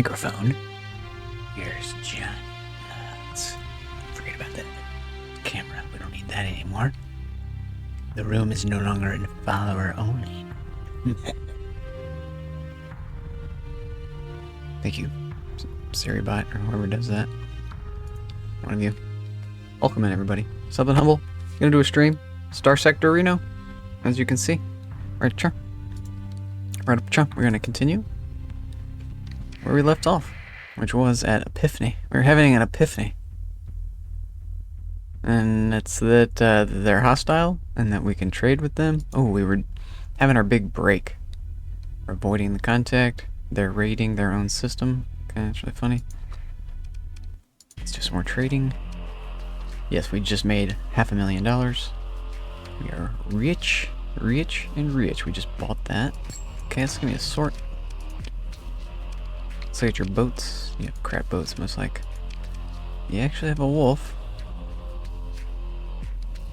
microphone. Here's John. Let's forget about that camera. We don't need that anymore. The room is no longer in follower only. Thank you, SiriBot, or whoever does that. One of you. Welcome in, everybody. Something humble. Gonna do a stream. Star Sector Reno, as you can see. Right up, chump. We're gonna continue where we left off, which was at Epiphany. We're having an epiphany. And it's that they're hostile and that we can trade with them. Oh, we were having our big break. We're avoiding the contact. They're raiding their own system. Okay, that's really funny. Let's do some more trading. Yes, we just made $500,000. We are rich, rich, and rich. We just bought that. Okay, let's give me a sort. Let's look at your boats. You have crap boats, most like. You actually have a wolf.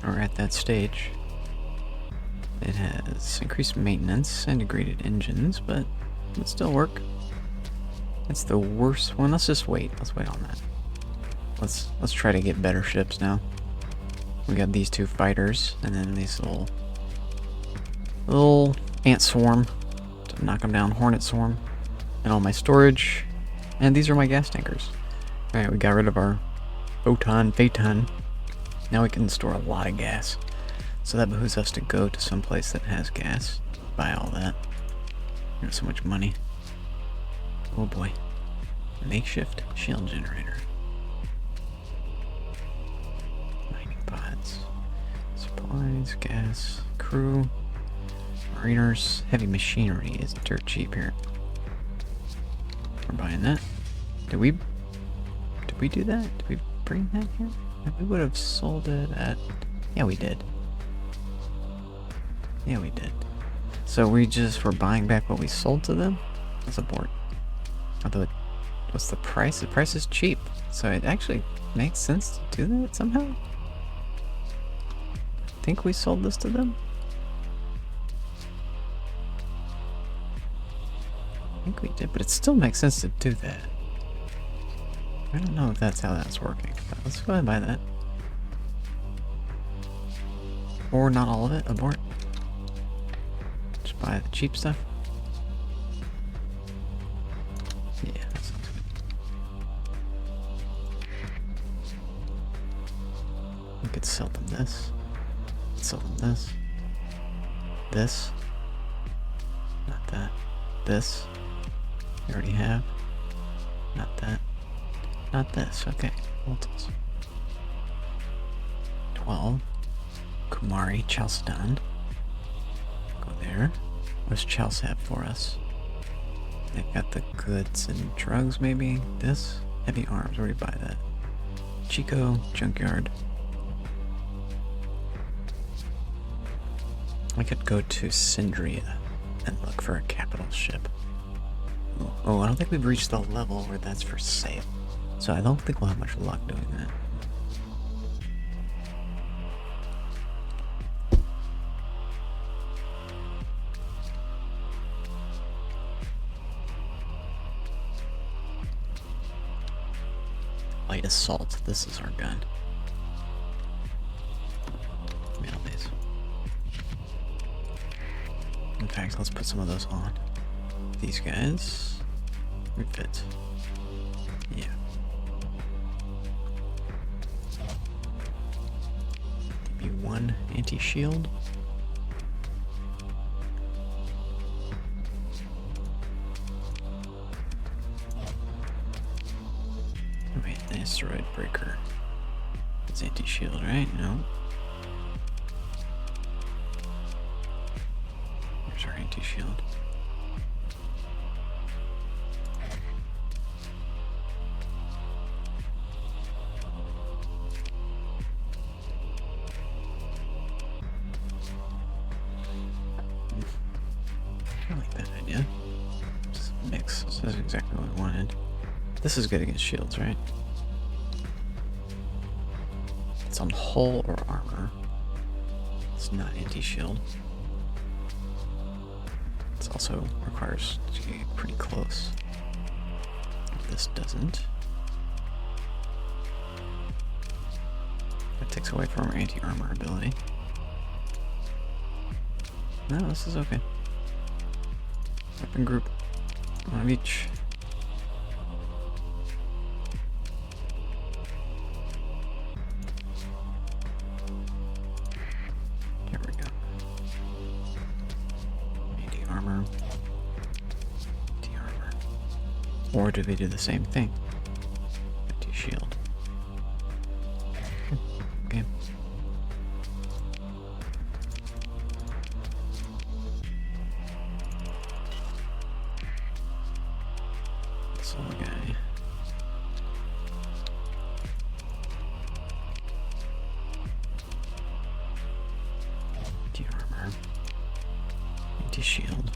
We're at that stage. It has increased maintenance, integrated engines, but it would still work. It's the worst one. Let's just wait. Let's wait on that. Let's try to get better ships now. We got these two fighters, and then these little ant swarm to knock them down. Hornet swarm, and all my storage, and these are my gas tankers. All right, we got rid of our Phaeton. Now we can store a lot of gas. So that behooves us to go to some place that has gas. Buy all that. We have so much money. Oh boy. Makeshift shield generator. Mining pods. Supplies, gas, crew, mariners. Heavy machinery is dirt cheap here. We're buying that. Did we do that? Did we bring that here? We would have sold it at... Yeah, we did. Yeah, we did. So we just were buying back what we sold to them? That's a board. Although, what's the price? The price is cheap. So it actually makes sense to do that somehow? I think we sold this to them? I think we did, but it still makes sense to do that. I don't know if that's how that's working, but let's go ahead and buy that. Or not all of it, abort. Just buy the cheap stuff. Yeah, that sounds good. We could sell them this. Sell them this. This. Not that. This. We already have. Not that. Not this, okay. Multiples. 12. Kumari, Chalcedon. Go there. What does Chelsea have for us? They've got the goods and drugs, maybe? This? Heavy arms, where do you buy that? Chico, junkyard. I could go to Syndria and look for a capital ship. Oh, I don't think we've reached the level where that's for sale. So I don't think we'll have much luck doing that. Light assault. This is our gun. Mail these. In fact, let's put some of those on. These guys refit. Yeah. Give me one anti-shield. Wait, the asteroid breaker. It's anti-shield, right? No. There's our anti-shield. I like that idea. Just mix. This is exactly what we wanted. This is good against shields, right? It's on hull or armor. It's not anti-shield. It also requires to get pretty close. this doesn't. That takes away from our anti-armor ability. No, this is okay. Weapon group. One of each. There we go. Anti-armor. Anti-armor. Or do they do the same thing? Anti-shield. Okay. This little guy. Anti-armor. Anti-shield.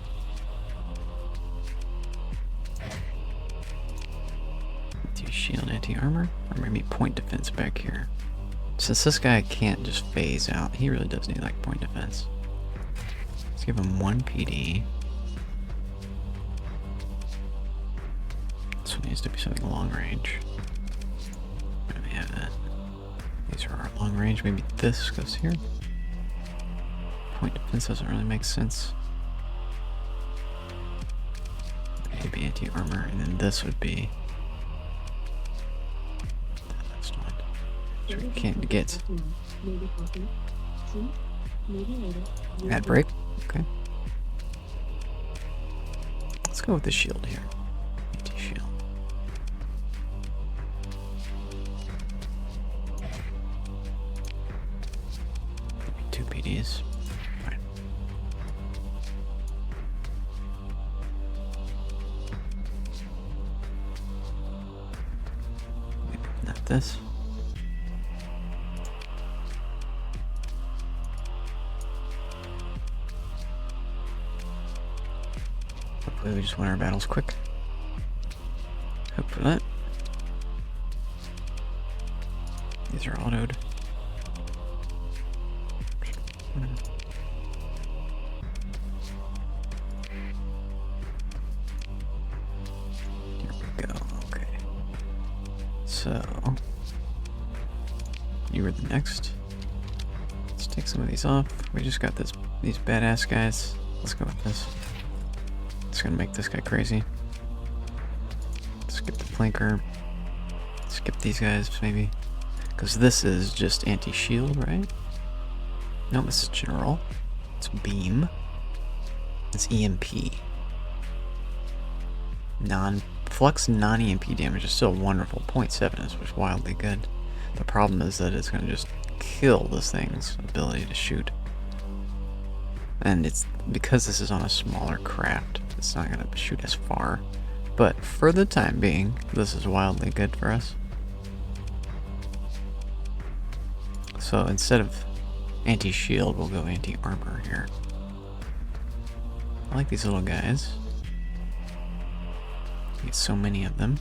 Anti-shield, anti-armor? Or maybe point defense back here. Since this guy can't just phase out, he really does need like point defense. Let's give him 1 PD. This one needs to be something long range. Where do we have that? These are our long range. Maybe this goes here. Point defense doesn't really make sense. Maybe anti-armor, and then this would be the last one. So we can't get that break. Okay. Let's go with the shield here. Anti-shield. Maybe 2 PDs. Fine. Maybe not this. Hopefully we just win our battles quick. Hope for that. These are autoed. Here we go, okay. So, you were the next. Let's take some of these off. We just got these badass guys. Let's go with this. It's gonna make this guy crazy. Skip the flanker. Skip these guys, maybe. Because this is just anti-shield, right? No, this is general. It's beam. It's EMP. Flux non-EMP damage is still wonderful. 0.7 is just wildly good. The problem is that it's gonna just kill this thing's ability to shoot. And it's because this is on a smaller craft, it's not going to shoot as far. But for the time being, this is wildly good for us. So instead of anti-shield, we'll go anti-armor here. I like these little guys. Get so many of them.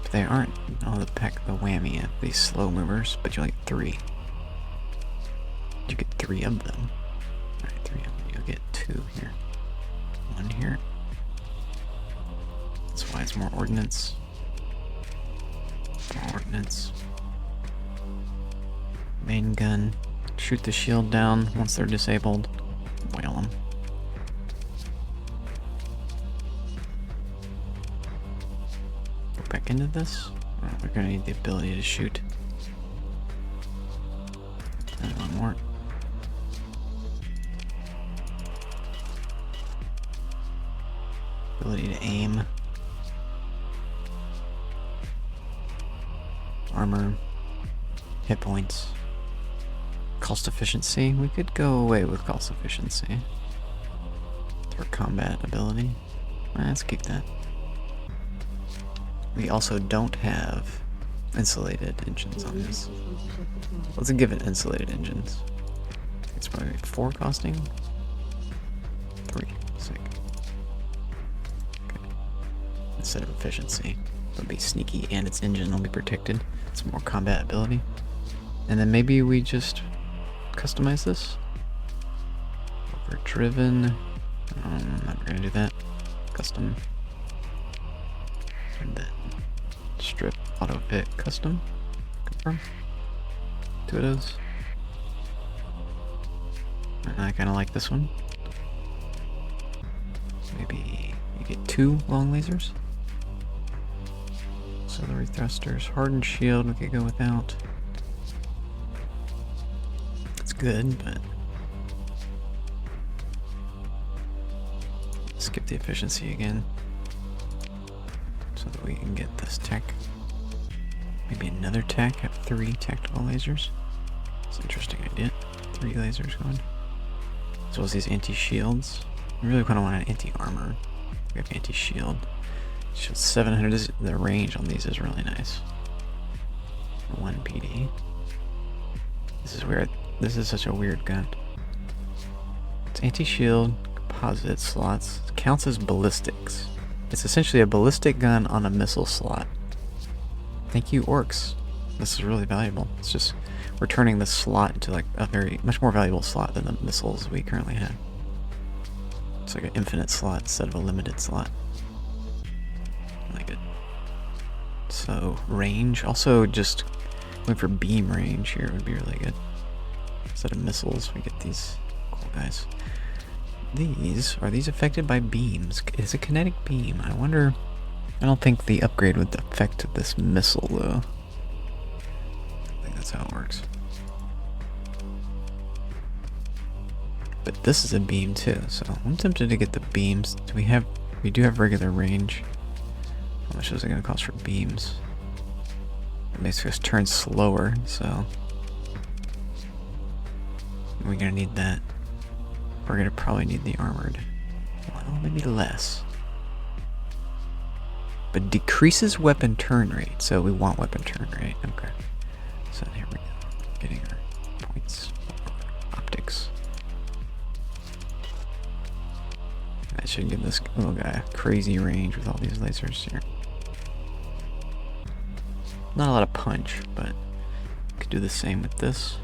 But they aren't all the whammy of these slow movers, but you like 3. You get 3 of them. Alright, 3 of them. You'll get 2 here. 1 here. That's why it's more ordnance. More ordnance. Main gun. Shoot the shield down once they're disabled. Whale them. Go back into this. Oh, we're gonna need the ability to shoot. And 1 more. Ability to aim. Armor. Hit points. Cost efficiency. We could go away with cost efficiency. For combat ability. Let's keep that. We also don't have insulated engines on this. Let's give it insulated engines. It's probably 4 costing. 3. Sick. Okay. Instead of efficiency, it'll be sneaky and its engine will be protected. It's more combat ability. And then maybe we just customize this. Overdriven. I'm not gonna do that. Custom. And then strip auto fit custom. Confirm. 2 of those. And I kind of like this one. Maybe you get 2 long lasers. Auxiliary thrusters, hardened shield, we could go without. It's good, but skip the efficiency again so that we can get this tech. Maybe another tech, have 3 tactical lasers. It's an interesting idea. 3 lasers going. As well as these anti-shields. I really kind of want an anti-armor. We have anti-shield. Shield 700, the range on these is really nice. 1 PD. This is weird. This is such a weird gun. It's anti-shield, composite slots. It counts as ballistics. It's essentially a ballistic gun on a missile slot. Thank you, orcs. This is really valuable. It's just, we're turning the slot into like a much more valuable slot than the missiles we currently have. It's like an infinite slot instead of a limited slot. Really good. So, range. Also, just going for beam range here would be really good. Instead of missiles, we get these cool guys. Are these affected by beams? Is it kinetic beam? I wonder. I don't think the upgrade would affect this missile, though. I think that's how it works. But this is a beam, too, so I'm tempted to get the beams. We do have regular range. How much is it going to cost for beams? It makes us turn slower, so we're going to need that. We're going to probably need the armored. Well, maybe less. But decreases weapon turn rate, so we want weapon turn rate. Okay. So here we go. Getting our points. Optics. That should give this little guy a crazy range with all these lasers here. Not a lot of punch, but could do the same with this.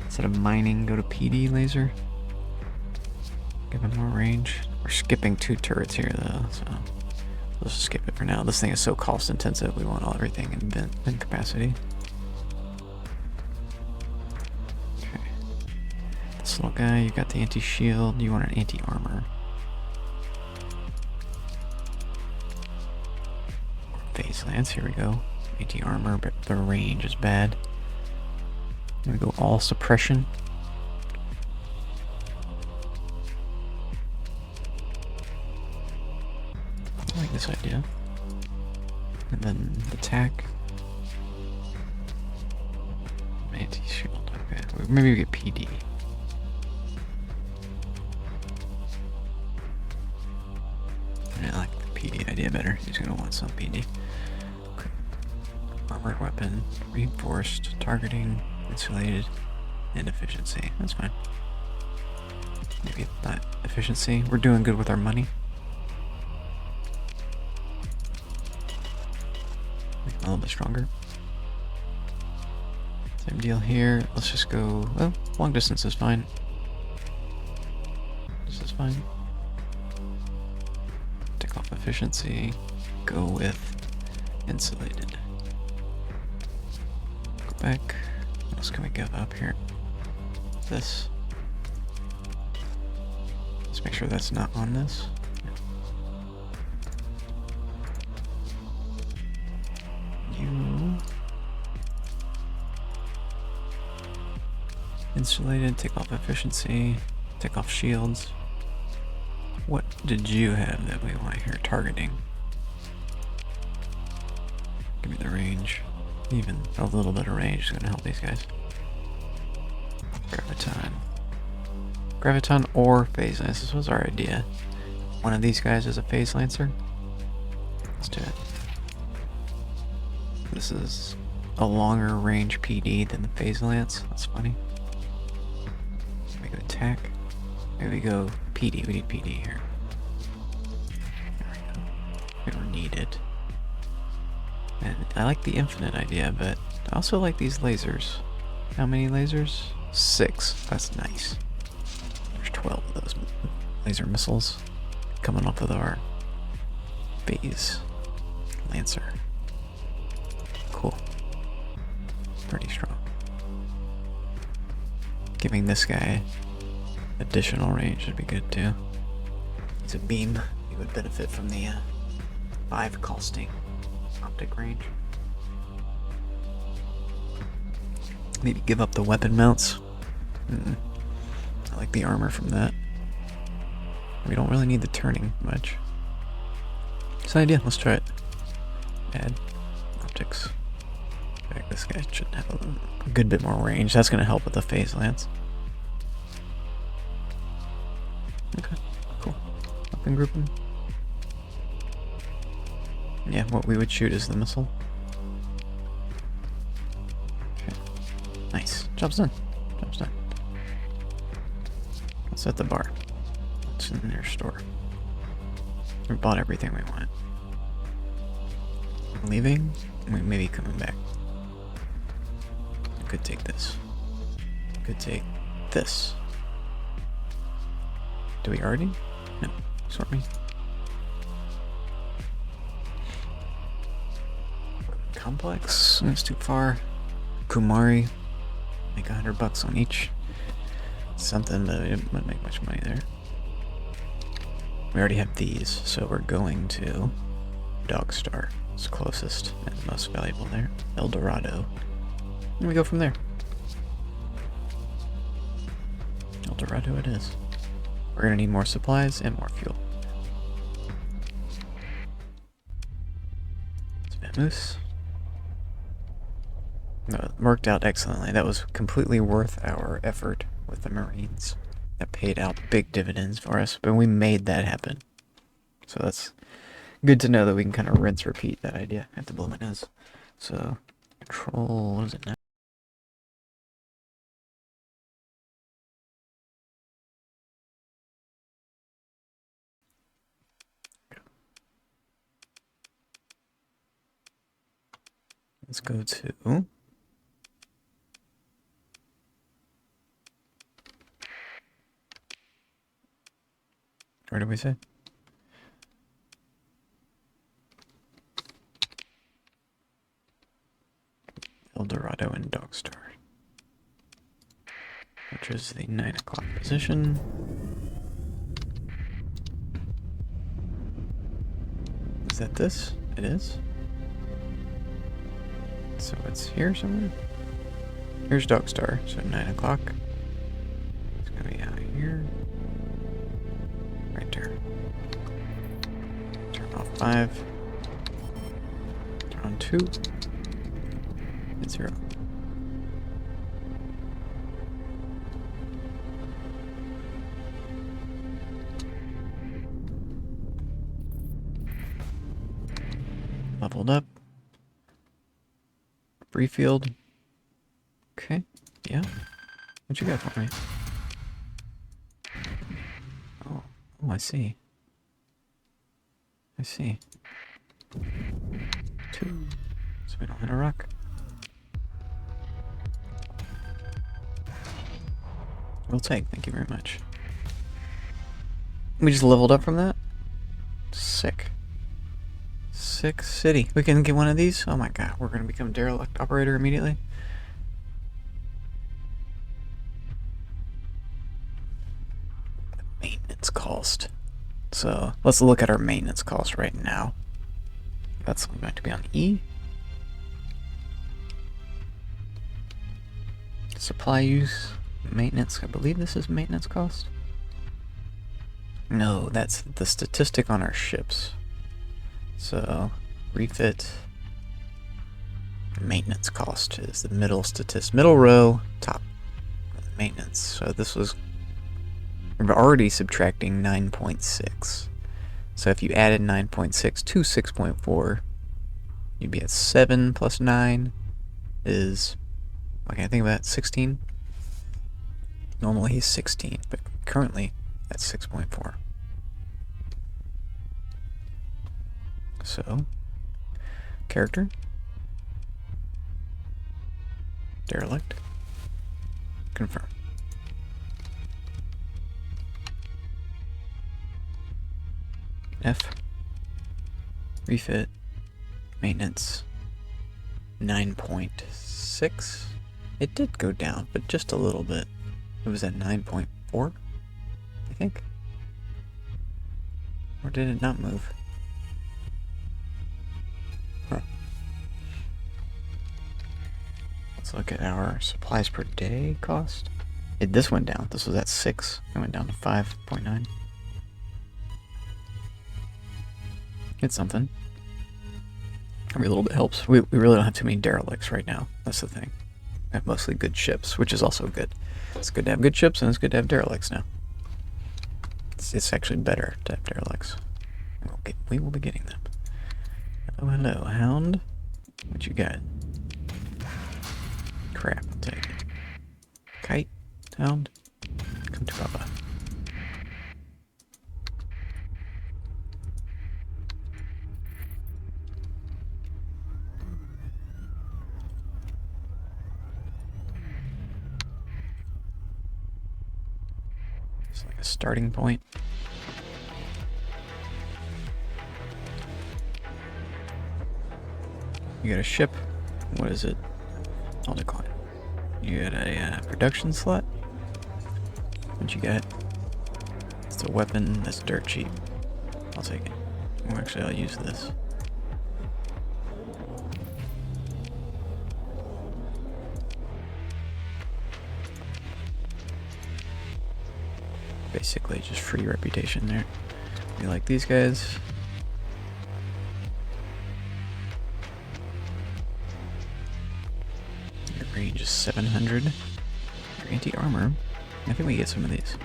Instead of mining, go to PD laser. Give him more range. We're skipping 2 turrets here though, so let's just skip it for now. This thing is so cost intensive, we want everything in vent capacity. Okay. This little guy, you got the anti-shield, you want an anti-armor. Phase lance, here we go. Anti-armor, but the range is bad. I'm gonna go all suppression. I like this idea. And then attack. Anti-shield, okay. Maybe we get PD. I like the PD idea better. He's gonna want some PD. Okay. Armored weapon, reinforced, targeting, insulated, and efficiency. That's fine. Maybe not efficiency. We're doing good with our money. Make it a little bit stronger. Same deal here. Let's just go. Well, long distance is fine. This is fine. Take off efficiency. Go with insulated. Go back. What else can we give up here? This. Let's make sure that's not on this. You. Insulated, take off efficiency, take off shields. What did you have that we want here? Targeting. Give me the range. Even a little bit of range is going to help these guys. Graviton. Graviton or Phase Lance. This was our idea. One of these guys is a Phase Lancer. Let's do it. This is a longer range PD than the Phase Lance. That's funny. We go attack. Maybe we go PD. We need PD here. There we go. We don't need it. And I like the infinite idea, but I also like these lasers. How many lasers? 6. That's nice. There's 12 of those laser missiles coming off of our phase Lancer. Cool. Pretty strong. Giving this guy additional range would be good too. He's a beam. He would benefit from the 5 costing optic range. Maybe give up the weapon mounts. I like the armor from that. We don't really need the turning much. It's an idea. Let's try it. Add optics. In fact, this guy should have a good bit more range. That's going to help with the phase lance. Okay, cool. Up and grouping. Yeah, what we would shoot is the missile. Okay. Nice. Job's done. Job's done. Let's set the bar. What's in their store? We bought everything we want. Leaving? We may be coming back. I could take this. Could take this. Do we already? No. Sort me. Complex? That's too far. Kumari. Make $100 on each. Something, but it wouldn't make much money there. We already have these, so we're going to Dogstar. It's closest and most valuable there. El Dorado. And we go from there. El Dorado it is. We're gonna need more supplies and more fuel. It's Vamoose. No, it worked out excellently. That was completely worth our effort with the Marines. That paid out big dividends for us, but we made that happen. So that's good to know that we can kind of rinse repeat that idea. I have to blow my nose. So, control, what is it now? Let's go to where did we say? El Dorado and Dogstar, which is the 9 o'clock position. Is that this? It is. So it's here somewhere. Here's Dogstar, so 9 o'clock. It's gonna be out here. Right there. Turn off 5. Turn on 2. And 0. Leveled up. Brief field. Okay. Yeah. What you got for me? Oh. Oh, I see. I see. 2. So we don't hit a rock. We'll take. Thank you very much. We just leveled up from that? Sick. Sick city. We can get one of these? Oh my god, we're gonna become derelict operator immediately. Maintenance cost. So let's look at our maintenance cost right now. That's going to be on E. Supply use, maintenance. I believe this is maintenance cost. No, that's the statistic on our ships. So, refit maintenance cost is the middle middle row, top maintenance. So this was, we're already subtracting 9.6. So if you added 9.6 to 6.4, you'd be at 7 plus 9 is, okay, I think about 16. Normally he's 16, but currently that's 6.4. So, character, derelict, confirm. F, refit, Maintenance 9.6. It did go down, but just a little bit. It was at 9.4, I think. Or did it not move? Huh. Let's look at our supplies per day cost. This went down. This was at 6. It went down to 5.9. It's something. Every little bit helps. We really don't have too many derelicts right now. That's the thing. We have mostly good ships, which is also good. It's good to have good ships, and it's good to have derelicts now. It's actually better to have derelicts. We will be getting them. Oh, hello, Hound. What you got? Crap, I'll take it. Kite, Hound, come to Papa. It's like a starting point. You got a ship. What is it? I'll decline. You got a production slot. What you got? It's a weapon that's dirt cheap. I'll take it. Well, actually, I'll use this. Basically, just free reputation there. You like these guys? Your range is 700. Your anti-armor. I think we get some of these.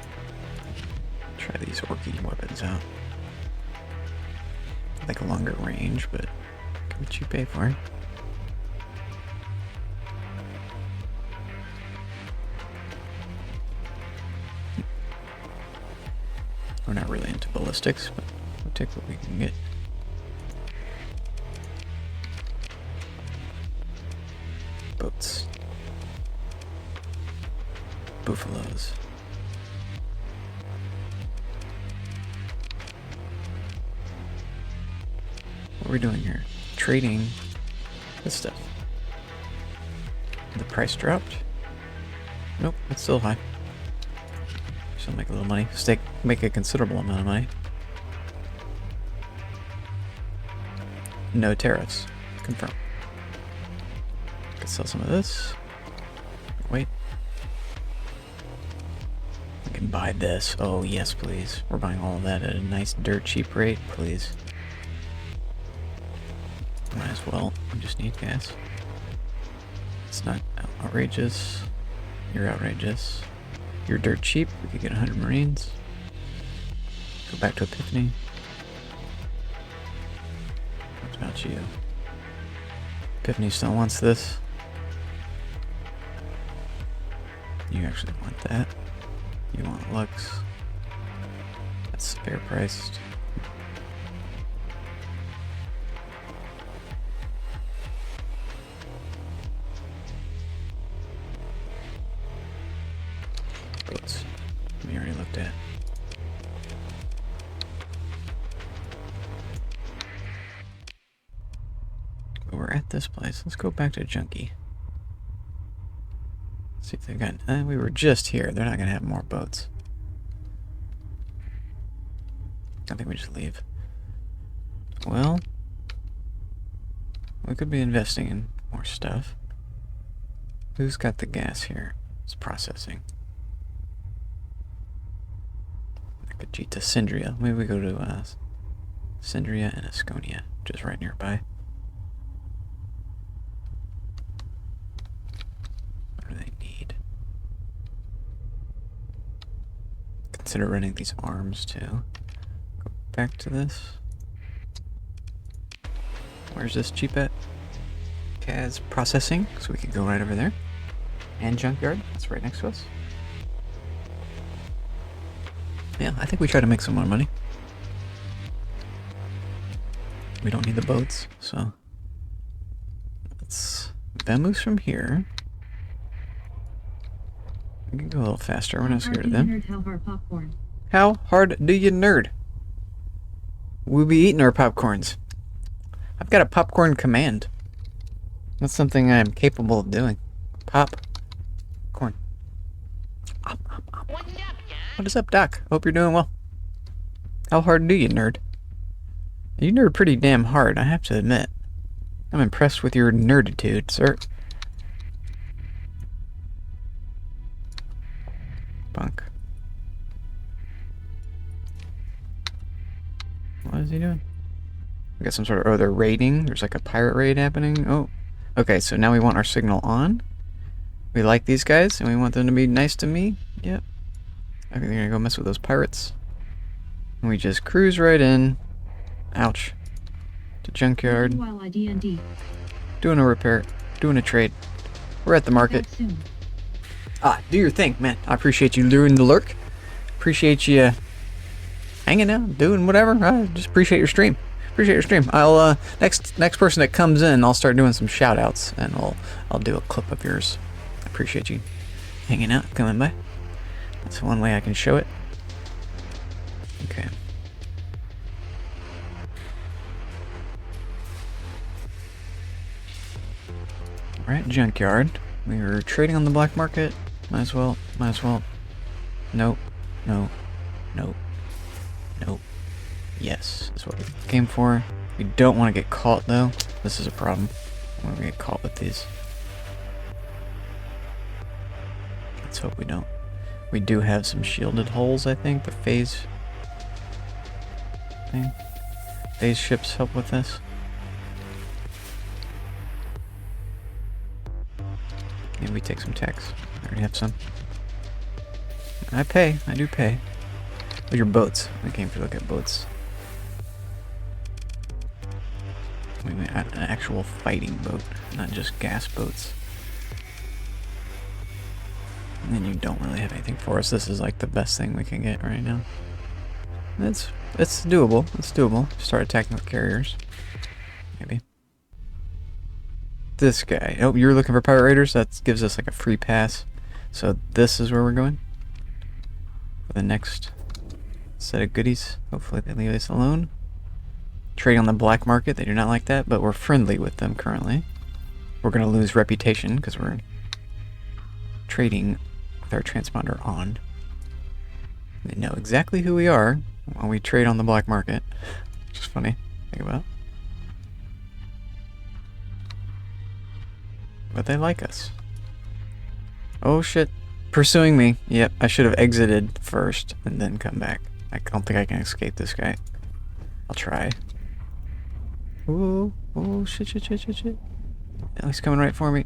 Try these orky weapons out. Like a longer range, but look what you pay for. We're not really into ballistics, but we'll take what we can get. Boats. Buffaloes. What are we doing here? Trading this stuff. The price dropped? Nope, it's still high. Still make a little money. Make a considerable amount of money. No tariffs. Confirm. Could sell some of this. Wait. We can buy this. Oh, yes, please. We're buying all of that at a nice dirt cheap rate, please. Might as well. We just need gas. It's not outrageous. You're outrageous. You're dirt cheap. We could get 100 Marines. Go back to Epiphany. What about you? Epiphany still wants this. You actually want that. You want Lux. That's fair priced. Boats. We already looked at. But we're at this place. Let's go back to Junkie. See if they've got. We were just here. They're not gonna have more boats. I think we just leave. Well, we could be investing in more stuff. Who's got the gas here? It's processing. Akajita, Sindria. Maybe we go to Sindria and Asconia, just right nearby. What do they need? Consider running these arms too. Go back to this. Where's this cheap at? Kaz processing, so we could go right over there. And junkyard, that's right next to us. Yeah, I think we try to make some more money. We don't need the boats, so let's vamoose from here. We can go a little faster. We're not scared of them. How hard do you nerd? We'll be eating our popcorns. I've got a popcorn command. That's something I'm capable of doing. Pop. Corn. What is up, Doc? Hope you're doing well. How hard do you nerd? You nerd pretty damn hard, I have to admit. I'm impressed with your nerditude, sir. Bunk. What is he doing? We got some sort of... Oh, they're raiding. There's like a pirate raid happening. Oh. Okay, so now we want our signal on. We like these guys, and we want them to be nice to me. Yep. I think they're gonna go mess with those pirates. And we just cruise right in. Ouch. To junkyard. Doing a repair. Doing a trade. We're at the market. Ah, do your thing, man. I appreciate you doing the lurk. Appreciate you hanging out, doing whatever. I just appreciate your stream. Appreciate your stream. I'll next person that comes in, I'll start doing some shout outs and I'll do a clip of yours. I appreciate you hanging out, coming by. That's one way I can show it. Okay. Alright, junkyard. We were trading on the black market. Might as well. Nope. No. Nope. Nope. Yes, that's what we came for. We don't want to get caught though. This is a problem. When we get caught with these. Let's hope we don't. We do have some shielded holes, I think. The phase thing. Phase ships help with this. Maybe we take some techs. I already have some. I do pay. Oh, your boats. We came to look at boats. We mean an actual fighting boat, not just gas boats. And then you don't really have anything for us. This is like the best thing we can get right now. It's doable. It's doable. Start attacking with carriers. Maybe. This guy. Oh, you're looking for pirate raiders? That gives us like a free pass. So this is where we're going. For the next set of goodies. Hopefully they leave us alone. Trade on the black market. They do not like that, but we're friendly with them currently. We're going to lose reputation because we're trading with our transponder on. They know exactly who we are when we trade on the black market. Which is funny to think about. But they like us. Oh shit. Pursuing me. Yep, I should have exited first and then come back. I don't think I can escape this guy. I'll try. Oh, shit. Oh, he's coming right for me.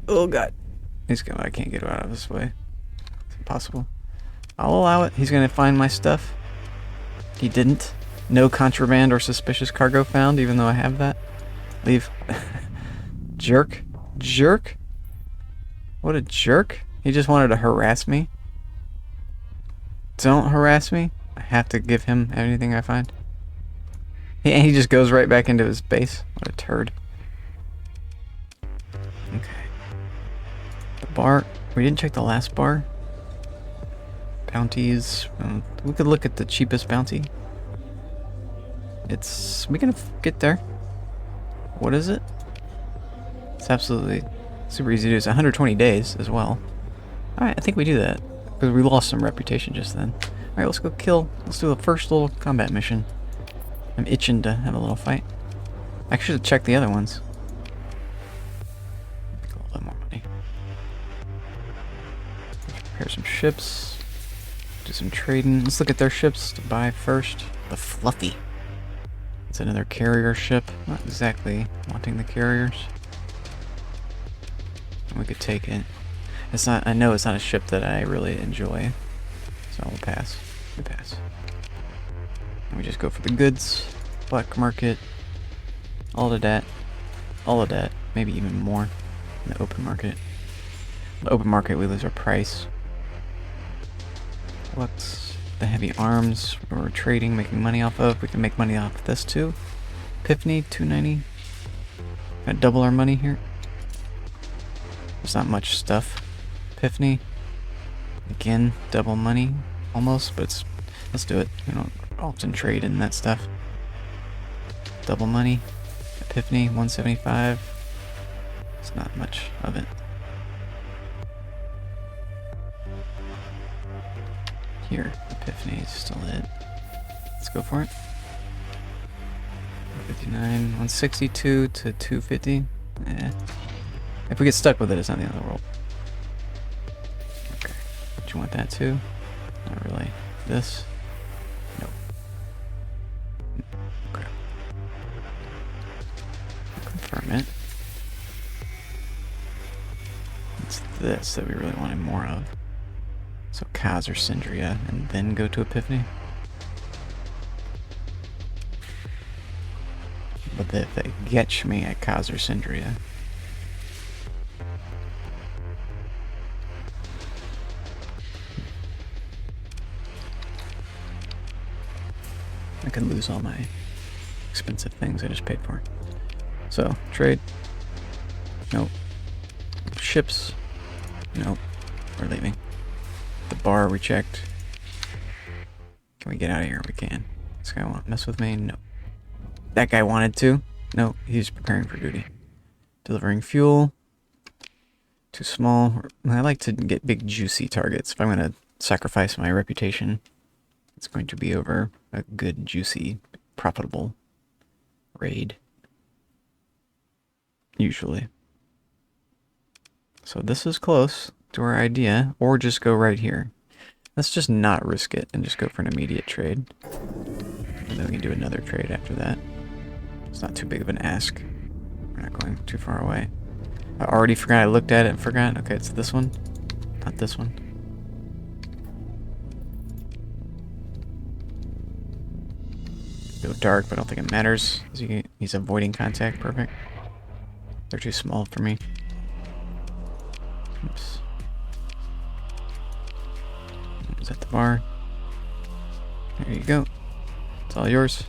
Oh god. He's coming. I can't get out of this way. It's impossible. I'll allow it. He's gonna find my stuff. He didn't. No contraband or suspicious cargo found, even though I have that. Leave. Jerk. Jerk? What a jerk. He just wanted to harass me. Don't harass me. I have to give him anything I find. He just goes right back into his base. What a turd. Okay. The bar. We didn't check the last bar. Bounties. We could look at the cheapest bounty. We can get there. What is it? It's absolutely super easy to do. It's 120 days as well. Alright, I think we do that. Because we lost some reputation just then. Alright, let's go kill. Let's do the first little combat mission. I'm itching to have a little fight. I should have checked the other ones. Make a little bit more money. Prepare some ships. Do some trading. Let's look at their ships to buy first. The Fluffy. It's another carrier ship. Not exactly wanting the carriers. We could take it. It's not. I know it's not a ship that I really enjoy, so we'll pass. We pass. And we just go for the goods, black market, all of that, maybe even more in the open market. In the open market, we lose our price. What's the heavy arms we're trading, making money off of? We can make money off of this too. Epiphany, 290. Gotta double our money here. There's not much stuff. Epiphany. Again, double money. Almost, but let's do it. We don't often trade in that stuff. double money. Epiphany, 175. It's not much of it. Here, Epiphany is still it. Let's go for it. 159, 162 to 250. If we get stuck with it, it's not the end of the world. Okay. Do you want that too? Not really. This? Nope. Okay. Confirm it. It's this that we really wanted more of. So Kaz or Syndria, and then go to Epiphany. But if they get me at Kaz or Syndria, I could lose all my expensive things I just paid for. So, trade. Nope. Ships. Nope. We're leaving. The bar we checked. Can we get out of here? We can. This guy want to mess with me? No. That guy wanted to. No, he's preparing for duty. Delivering fuel. Too small. I like to get big juicy targets. If I'm going to sacrifice my reputation, it's going to be over a good, juicy, profitable raid. Usually. So this is close to our idea, or just go right here. Let's just not risk it and just go for an immediate trade. And then we can do another trade after that. It's not too big of an ask. We're not going too far away. I already forgot. I looked at it and forgot. Okay, it's this one. Not this one. Go dark, but I don't think it matters. He's avoiding contact. Perfect. They're too small for me. Oops. Is that the bar? There you go. It's all yours.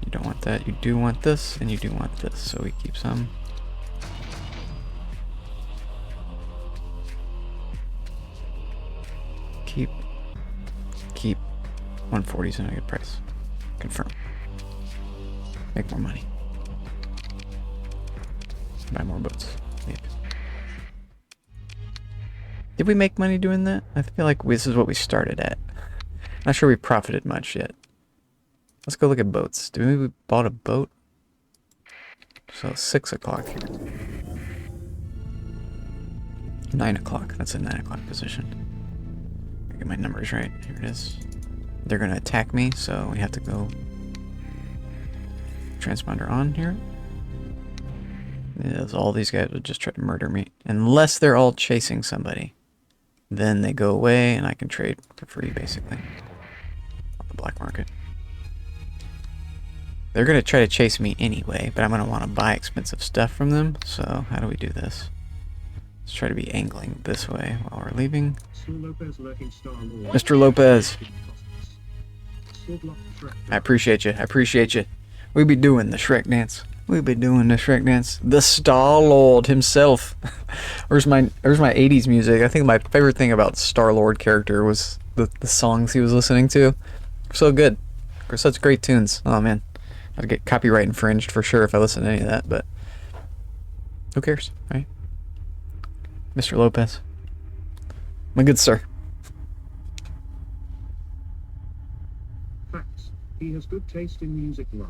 You don't want that. You do want this, and you do want this. So we keep some. Keep. 140 is a good price. Confirm. Make more money. Buy more boats. Yep. Did we make money doing that? I feel like this is what we started at. Not sure we profited much yet. Let's go look at boats. Did we bought a boat? So 6 o'clock here. 9 o'clock. That's a 9 o'clock position. I get my numbers right. Here it is. They're going to attack me, so we have to go transponder on here. Yes, all these guys would just try to murder me. Unless they're all chasing somebody. Then they go away and I can trade for free, basically. On the black market. They're going to try to chase me anyway, but I'm going to want to buy expensive stuff from them. So how do we do this? Let's try to be angling this way while we're leaving. Mr. Lopez. I appreciate you. I appreciate you. We be doing the Shrek dance. We be doing the Shrek dance. The Star-Lord himself. Where's my 80s music? I think my favorite thing about Star-Lord character was the songs he was listening to. So good. They're such great tunes. Oh man. I'd get copyright infringed for sure if I listen to any of that, but who cares, right? Mr. Lopez. My good sir. Facts. He has good taste in music, love.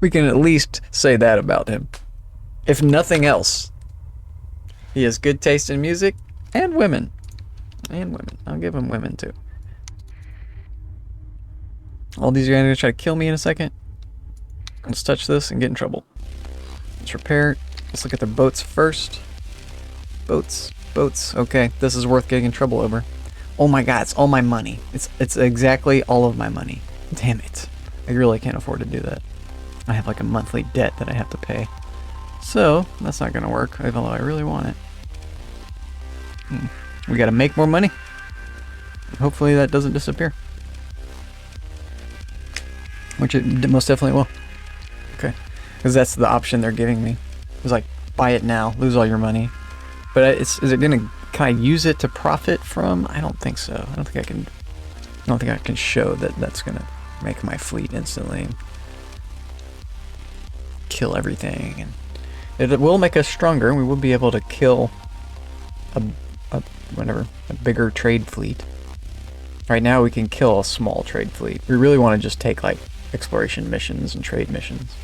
We can at least say that about him. If nothing else, he has good taste in music and women. And women. I'll give him women too. All these guys are going to try to kill me in a second. Let's touch this and get in trouble. Let's repair. Let's look at the boats first. Boats. Okay, this is worth getting in trouble over. Oh my god, it's all my money. It's exactly all of my money. Damn it. I really can't afford to do that. I have like a monthly debt that I have to pay. So, that's not going to work, even though I really want it. We got to make more money. Hopefully that doesn't disappear. Which it most definitely will. Okay. Because that's the option they're giving me. It's like, buy it now, lose all your money. But is it going to, can I use it to profit from? I don't think so. I don't think I can show that that's going to make my fleet instantly kill everything, and it will make us stronger, and we will be able to kill a bigger trade fleet. Right now we can kill a small trade fleet. We really want to just take like exploration missions and trade missions.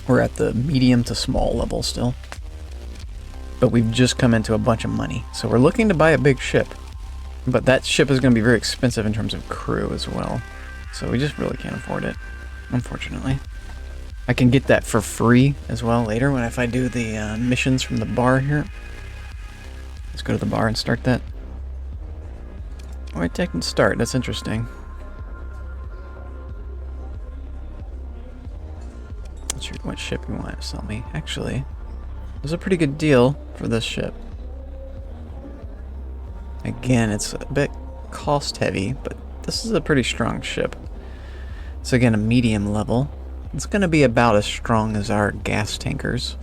We're at the medium to small level still. But we've just come into a bunch of money. So we're looking to buy a big ship. But that ship is going to be very expensive in terms of crew as well. So we just really can't afford it, unfortunately. I can get that for free as well later if I do the missions from the bar here. Let's go to the bar and start that. Why take and start? That's interesting. Not sure what ship you want to sell me. Actually, there's a pretty good deal for this ship. Again, it's a bit cost heavy, but this is a pretty strong ship. It's again a medium level. It's going to be about as strong as our gas tankers.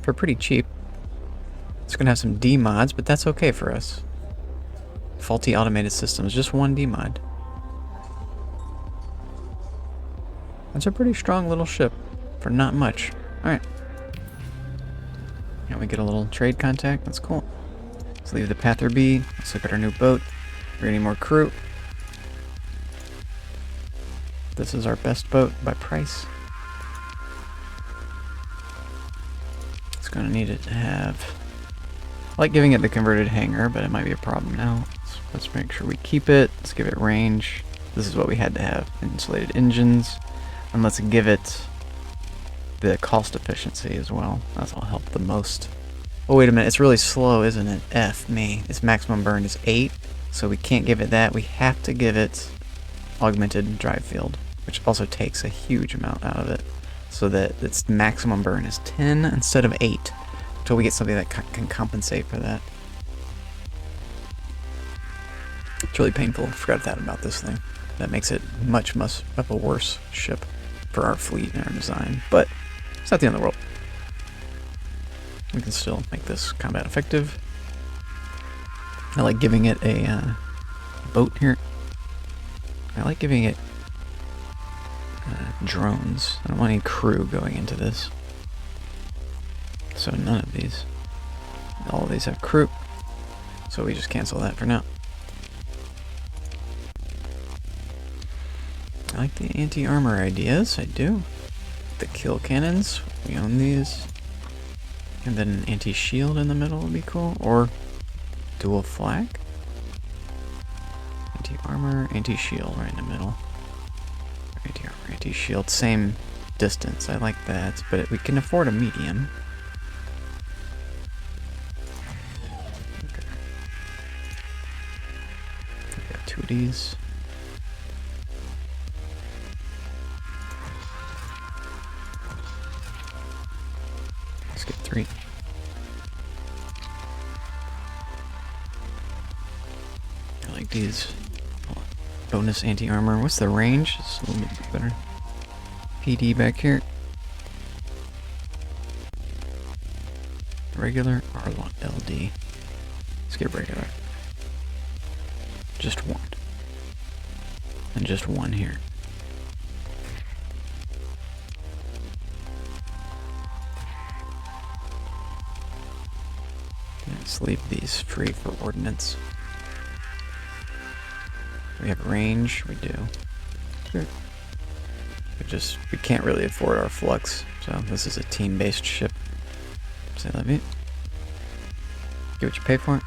For pretty cheap. It's going to have some D-mods, but that's okay for us. Faulty automated systems, just one D-mod. That's a pretty strong little ship for not much. Alright. Now we get a little trade contact. That's cool. Let's leave the Pather be. Let's look at our new boat. We're going to need more crew. This is our best boat by price. It's going to need it to have... I like giving it the converted hangar, but it might be a problem now. Let's make sure we keep it. Let's give it range. This is what we had to have. Insulated engines. And let's give it the cost efficiency as well. That'll help the most. Oh, wait a minute. It's really slow, isn't it? F me. Its maximum burn is 8, so we can't give it that. We have to give it augmented drive field, which also takes a huge amount out of it, so that its maximum burn is 10 instead of 8, until we get something that can compensate for that. It's really painful. I forgot that about this thing. That makes it much of a worse ship for our fleet and our design, but it's not the end of the world. We can still make this combat effective. I like giving it a boat here. I like giving it drones. I don't want any crew going into this. So none of these. All of these have crew. So we just cancel that for now. I like the anti-armor ideas. I do. The kill cannons. We own these. And then an anti-shield in the middle would be cool. Or dual flag. Anti-armor, anti-shield right in the middle. Anti-armor, anti-shield, same distance. I like that, but we can afford a medium. Okay. We got 2 of these. Let's get 3. I like these. Bonus anti-armor. What's the range? It's a little bit better. PD back here. Regular or LD? Let's get regular. Just 1. And just 1 here. Let's leave these free for ordnance. We have range, we do. Sure. We can't really afford our flux, so this is a team-based ship. Say that me. Get what you pay for it.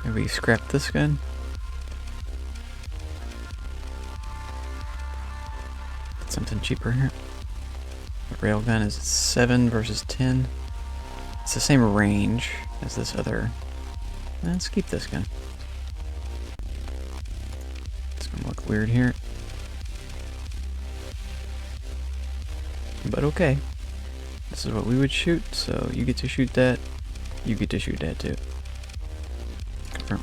Maybe we scrap this gun. Get something cheaper here. The railgun is 7 versus 10. It's the same range as this other. Let's keep this gun. It's gonna look weird here. But okay. This is what we would shoot, so you get to shoot that. You get to shoot that too. Confirm.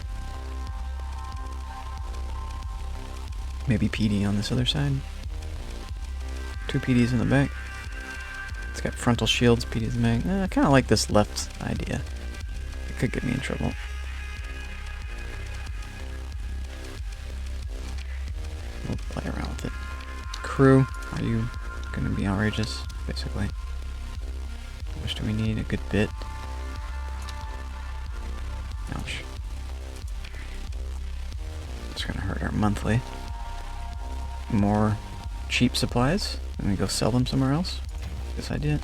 Maybe PD on this other side. 2 PDs in the back. It's got frontal shields, PDs in the back. I kind of like this left idea. It could get me in trouble. crew. Are you gonna be outrageous, basically? How much do we need? A good bit. Ouch. It's gonna hurt our monthly. More cheap supplies, and we go sell them somewhere else. This idea.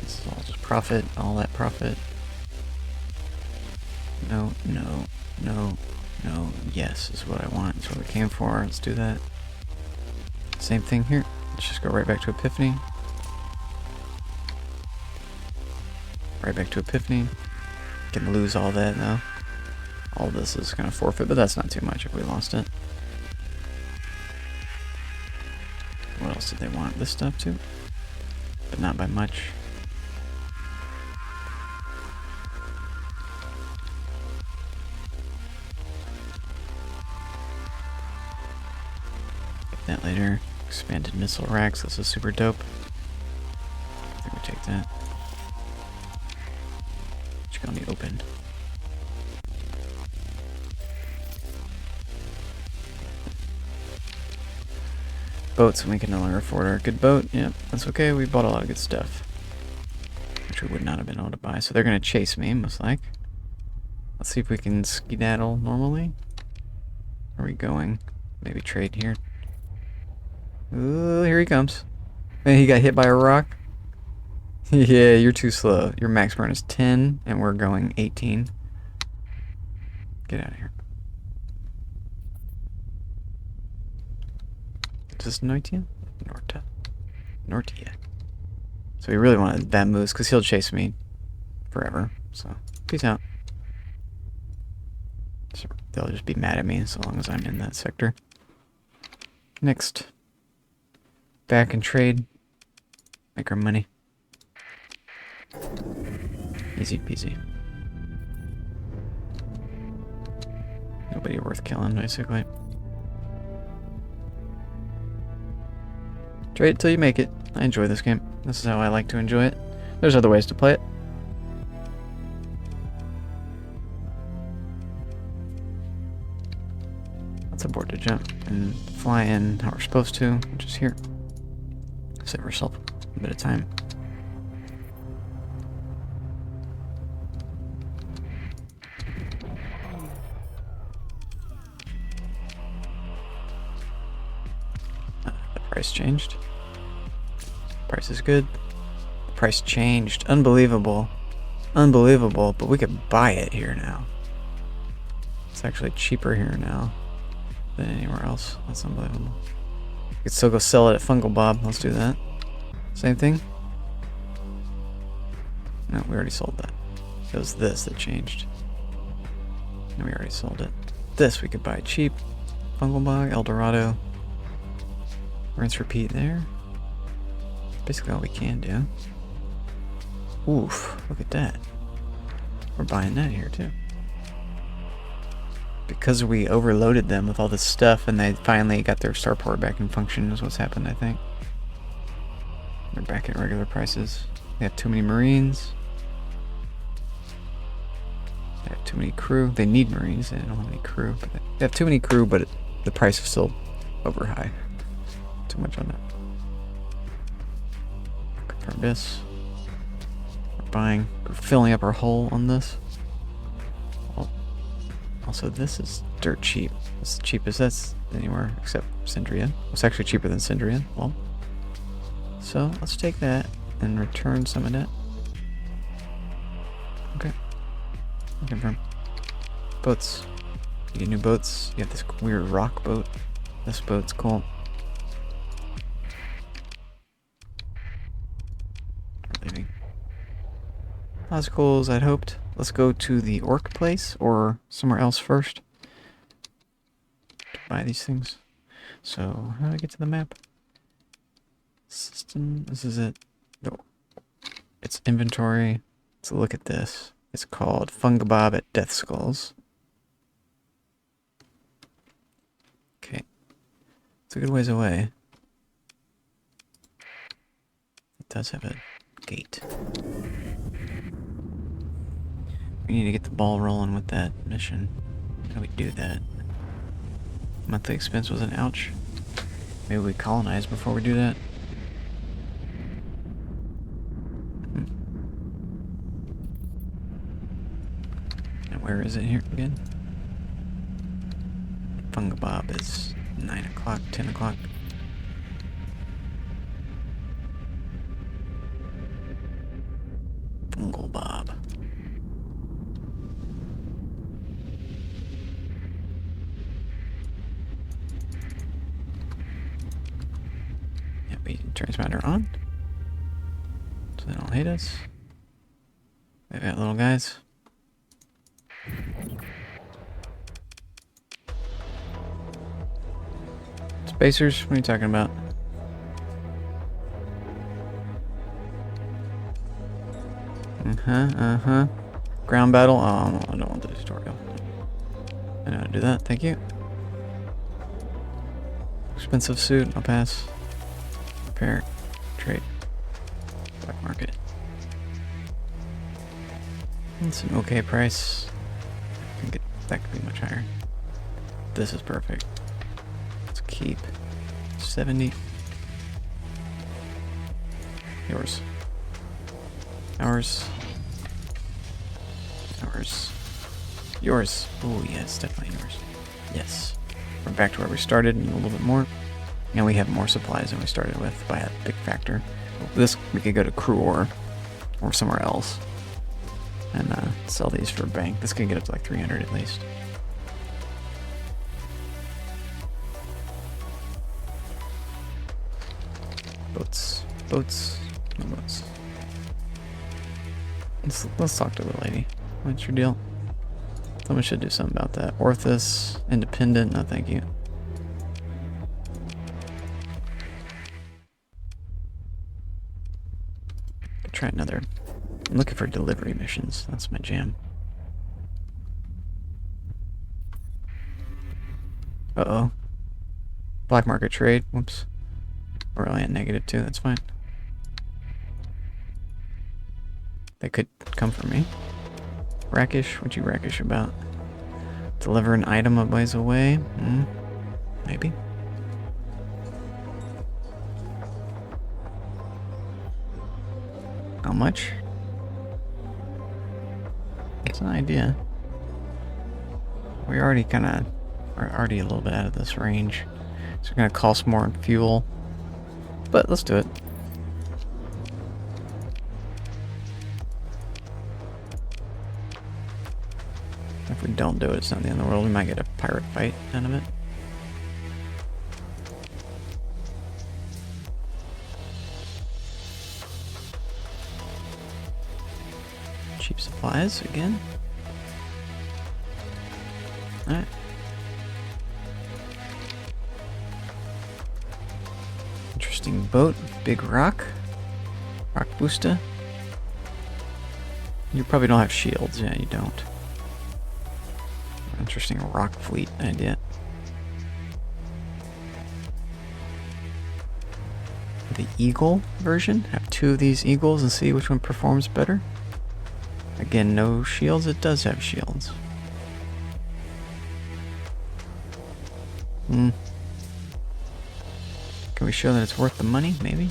This is all just profit, all that profit. No, no, no, no. Yes is what I want. That's what we came for. Let's do that. Same thing here. Let's just go right back to Epiphany. Right back to Epiphany. Can lose all that now. All this is gonna forfeit, but that's not too much if we lost it. What else did they want? This stuff too? But not by much. Get that later. Expanded missile racks. This is super dope. I think we take that. It's gonna be open. Boats, and we can no longer afford our good boat. Yep, that's okay. We bought a lot of good stuff, which we would not have been able to buy. So they're gonna chase me, most like. Let's see if we can skedaddle normally. Where are we going? Maybe trade here. Ooh, here he comes. Man, he got hit by a rock. Yeah, you're too slow. Your max burn is 10, and we're going 18. Get out of here. Is this Nortia? Nortia. So we really wanted that moose, because he'll chase me forever. So, peace out. So they'll just be mad at me so long as I'm in that sector. Next. Back and trade. Make our money. Easy peasy. Nobody worth killing, basically. Trade it till you make it. I enjoy this game. This is how I like to enjoy it. There's other ways to play it. Let's abort to jump and fly in how we're supposed to, which is here. Save ourselves a bit of time. The price changed. Price is good. The price changed. Unbelievable. Unbelievable, but we could buy it here now. It's actually cheaper here now than anywhere else. That's unbelievable. We could still go sell it at Fungal Bob. Let's do that. Same thing? No, we already sold that. It was this that changed. No, we already sold it. This we could buy cheap. Fungal Bog, Eldorado. Rinse, repeat there. Basically all we can do. Oof, look at that. We're buying that here too. Because we overloaded them with all this stuff and they finally got their starport back in function is what's happened, I think. They're back at regular prices. They have too many Marines. They have too many crew. They need Marines. They don't have any crew. But they have too many crew, but the price is still over high. Too much on that. Confirm this. We're buying. We're filling up our hole on this. Also, this is dirt cheap. It's the cheapest that's anywhere except Syndria. It's actually cheaper than Syndria. Well, so let's take that and return some of that. Okay. Confirm. Boats. You get new boats. You have this weird rock boat. This boat's cool. We're leaving. Not as cool as I'd hoped. Let's go to the orc place or somewhere else first to buy these things. So, how do I get to the map? System, this is it. No. It's inventory. So look at this. It's called Fungabob at Death Skulls. Okay. It's a good ways away. It does have a gate. We need to get the ball rolling with that mission. How do we do that? Monthly expense was an ouch. Maybe we colonize before we do that. And where is it here again? Fungabob is 9 o'clock, 10 o'clock. Fungalbob. Yeah, we transmitter on. So they don't hate us. We've got little guys. Spacers? What are you talking about? Ground battle? Oh, I don't want the tutorial. I know how to do that, thank you. Expensive suit, I'll pass. Repair. Trade. Black market. It's an okay price. I think that could be much higher. This is perfect. Let's keep 70. Yours. Ours. Ours. Yours. Oh yes, definitely yours. Yes. We're back to where we started and a little bit more. And we have more supplies than we started with by a big factor. This, we could go to Cruor or somewhere else and sell these for a bank. This could get up to like 300 at least. Boats. Boats. No boats. Let's talk to the lady. What's your deal? Someone should do something about that. Orthus, independent, no thank you. Could try another. I'm looking for delivery missions. That's my jam. Uh-oh. Black market trade. Whoops. We're only at -2. That's fine. They could come for me. Rackish? What you rackish about? Deliver an item a ways away? Maybe. How much? It's an idea. We already are already a little bit out of this range. It's gonna cost more in fuel. But let's do it. If we don't do it, it's not the end of the world. We might get a pirate fight out of it. Cheap supplies again. Alright. Interesting boat. Big rock. Rock booster. You probably don't have shields. Yeah, you don't. Interesting rock fleet idea. The Eagle version. Have 2 of these Eagles and see which one performs better. Again, no shields. It does have shields. Can we show that it's worth the money? Maybe.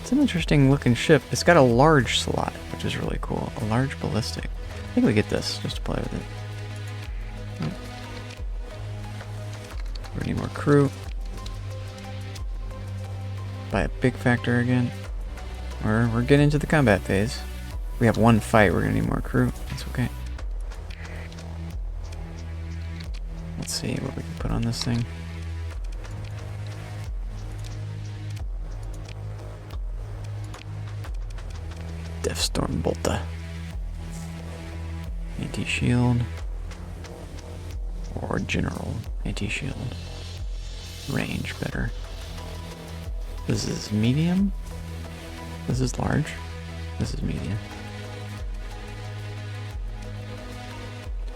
It's an interesting looking ship. It's got a large slot, which is really cool. A large ballistic. I think we get this just to play with it. We need more crew. Buy a big factor again. We're getting into the combat phase. We have 1 fight, we're gonna need more crew. That's okay. Let's see what we can put on this thing. Deathstorm Bolta. Anti-shield. Or general anti-shield. Range better. This is medium. This is large. This is medium.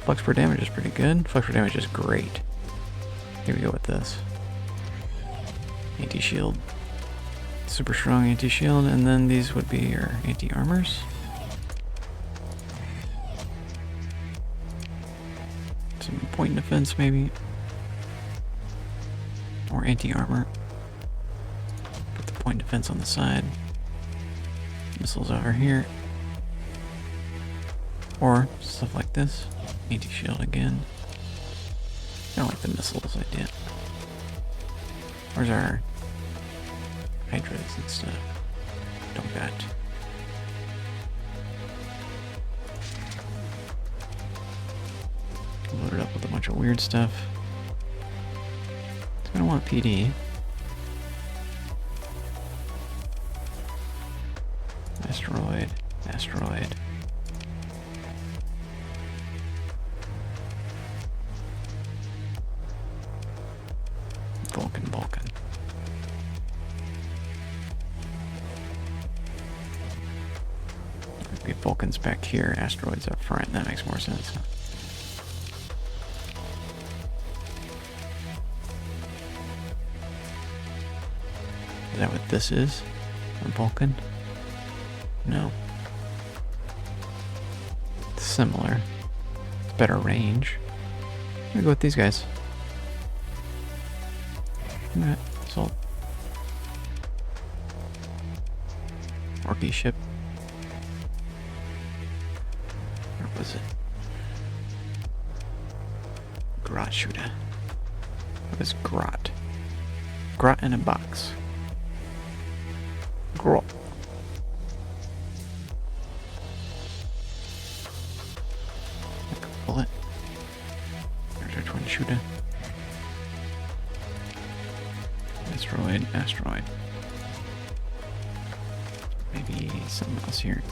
Flux per damage is pretty good. Flux per damage is great. Here we go with this. Anti-shield. Super strong anti-shield, and then these would be your anti-armors. Some point defense maybe. Or anti-armor. point defense on the side. Missiles over here. Or stuff like this. Anti-shield again. I don't like the missiles idea. Where's our hydras and stuff? Don't got. Loaded up with a bunch of weird stuff. It's gonna want PD. Asteroid, asteroid. Vulcan, Vulcan. Maybe Vulcan's back here, asteroids up front. That makes more sense. Is that what this is? A Vulcan? No. It's similar. It's better range. I'm gonna go with these guys. Alright, sold. Orky ship. Where was it? Grot shooter. What is grot? Grot in a box. Grot. Like a bullet. There's our twin shooter. Asteroid, asteroid. Maybe something else here.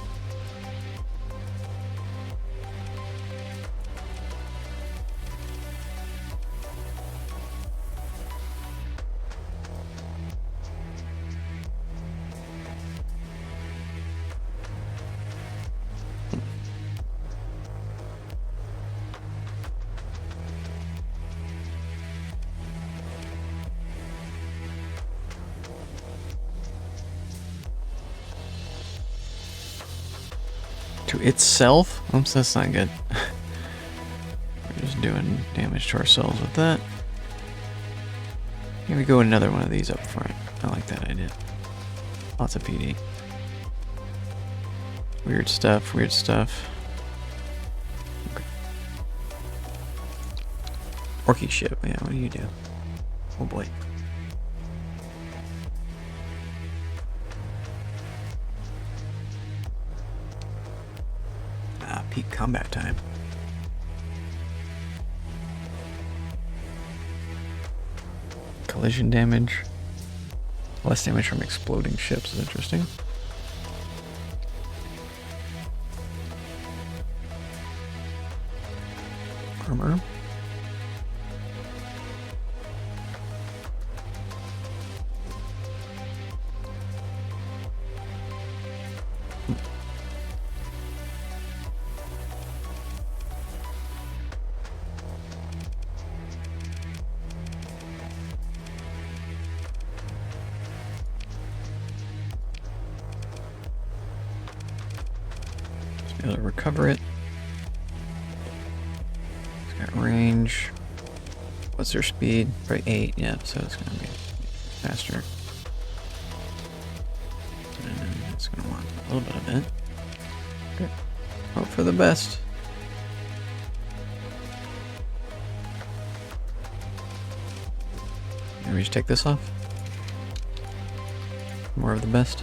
To itself? Oops, that's not good. We're just doing damage to ourselves with that. Here we go, another one of these up front. I like that idea. Lots of PD. Weird stuff, weird stuff. Okay. Orky ship, yeah, what do you do? Oh boy. Peak combat time. Collision damage. Less damage from exploding ships is interesting. Armor. Be able to recover it. It's got range. What's their speed? Probably 8, yeah, so it's gonna be faster. And it's gonna want a little bit of it. Okay. Hope for the best. Maybe just take this off. More of the best.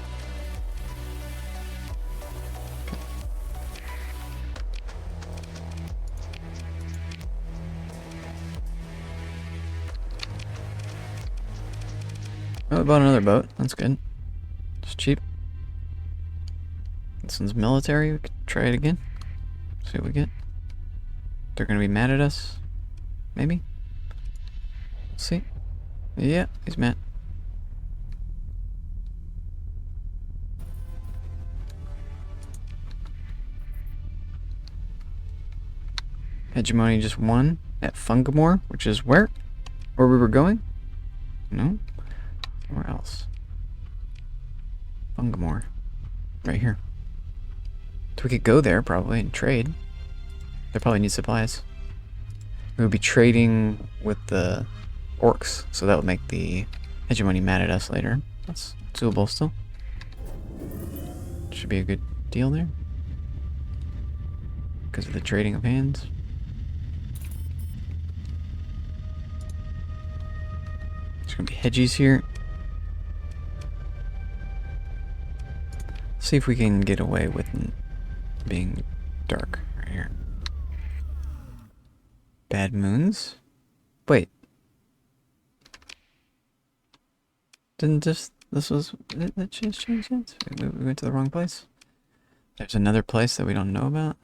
Oh, I bought another boat. That's good. It's cheap. This one's military. We could try it again. See what we get. They're gonna be mad at us. Maybe. Let's see. Yeah, he's mad. Hegemony just won at Fungamore, which is where we were going? No? Somewhere else. Fungamore. Right here. So we could go there probably and trade. They probably need supplies. We would be trading with the orcs, so that would make the hegemony mad at us later. That's doable still. Should be a good deal there. Because of the trading of hands. There's gonna be hedgies here. See if we can get away with being dark right here. Bad moons? Wait. Didn't this was, that just changed hands? We went to the wrong place? There's another place that we don't know about?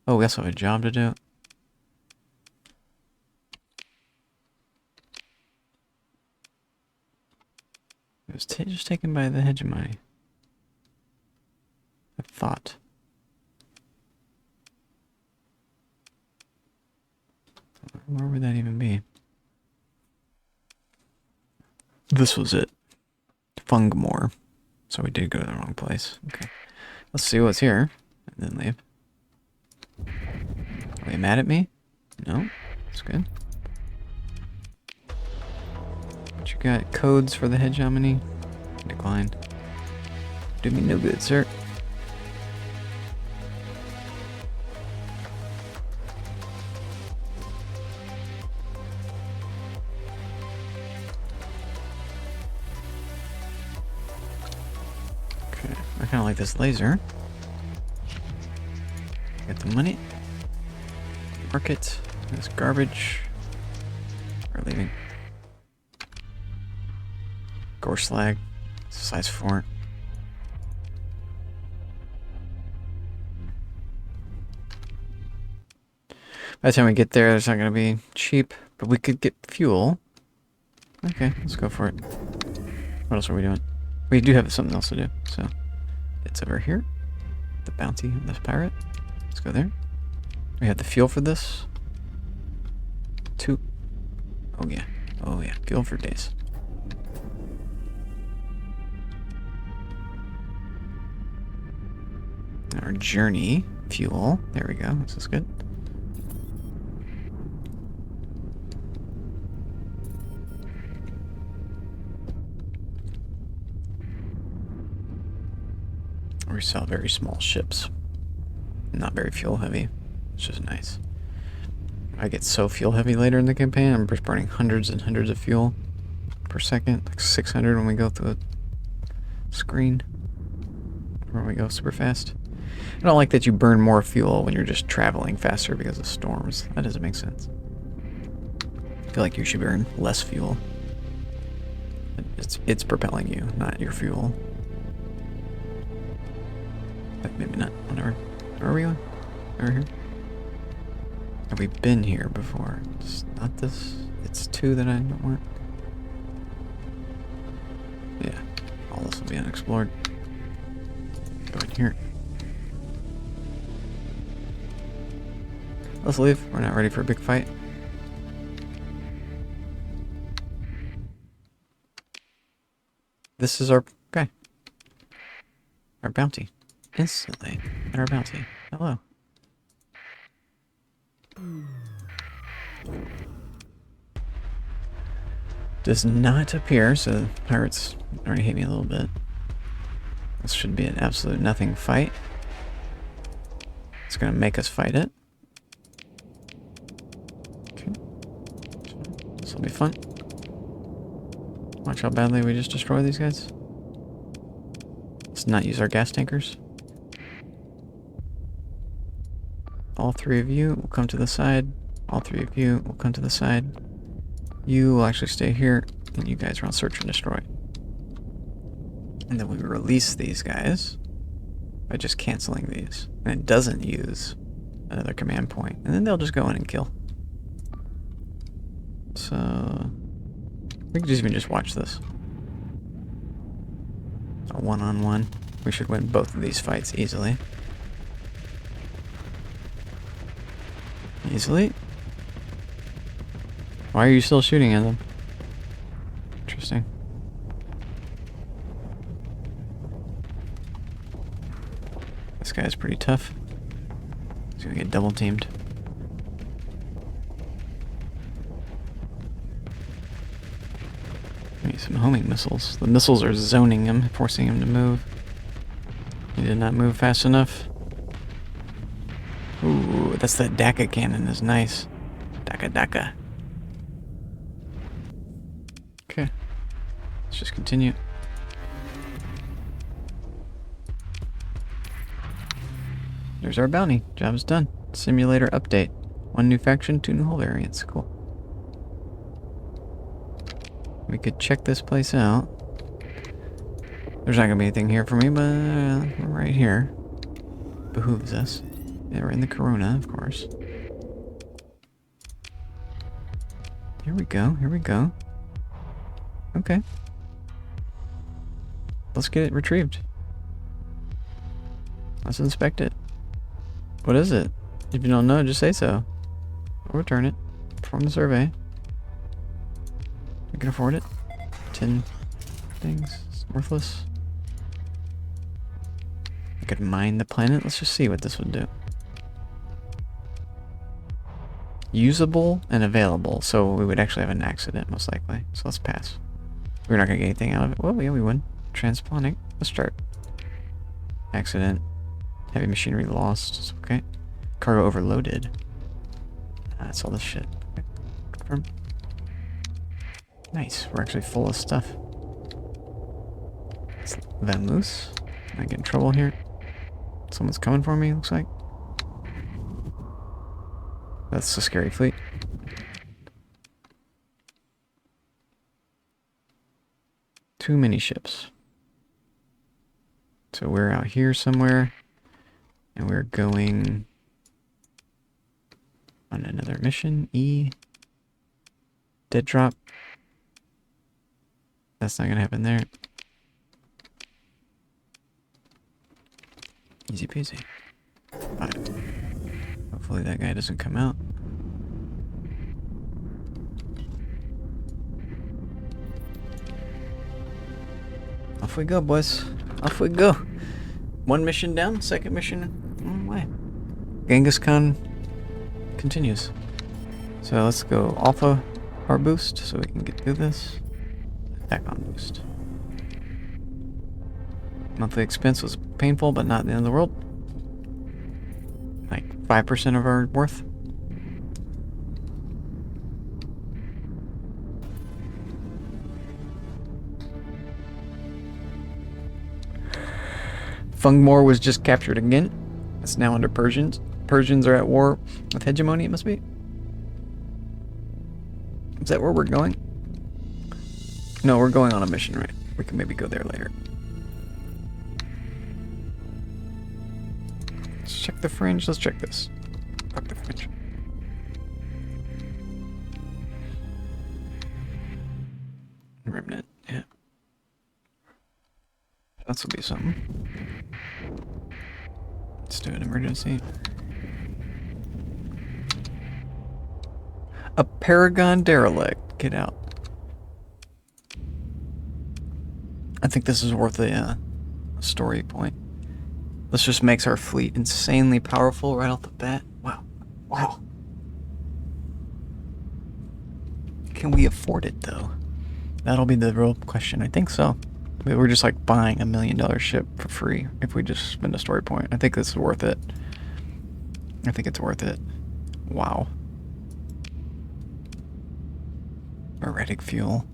Oh, we also have a job to do. It was just taken by the hegemony. I thought. Where would that even be? This was it. Fungmore. So we did go to the wrong place. Okay. Let's see what's here. And then leave. Are they mad at me? No? That's good. What you got? Codes for the hegemony? Declined. Do me no good, sir. Okay, I kind of like this laser. Get the money. Market. This garbage. We're leaving. Gore slag. Size 4. By the time we get there, it's not going to be cheap, but we could get fuel. Okay, let's go for it. What else are we doing? We do have something else to do, so it's over here. The bounty of this pirate. Let's go there. We have the fuel for this. 2. Oh yeah. Oh yeah. Fuel for days. Our journey fuel. There we go. This is good. We sell very small ships. Not very fuel heavy, which is nice. I get so fuel heavy later in the campaign, I'm just burning hundreds and hundreds of fuel per second, like 600 when we go through a screen, when we go super fast. I don't like that you burn more fuel when you're just traveling faster because of storms. That doesn't make sense. I feel like you should burn less fuel. It's propelling you, not your fuel. But maybe not. Whatever. Where are we going? Over here? Have we been here before? It's not this. It's 2 that I don't want. Yeah. All this will be unexplored. Go in here. Let's leave. We're not ready for a big fight. This is our... Okay. Our bounty. Instantly. At our bounty. Hello. Does not appear, so pirates already hate me a little bit. This should be an absolute nothing fight. It's gonna make us fight it. Okay. This will be fun. Watch how badly we just destroy these guys. Let's not use our gas tankers. All 3 of you will come to the side. All 3 of you will come to the side. You will actually stay here, and you guys are on search and destroy. And then we release these guys by just canceling these. And it doesn't use another command point. And then they'll just go in and kill. So we can even just watch this. A one-on-one. We should win both of these fights easily. Easily. Why are you still shooting at them? Interesting. This guy's pretty tough. He's gonna get double teamed. Maybe some homing missiles. The missiles are zoning him, forcing him to move. He did not move fast enough. Ooh, that's that Daka cannon is nice. Daka. Okay. Let's just continue. There's our bounty. Job is done. Simulator update. 1 new faction, 2 new hull variants. Cool. We could check this place out. There's not gonna be anything here for me, but right here behooves us. Yeah, we're in the Corona, of course. Here we go. Okay. Let's get it retrieved. Let's inspect it. What is it? If you don't know, just say so. We'll return it. Perform the survey. We can afford it. 10 things. It's worthless. I could mine the planet. Let's just see what this would do. Usable and available. So we would actually have an accident, most likely. So let's pass. We're not going to get anything out of it. Well, yeah, we would. Transponic. Let's start. Accident. Heavy machinery lost. Okay. Cargo overloaded. That's all this shit. Okay. Confirm. Nice. We're actually full of stuff. Vamoose. I get in trouble here. Someone's coming for me, looks like. That's a scary fleet. Too many ships. So we're out here somewhere. And we're going on another mission. E. Dead drop. That's not gonna happen there. Easy peasy. Alright. Hopefully that guy doesn't come out. Off we go, boys. Off we go. 1 mission down, 2nd mission on the way. Genghis Khan continues. So let's go alpha our boost so we can get through this. Attack on boost. Monthly expense was painful, but not the end of the world. Like 5% of our worth. Fungmore was just captured again. It's now under Persians. Persians are at war with hegemony, it must be. Is that where we're going? No, we're going on a mission, right? We can maybe go there later. Let's check the fringe. Let's check this. Fuck the fringe. Remnant, yeah. This will be something. Let's do an emergency. A Paragon derelict. Get out. I think this is worth a story point. This just makes our fleet insanely powerful right off the bat. Wow. Wow. Can we afford it, though? That'll be the real question. I think so. We're just like buying $1 million ship for free if we just spend a story point. I think this is worth it. I think it's worth it. Wow. Heretic fuel.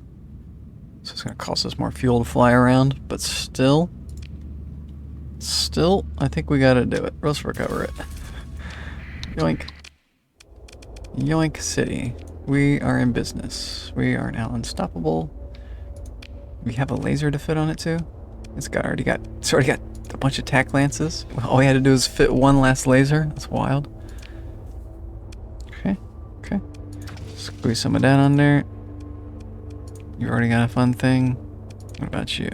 So it's going to cost us more fuel to fly around, but still, I think we got to do it. Let's recover it. Yoink. Yoink City. We are in business. We are now unstoppable. We have a laser to fit on it too. It's already got a bunch of tack lances. All we had to do is fit one last laser. That's wild. Okay. Squeeze some of that on there. You already got a fun thing. What about you?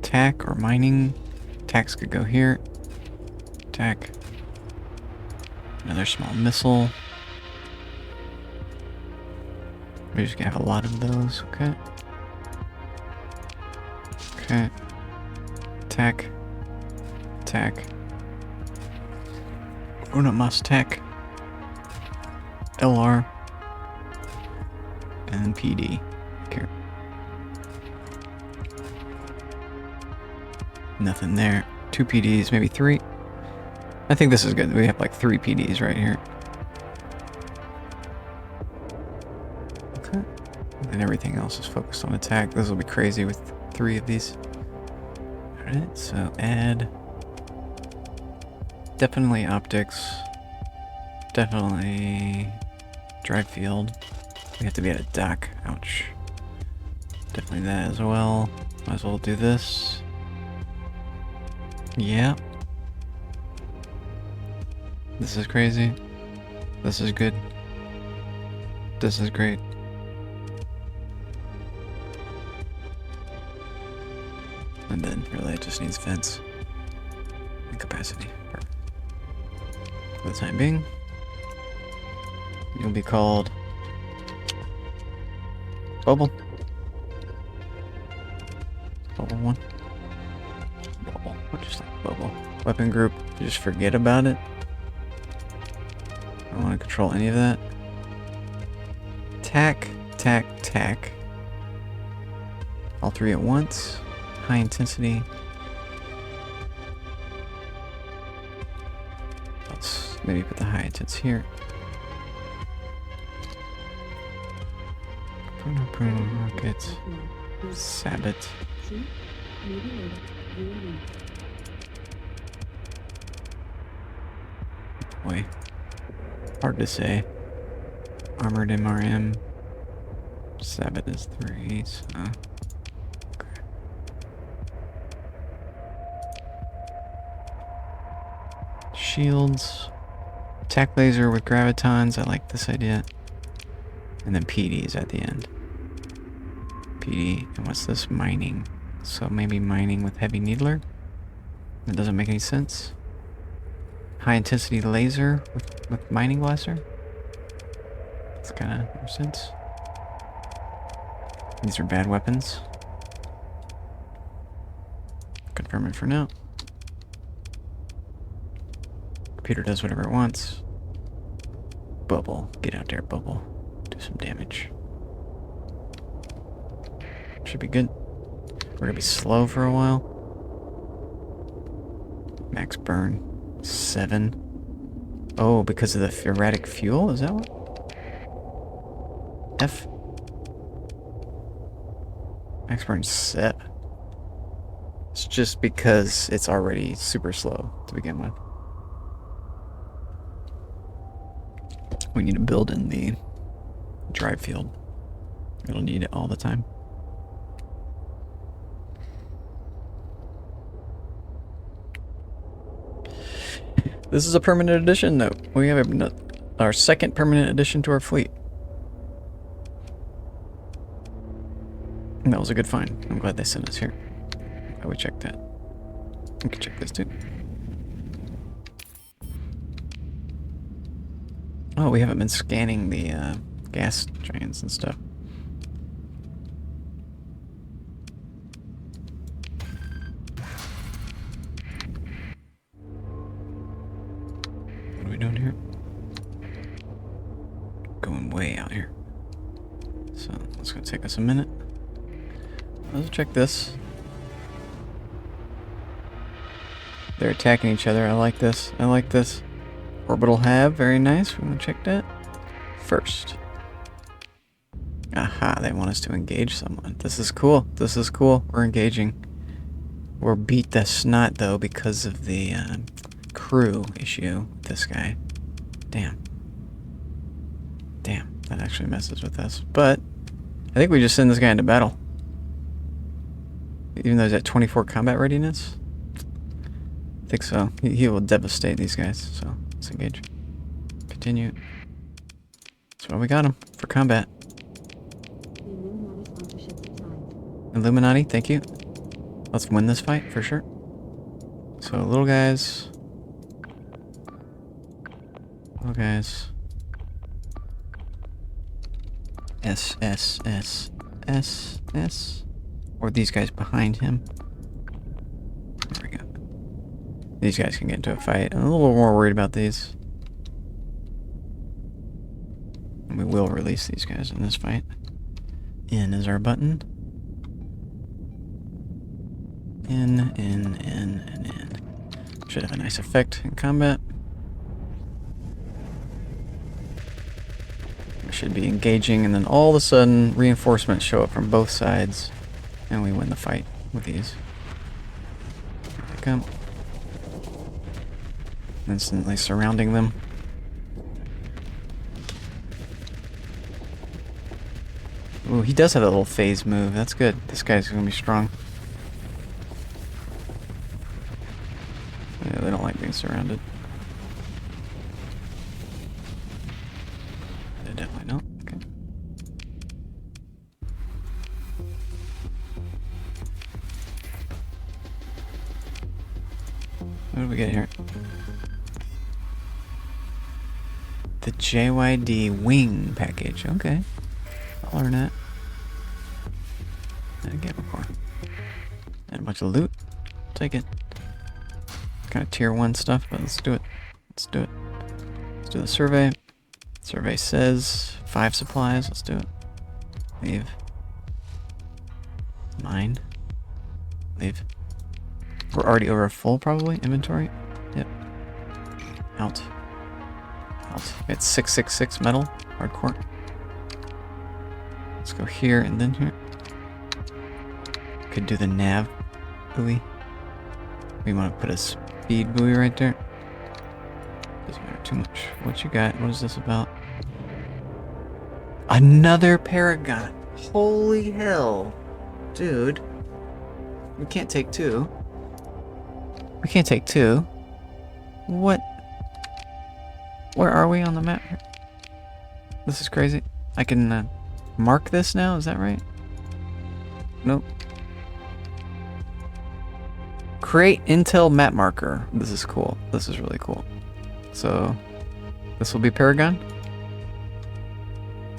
Tack or mining? Tacks could go here. Tack. Another small missile. We're just gonna have a lot of those, okay? Okay. Tack. Una must tack. LR. And PD. Here. Nothing there. 2 PDs, maybe 3. I think this is good. We have like 3 PDs right here. Okay. And everything else is focused on attack. This will be crazy with 3 of these. Alright, so add. Definitely optics. Definitely drive field. We have to be at a dock. Ouch. Definitely that as well. Might as well do this. Yeah. This is crazy. This is good. This is great. And then really it just needs fence and capacity. Perfect. For the time being, you'll be called Bubble. Bubble 1. Bubble. Or just like Bubble. Weapon group, just forget about it. I don't want to control any of that. Tack, tack, tack. All 3 at once. High intensity. Let's maybe put the high intense here. Bruno rockets. Sabbat. Boy. Hard to say. Armored MRM. Sabbat is 3, so. Okay. Shields. Attack laser with gravitons. I like this idea. And then PDs at the end. PD. And what's this? Mining. So maybe mining with heavy needler? That doesn't make any sense. High intensity laser with mining blaster? That's kind of makes sense. These are bad weapons. Confirm it for now. Computer does whatever it wants. Bubble. Get out there, Bubble. Do some damage. Should be good. We're gonna be slow for a while. Max burn. 7. Oh, because of the erratic fuel? Is that what? F? Max burn 7. It's just because it's already super slow to begin with. We need to build in the drive field. It'll need it all the time. This is a permanent addition, though. We have our second permanent addition to our fleet. And that was a good find. I'm glad they sent us here. I would check that. We can check this too. Oh, we haven't been scanning the gas trains and stuff. What are we doing here? Going way out here. So, it's gonna take us a minute. Let's check this. They're attacking each other. I like this. I like this. Orbital Hab, very nice. We want to check that first. Aha, they want us to engage someone. This is cool. This is cool. We're engaging. We're beat the snot, though, because of the crew issue with this guy. Damn. Damn, that actually messes with us. But I think we just send this guy into battle. Even though he's at 24 combat readiness. I think so. He will devastate these guys, so let's engage. Continue. That's why we got him, for combat. Illuminati, thank you. Let's win this fight, for sure. So, little guys. Little guys. S, S, S, S, S. Or these guys behind him. There we go. These guys can get into a fight. I'm a little more worried about these. And we will release these guys in this fight. In is our button. In, and in. Should have a nice effect in combat. We should be engaging, and then all of a sudden, reinforcements show up from both sides, and we win the fight with these. Here they come. Instantly surrounding them. Ooh, he does have a little phase move. That's good. This guy's gonna be strong. Yeah, they don't like being surrounded. They definitely don't. Okay. What do we get here? The JYD wing package. Okay. I'll learn that. And a Gamma Core. And a bunch of loot. Take it. Kind of tier 1 stuff, but let's do it. Let's do it. Let's do the survey. Survey says 5 supplies. Let's do it. Leave. Mine. Leave. We're already over full, probably. Inventory. Yep. Out. Out. It's 666 metal. Hardcore. Let's go here and then here. Could do the nav buoy. We want to put a speed buoy right there. Doesn't matter too much. What you got? What is this about? Another Paragon. Holy hell. Dude. We can't take 2. We can't take 2. What? Where are we on the map here? This is crazy. I can mark this now, is that right? Nope. Create Intel map marker. This is cool. This is really cool. So, this will be Paragon.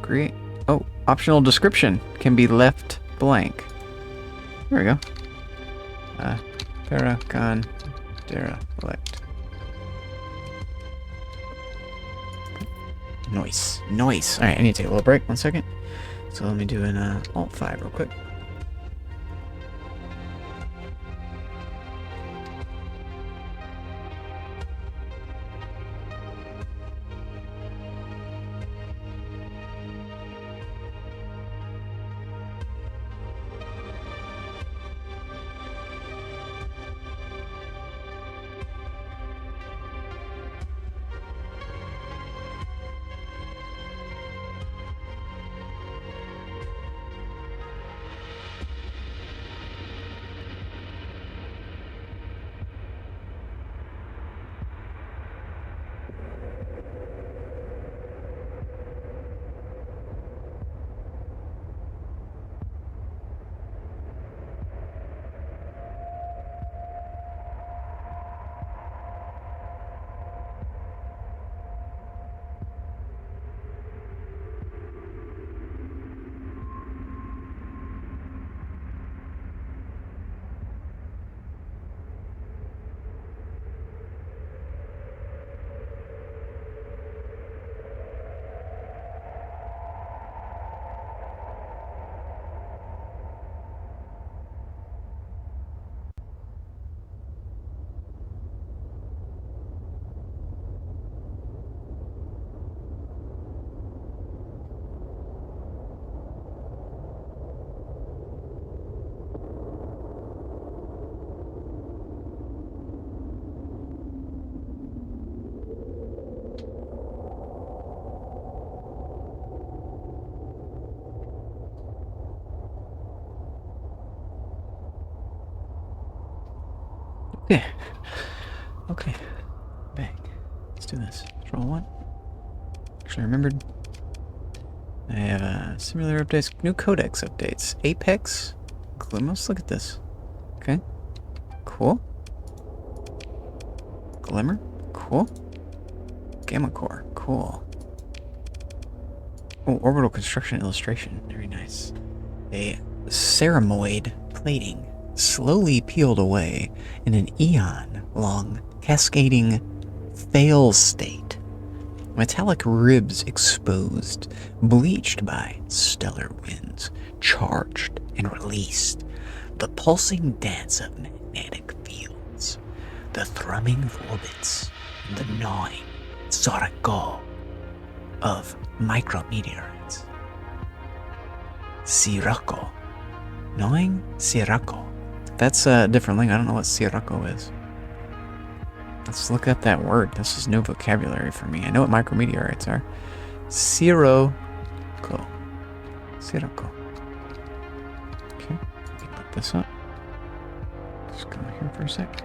Create. Oh, optional description can be left blank. There we go. Paragon derelict. Nice. Nice. Alright, I need to take a little break. 1 second. So let me do an Alt 5 real quick. Okay. Okay. Bang. Let's do this. Control 1. Actually, I remembered. I have simulator updates, new codex updates. Apex. Glumos. Look at this. Okay. Cool. Glimmer. Cool. Gamma Core. Cool. Oh, orbital construction illustration. Very nice. A ceramoid plating slowly peeled away in an eon-long cascading fail state. Metallic ribs exposed, bleached by stellar winds, charged and released. The pulsing dance of magnetic fields, the thrumming of orbits, and the gnawing Sorako of micrometeorites. Sirocco. Gnawing Sirocco. That's a different thing. I don't know what Sirocco is. Let's look up that word. This is new vocabulary for me. I know what micrometeorites are. Sirocco. Sirocco. Okay, let me look this up. Just go here for a sec.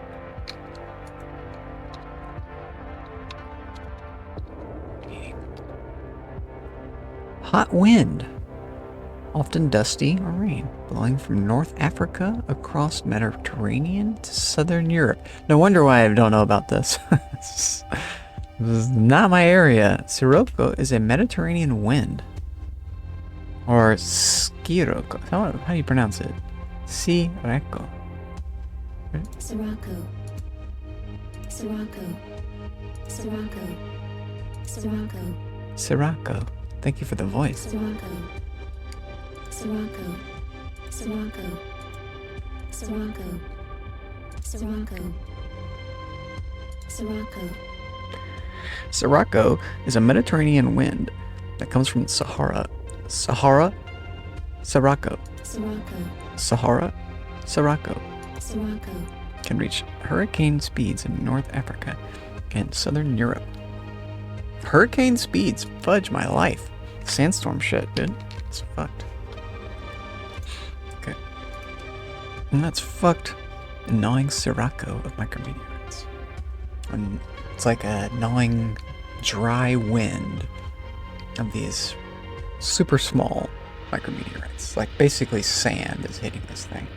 Hot wind, often dusty or rain, blowing from North Africa across Mediterranean to southern Europe. No wonder why I don't know about this. This is not my area. Sirocco is a Mediterranean wind. Or Scirocco. How do you pronounce it? Sirocco. Sirocco. Sirocco. Sirocco. Sirocco. Sirocco. Thank you for the voice. Sirocco. Sirocco. Sirocco. Sirocco. Sirocco. Sirocco. Sirocco is a Mediterranean wind that comes from Sahara. Sahara? Sirocco. Sirocco. Sahara? Sirocco. Sirocco. Can reach hurricane speeds in North Africa and southern Europe. Hurricane speeds? Fudge my life. Sandstorm shit, dude. It's fucked. Okay. And that's fucked. A gnawing Sirocco of micrometeorites. And it's like a gnawing dry wind of these super small micrometeorites. Like basically sand is hitting this thing.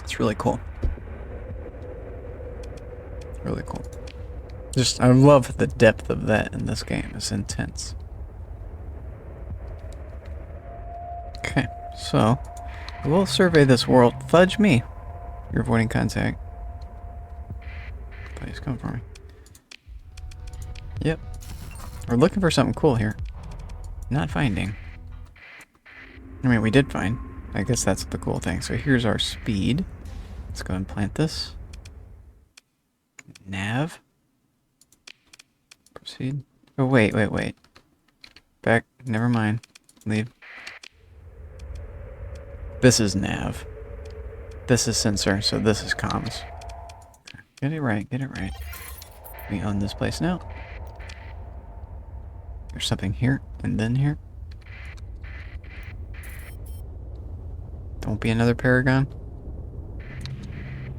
It's really cool. Really cool. Just, I love the depth of that in this game. It's intense. Okay, so we'll survey this world. Fudge me. You're avoiding contact. Please come for me. Yep. We're looking for something cool here. Not finding. I mean, we did find. I guess that's the cool thing. So here's our speed. Let's go and plant this. Nav. Proceed. Oh, wait. Back. Never mind. Leave. This is nav. This is sensor, so this is comms. Okay. Get it right. We own this place now. There's something here, and then here. Don't be another Paragon.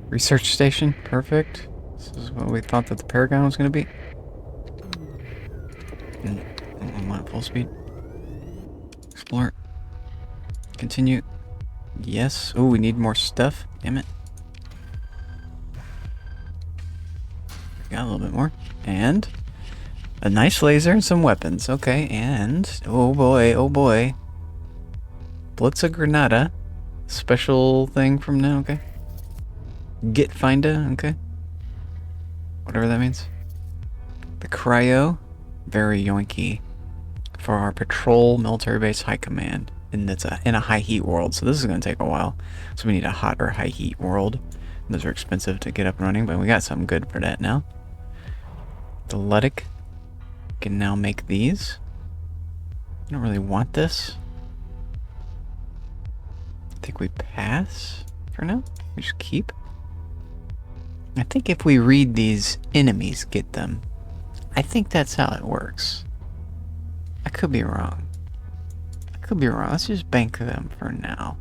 Research station. Perfect. This is what we thought that the Paragon was going to be. I'm at full speed. Explore. Continue. Yes. Oh, we need more stuff. Damn it. Got a little bit more. And a nice laser and some weapons. Okay, and oh boy. Blitza Granada. Special thing from now, okay. Get Finda, okay. Whatever that means. The cryo, very yoinky. For our patrol military base high command. And it's in a high heat world, so this is going to take a while. So we need a hot or high heat world. Those are expensive to get up and running, but we got something good for that now. The Ludic can now make these. I don't really want this. I think we pass for now. We just keep. I think if we read these, enemies get them. I think that's how it works. I could be wrong. Let's just bank them for now.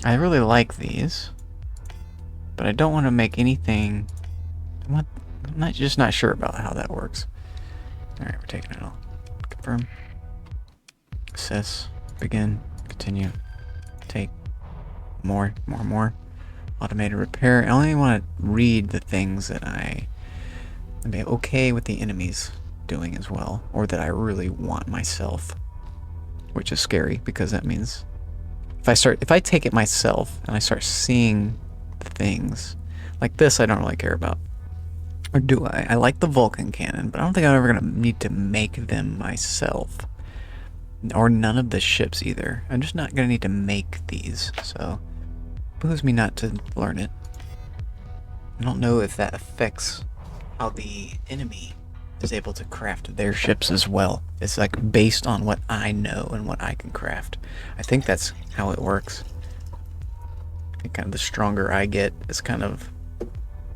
I really like these, but I don't want to make anything. I'm not sure about how that works. All right, we're taking it all. Confirm. Assess. Begin. Continue. Take. More. Automated repair. I only want to read the things that I'm okay with the enemies doing as well, or that I really want myself. Which is scary, because that means if I take it myself and I start seeing the things like this, I don't really care about. Or do I? I like the Vulcan cannon, but I don't think I'm ever going to need to make them myself. Or none of the ships either. I'm just not going to need to make these, so it behooves me not to learn it. I don't know if that affects how the enemy is able to craft their ships as well. It's like based on what I know and what I can craft. I think that's how it works. I think kind of the stronger I get is kind of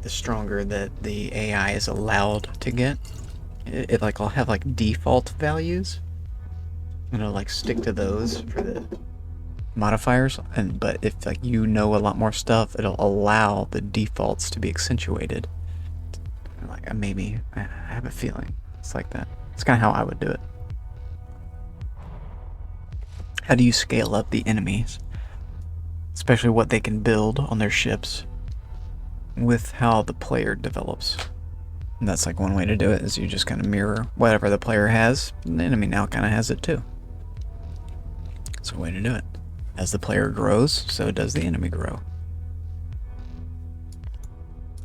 the stronger that the AI is allowed to get. It like I'll have like default values, and I'll like stick to those for the modifiers. But if like you know a lot more stuff, it'll allow the defaults to be accentuated. Like maybe I have a feeling it's like that. It's kind of how I would do it. How do you scale up the enemies, especially what they can build on their ships, with how the player develops? And that's like one way to do it, is you just kind of mirror whatever the player has, and the enemy now kind of has it too. It's a way to do it. As the player grows, so does the enemy grow.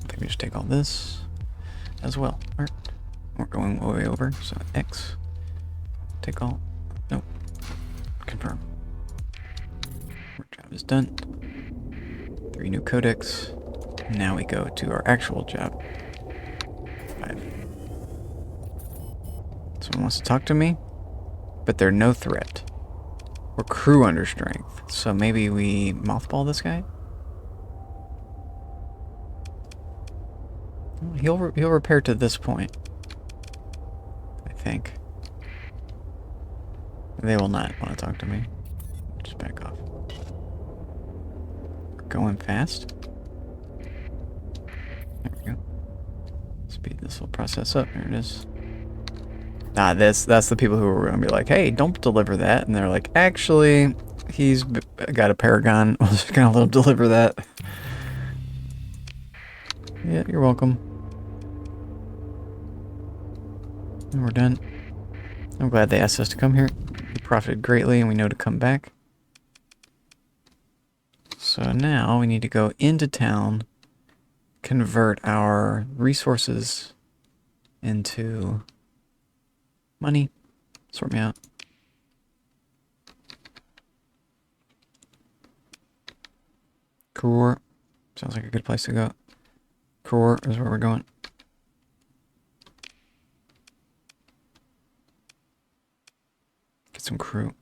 I think we just take all this as well. Alright. We're going way over, so X. Take all. Nope. Confirm. Our job is done. 3 new codex. Now we go to our actual job. 5. Someone wants to talk to me, but they're no threat. We're crew under strength, so maybe we mothball this guy? He'll repair to this point, I think. They will not want to talk to me. Just back off. Going fast. There we go. Speed this will process up. There it is. That's the people who are going to be like, hey, don't deliver that. And they're like, actually, he's got a Paragon. We're just going to let him deliver that. Yeah, you're welcome. And we're done. I'm glad they asked us to come here. We profited greatly and we know to come back. So now we need to go into town, convert our resources into money. Sort me out. Core. Sounds like a good place to go. Core is where we're going. Get some crew.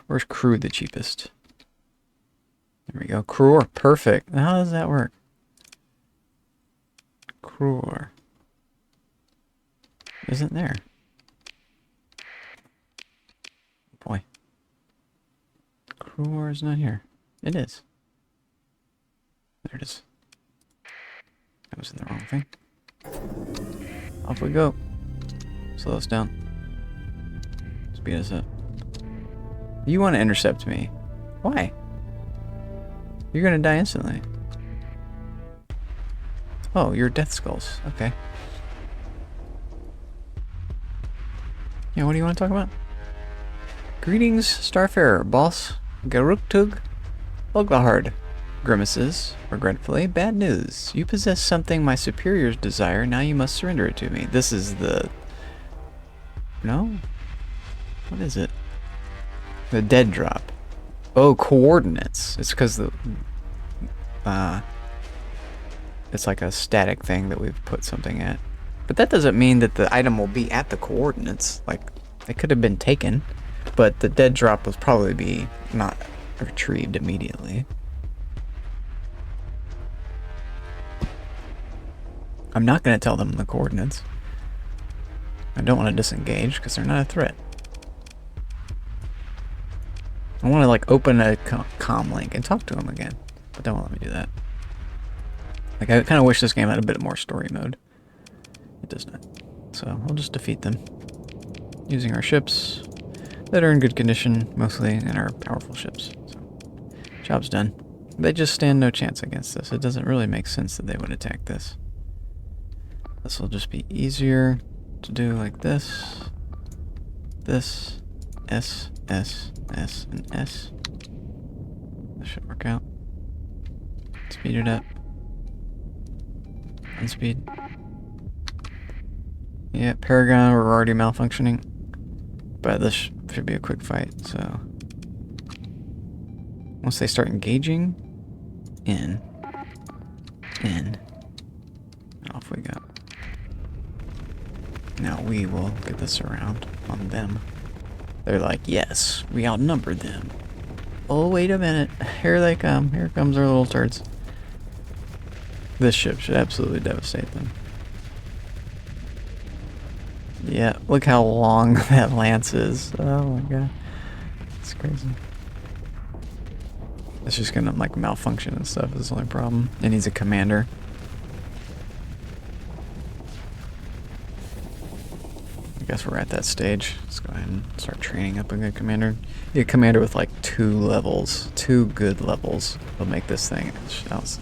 Where's crew the cheapest? There we go. Crew. Perfect. How does that work? Crew. Isn't there? Boy. Crew is not here. It is. There it is. That was in the wrong thing. Off we go. Slow us down. Speed us up. You want to intercept me. Why? You're gonna die instantly. Oh, you're Death Skulls. Okay. Yeah, what do you want to talk about? Greetings, Starfarer, boss. Garuktug Oglahard. Grimaces, regretfully, bad news. You possess something my superiors desire, now you must surrender it to me. This is the... No? What is it? The dead drop. Oh, coordinates. It's because the... it's like a static thing that we've put something at. But that doesn't mean that the item will be at the coordinates. Like, it could have been taken, but the dead drop will probably be not retrieved immediately. I'm not going to tell them the coordinates. I don't want to disengage because they're not a threat. I want to like open a comm link and talk to them again, but they won't let me do that. Like I kind of wish this game had a bit more story mode. It does not. So we'll just defeat them using our ships that are in good condition, mostly, and our powerful ships. So job's done. They just stand no chance against this. It doesn't really make sense that they would attack this. This will just be easier to do like this, this, S, S, S, and S. This should work out. Speed it up. Unspeed. Yeah, Paragon, we're already malfunctioning. But this should be a quick fight, so... Once they start engaging, in, and off we go. Now we will get this around on them. They're like, yes, we outnumbered them. Oh, wait a minute. Here they come. Here comes our little turds. This ship should absolutely devastate them. Yeah, look how long that lance is. Oh my god. It's crazy. It's just gonna like malfunction and stuff is the only problem. It needs a commander. I guess we're at that stage. Let's go ahead and start training up a good commander. Need a commander with like 2 levels. 2 good levels will make this thing. That was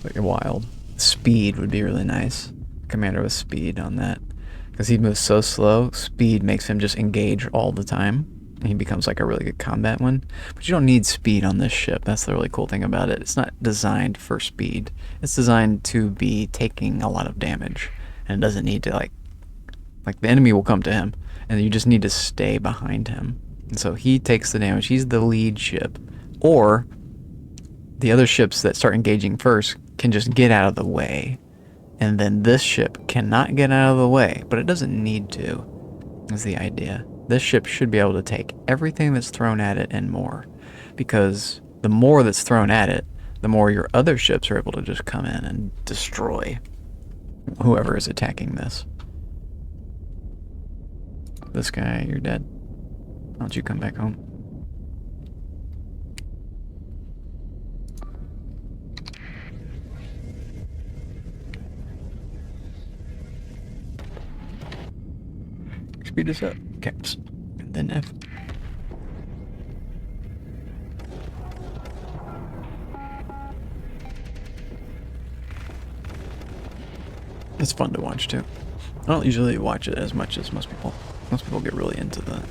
like wild. Speed would be really nice. Commander with speed on that. Because he moves so slow, speed makes him just engage all the time. And he becomes like a really good combat one. But you don't need speed on this ship. That's the really cool thing about it. It's not designed for speed. It's designed to be taking a lot of damage. And it doesn't need to like the enemy will come to him. And you just need to stay behind him. And so he takes the damage. He's the lead ship. Or the other ships that start engaging first can just get out of the way. And then this ship cannot get out of the way, but it doesn't need to, is the idea. This ship should be able to take everything that's thrown at it and more. Because the more that's thrown at it, the more your other ships are able to just come in and destroy whoever is attacking this. This guy, you're dead. Why don't you come back home? Speed us up, caps, and then F. It's fun to watch too. I don't usually watch it as much as most people. Most people get really into the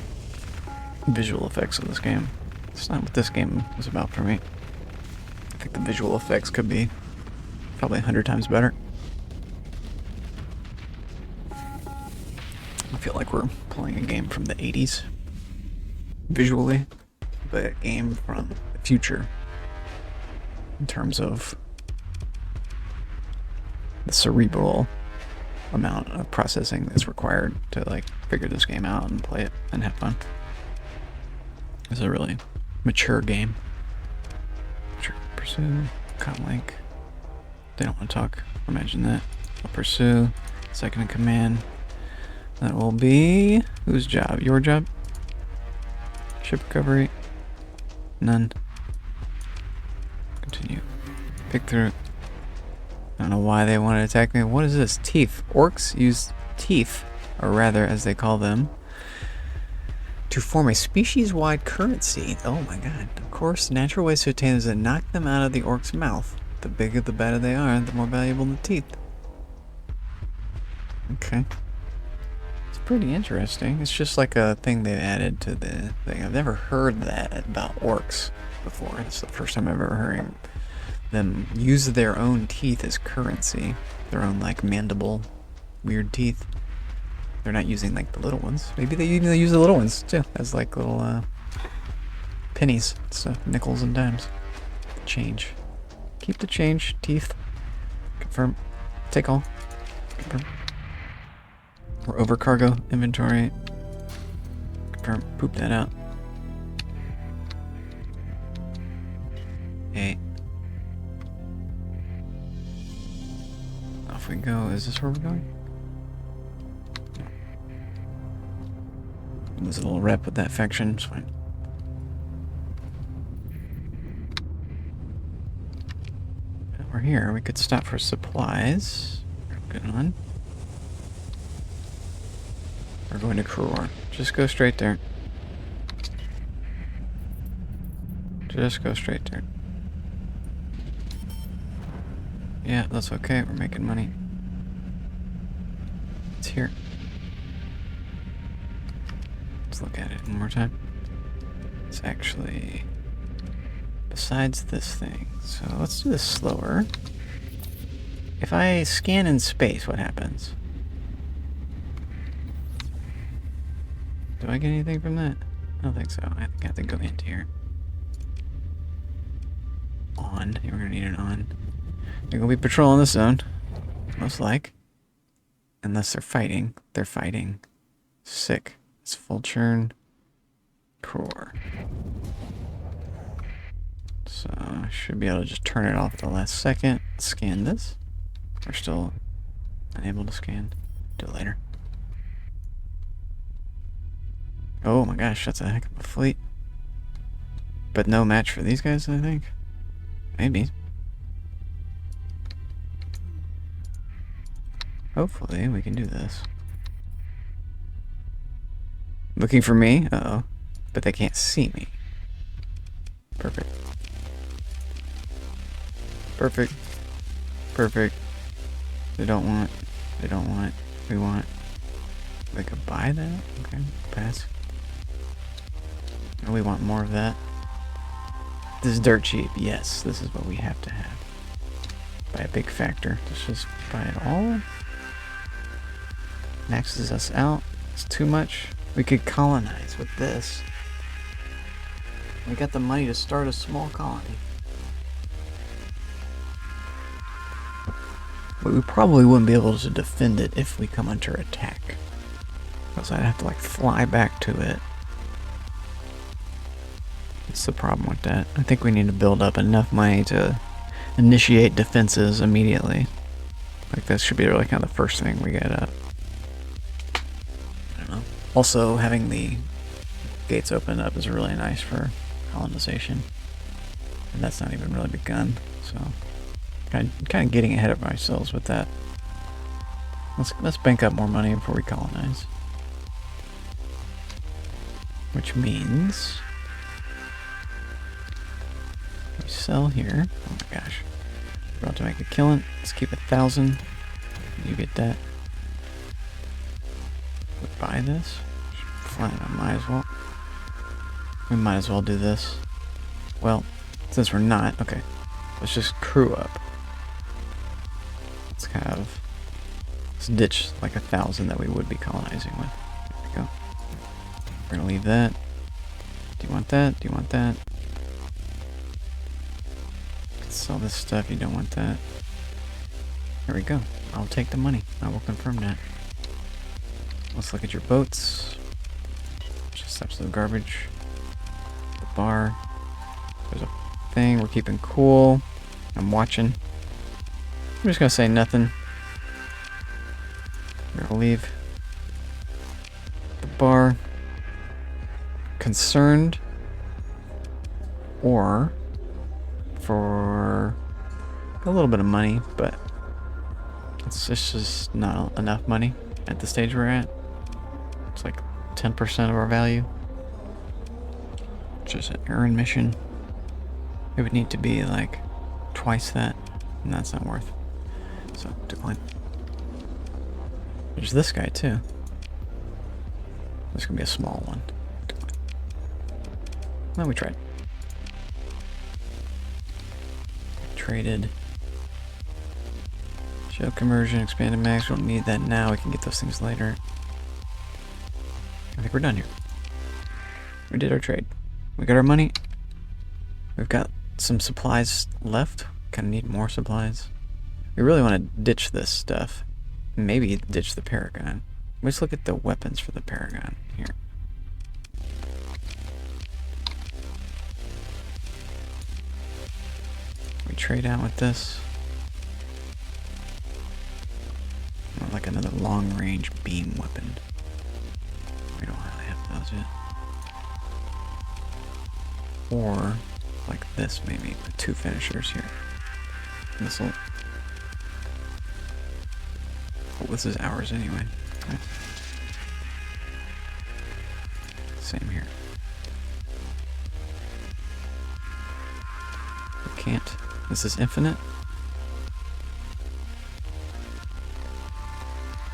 visual effects of this game. It's not what this game is about for me. I think the visual effects could be probably 100 times better. I feel like we're playing a game from the 80s, visually, but a game from the future in terms of the cerebral amount of processing that's required to like figure this game out and play it and have fun. It's a really mature game. Pursue, Comlink. They don't want to talk. Imagine that. I'll pursue. Second in command. That will be... whose job? Your job? Ship recovery? None. Continue. Pick through. I don't know why they want to attack me. What is this? Teeth. Orcs use teeth, or rather, as they call them, to form a species-wide currency. Oh my god. Of course, natural ways to obtain is to knock them out of the orc's mouth. The bigger the better they are, the more valuable the teeth. Okay. Pretty interesting. It's just like a thing they added to the thing. I've never heard that about orcs before. It's the first time I've ever heard them use their own teeth as currency. Their own like mandible weird teeth. They're not using like the little ones. Maybe they even use the little ones too as like little pennies, stuff, nickels and dimes. Change. Keep the change. Teeth. Confirm. Take all. Confirm. We're over cargo inventory. Confirm. Poop that out. Hey. Off we go. Is this where we're going? Lose a little rep with that faction. It's fine. We're here. We could stop for supplies. Good on. We're going to Kuror. Just go straight there. Just go straight there. Yeah, that's okay. We're making money. It's here. Let's look at it one more time. It's actually besides this thing. So let's do this slower. If I scan in space, what happens? Do I get anything from that? I don't think so. I think I have to go into here. On. We're gonna need an on. They're gonna be patrolling the zone. Most like. Unless they're fighting. They're fighting. Sick. It's full churn. Core. So I should be able to just turn it off at the last second. Scan this. We're still unable to scan. Do it later. Oh my gosh, that's a heck of a fleet. But no match for these guys, I think. Maybe. Hopefully we can do this. Looking for me? Uh-oh. But they can't see me. Perfect. Perfect. Perfect. They don't want. They don't want. We want. They could buy that? Okay. Pass. Oh, we want more of that. This is dirt cheap. Yes, this is what we have to have. By a big factor. Let's just buy it all. Maxes us out. It's too much. We could colonize with this. We got the money to start a small colony. But we probably wouldn't be able to defend it if we come under attack. Because I'd have to like fly back to it. That's the problem with that. I think we need to build up enough money to initiate defenses immediately. Like that should be really kind of the first thing we get up. I don't know. Also, having the gates open up is really nice for colonization. And that's not even really begun, so kind of getting ahead of ourselves with that. Let's bank up more money before we colonize. Which means we sell here. Oh my gosh. We're about to make a killing. Let's keep 1,000. You get that. We buy this? Fine, I might as well. We might as well do this. Well, since we're not, okay. Let's just crew up. Let's ditch like 1,000 that we would be colonizing with. There we go. We're gonna leave that. Do you want that? Do you want that? Let's sell this stuff. You don't want that. There we go. I'll take the money. I will confirm that. Let's look at your boats. Just absolute garbage. The bar. There's a thing. We're keeping cool. I'm watching. I'm just gonna say nothing. We're gonna leave the bar. Concerned. Or for a little bit of money, but it's just not enough money at the stage we're at. It's like 10% of our value. Which is an errand mission. It would need to be like twice that, and that's not worth. So, decline. There's this guy too. This can be a small one. Decline. No, we tried. Traded. Show conversion, expanded max. We don't need that now. We can get those things later. I think we're done here. We did our trade. We got our money. We've got some supplies left. Kind of need more supplies. We really want to ditch this stuff. Maybe ditch the Paragon. Let's look at the weapons for the Paragon here. We trade out with this. Like another long-range beam weapon. We don't really have those yet. Or like this maybe, the 2 finishers here. This'll. Oh, this is ours anyway. Okay. Same here. We can't. This is infinite.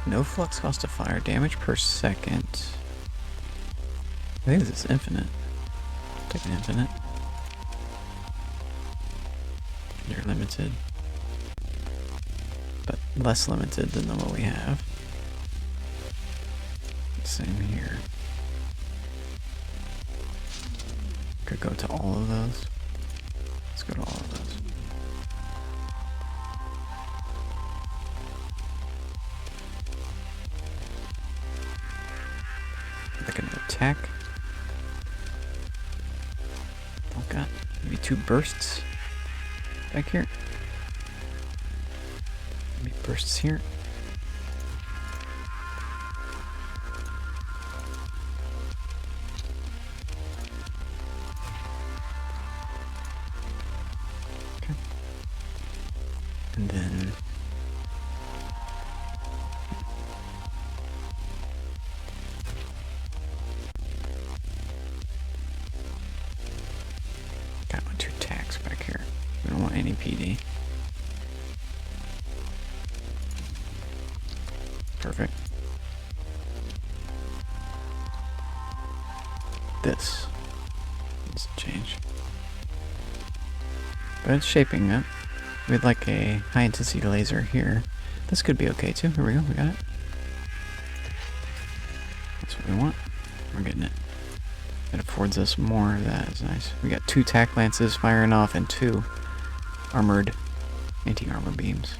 No flux cost of fire, damage per second. I think this is infinite. Take an infinite. You're limited. But less limited than the one we have. Same here. go to all of those? Let's go to all of those. They're gonna attack. Oh god, maybe 2 bursts back here. Maybe bursts here. Okay. And then got my 2 attacks back here. We don't want any PD. Perfect. This needs to change. But it's shaping up. We'd like a high intensity laser here. This could be okay too. Here we go, we got it. That's what we want. We're getting it. It affords us more of that. Is nice. We got 2 tack lances firing off and 2 armored anti-armor beams.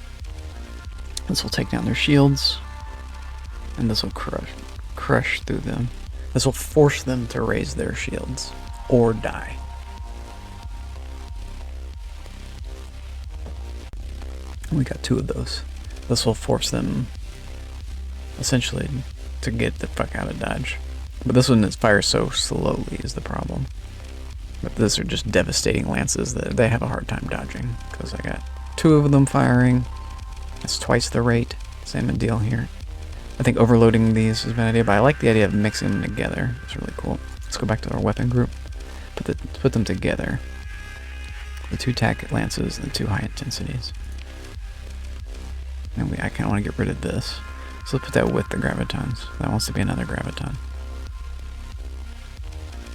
This will take down their shields. And this will crush through them. This will force them to raise their shields or die. We got 2 of those. This will force them essentially to get the fuck out of dodge. But this one fires so slowly is the problem. But these are just devastating lances that they have a hard time dodging because I got 2 of them firing. That's twice the rate. Same deal here. I think overloading these is a bad idea, but I like the idea of mixing them together. It's really cool. Let's go back to our weapon group. Put them together. The 2 tack lances and the 2 high intensities. And I kind of want to get rid of this. So let's put that with the gravitons. That wants to be another graviton.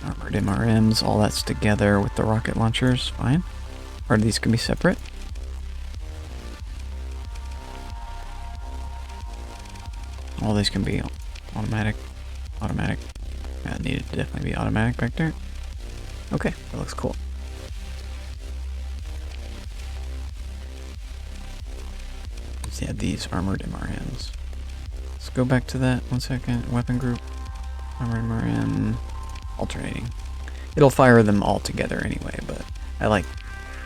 Armored MRMs, all that's together with the rocket launchers. Fine. Or these can be separate. All these can be automatic. That needed to definitely be automatic back there. Okay, that looks cool. Let's add these armored MRMs. Let's go back to that 1 second. Weapon group, armored MRM, alternating. It'll fire them all together anyway, but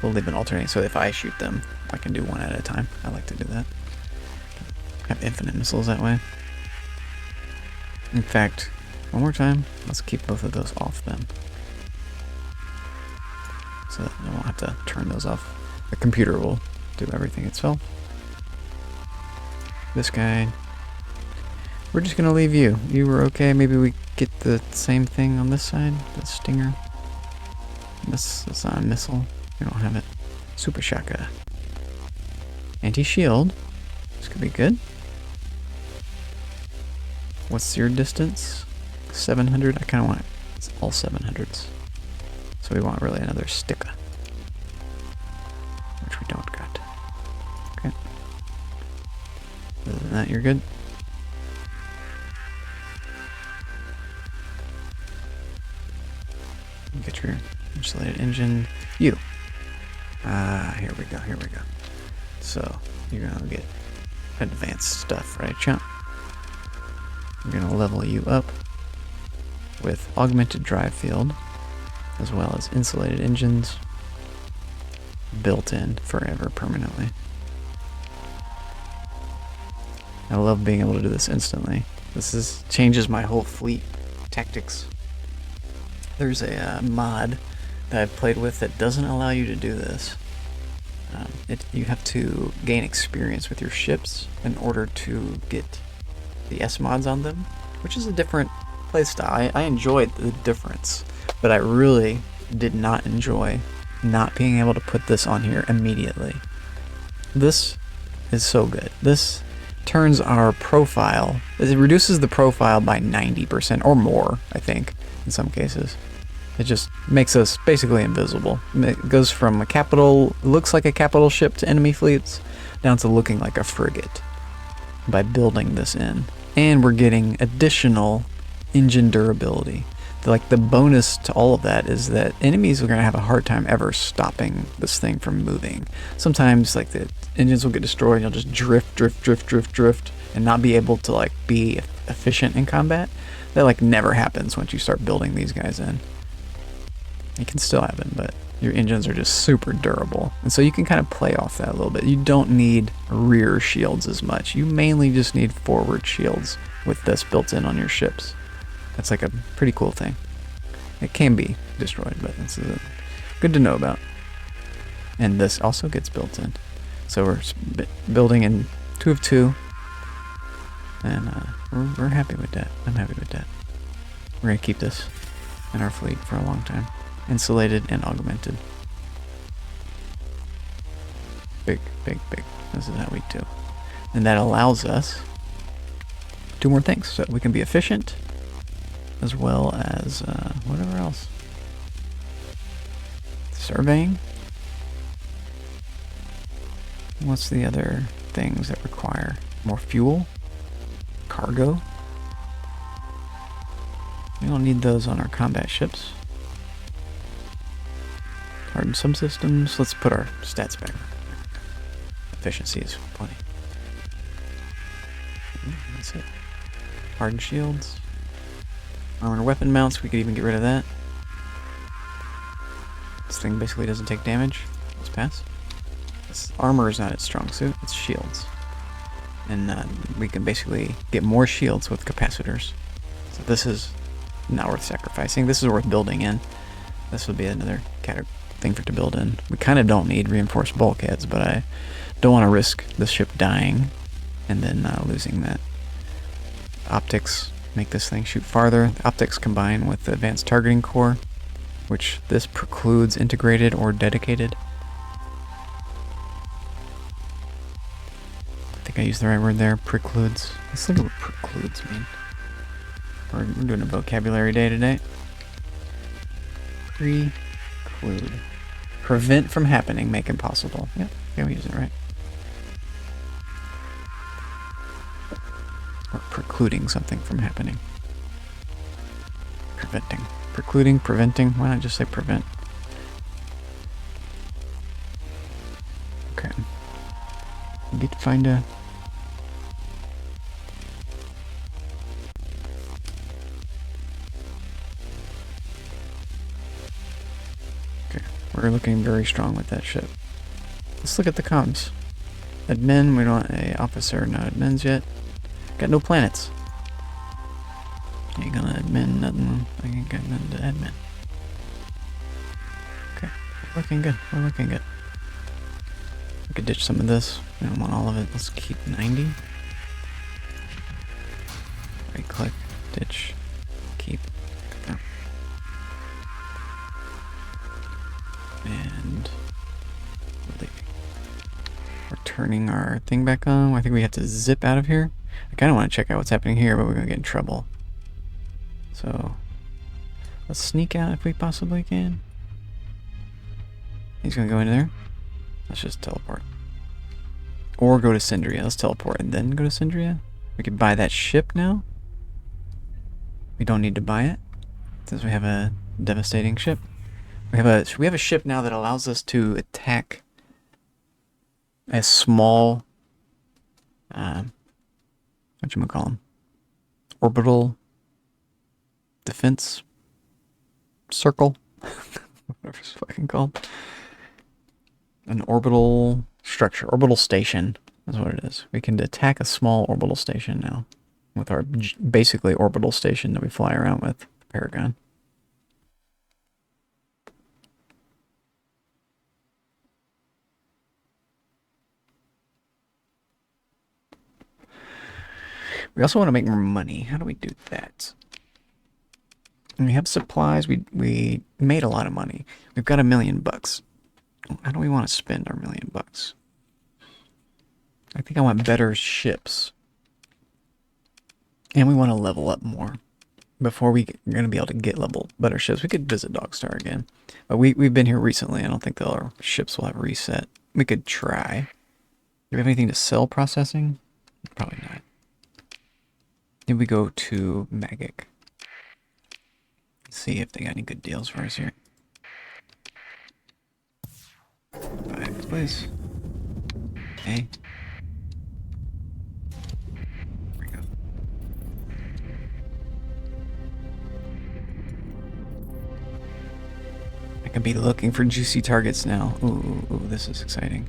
we'll leave it alternating so if I shoot them, I can do one at a time. I like to do that. Have infinite missiles that way. In fact, one more time, let's keep both of those off then. So that I won't have to turn those off. The computer will do everything itself. This guy, we're just gonna leave you. You were okay, maybe we get the same thing on this side, the Stinger. That's not a missile, we don't have it. Super Shaka. Anti-shield, this could be good. What's your distance? 700? I kind of want all 700s. So we want really another sticker. Which we don't got. Okay. Other than that, you're good. Get your insulated engine. You. Here we go, here we go. So, you're gonna get advanced stuff, right, chump? I'm going to level you up with augmented drive field, as well as insulated engines built in forever, permanently. I love being able to do this instantly. This changes my whole fleet tactics. There's a mod that I've played with that doesn't allow you to do this. You have to gain experience with your ships in order to get the S mods on them, which is a different playstyle. I enjoyed the difference, but I really did not enjoy not being able to put this on here immediately. This is so good. This turns our profile, it reduces the profile by 90% or more, I think, in some cases. It just makes us basically invisible. It goes from looks like a capital ship to enemy fleets, down to looking like a frigate by building this in. And we're getting additional engine durability. like the bonus to all of that is that enemies are going to have a hard time ever stopping this thing from moving. Sometimes like the engines will get destroyed and you'll just drift and not be able to like be efficient in combat. That like never happens once you start building these guys in. It can still happen, but your engines are just super durable. And so you can kind of play off that a little bit. You don't need rear shields as much. You mainly just need forward shields with this built in on your ships. That's like a pretty cool thing. It can be destroyed, but it's good to know about. And this also gets built in. So we're building in 2 of 2. And we're happy with that. I'm happy with that. We're going to keep this in our fleet for a long time. Insulated and augmented. Big. This is how we do. And that allows us 2 more things. So we can be efficient, as well as whatever else. Surveying. What's the other things that require more fuel? Cargo. We don't need those on our combat ships. Harden some systems. Let's put our stats back. Efficiency is plenty. That's it. Hardened shields. Armor weapon mounts, we could even get rid of that. This thing basically doesn't take damage. Let's pass. This armor is not its strong suit, it's shields. And we can basically get more shields with capacitors. So this is not worth sacrificing. This is worth building in. This would be another thing for it to build in. We kind of don't need reinforced bulkheads, but I don't want to risk the ship dying and then losing that. Optics make this thing shoot farther. The optics combine with the advanced targeting core, which this precludes integrated or dedicated. I think I used the right word there. Precludes. Let's look at what precludes mean. We're doing a vocabulary day today. Preclude. Prevent from happening, make impossible. Yep, yeah, we use it right. Or precluding something from happening. Preventing. Precluding, preventing. Why not just say prevent? Okay. We get to find a... Okay. We're looking very strong with that ship. Let's look at the comms. Admin, we don't want a officer, not admins yet. Got no planets. Ain't gonna admin nothing. I ain't got nothing to admin. Okay, we're looking good. We're looking good. We could ditch some of this. We don't want all of it. Let's keep 90. Right click, ditch, keep. Go. And we're leaving. We're turning our thing back on. I think we have to zip out of here. I kind of want to check out what's happening here, but we're going to get in trouble. So, let's sneak out if we possibly can. He's going to go into there. Let's just teleport. Or go to Syndria. Let's teleport and then go to Syndria. We could buy that ship now. We don't need to buy it, since we have a devastating ship. We have a ship now that allows us to attack a small... whatchamacallem? Orbital defense circle? Whatever it's fucking called. An orbital structure. Orbital station is what it is. We can attack a small orbital station now with our basically orbital station that we fly around with, the Paragon. We also want to make more money. How do we do that? We have supplies. We made a lot of money. We've got $1 million. How do we want to spend our $1 million? I think I want better ships. And we want to level up more. Before we're going to be able to get better ships. We could visit Dogstar again. But we've been here recently. I don't think our ships will have reset. We could try. Do we have anything to sell processing? Probably not. Then we go to Magic. see if they got any good deals for us here. 5, please. Okay. There we go. I can be looking for juicy targets now. Ooh, this is exciting.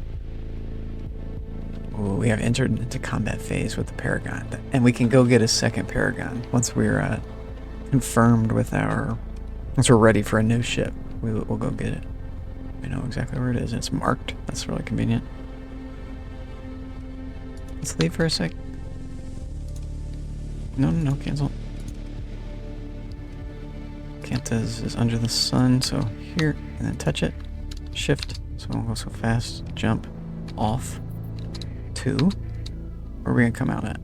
Ooh, we have entered into combat phase with the Paragon. And we can go get a second Paragon once we're confirmed with our... Once we're ready for a new ship. We'll go get it. We know exactly where it is. It's marked. That's really convenient. Let's leave for a sec. No, cancel. Kanta's is under the sun, so here, and then touch it. Shift, so we'll go so fast. Jump. Off. 2. Where are we gonna come out at?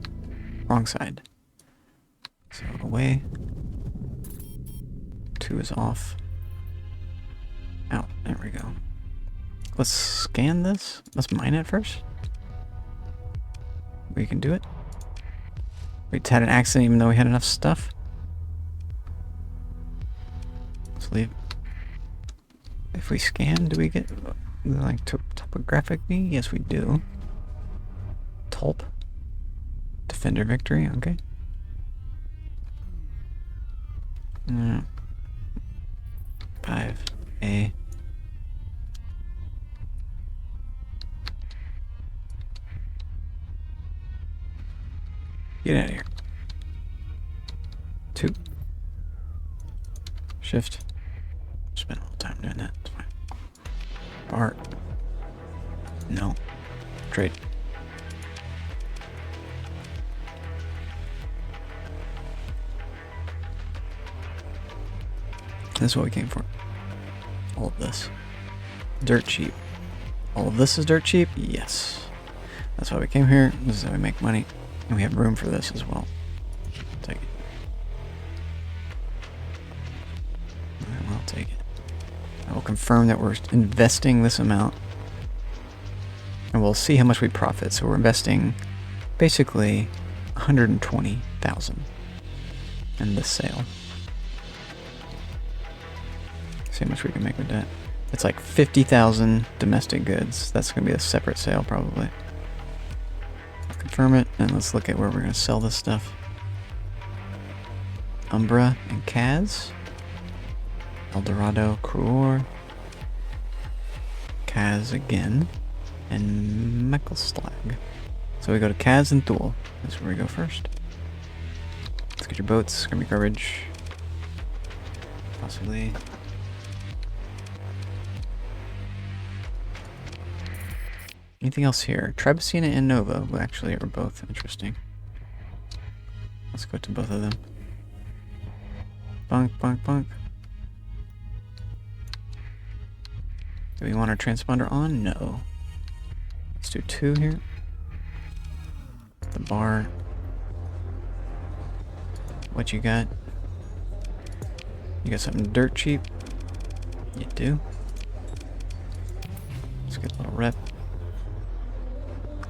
Wrong side. So away. 2 is off. Out. There we go. Let's scan this. Let's mine it first. We can do it. We had an accident even though we had enough stuff. Let's leave. If we scan, do we get like topographic? Yes, we do. Tulp. Defender victory. Okay. 5A. Get out of here. 2. Shift. Spend a little time doing that. It's fine. Bart. No. Trade. This is what we came for. All of this. Dirt cheap. All of this is dirt cheap? Yes. That's why we came here. This is how we make money. And we have room for this as well. Take it. I'll take it. I will confirm that we're investing this amount. And we'll see how much we profit. So we're investing basically 120,000 in this sale. See how much we can make with that. It's like 50,000 domestic goods. That's going to be a separate sale probably. I'll confirm it, and let's look at where we're going to sell this stuff. Umbra and Kaz. Eldorado, Kruor. Kaz again. And Meckelslag. So we go to Kaz and Thule. That's where we go first. Let's get your boats. It's going to be garbage. Possibly. Anything else here? Trebicina and Nova actually are both interesting. Let's go to both of them. Bunk, bunk, bunk. Do we want our transponder on? No. Let's do 2 here. The bar. What you got? You got something dirt cheap? You do. Let's get a little rep.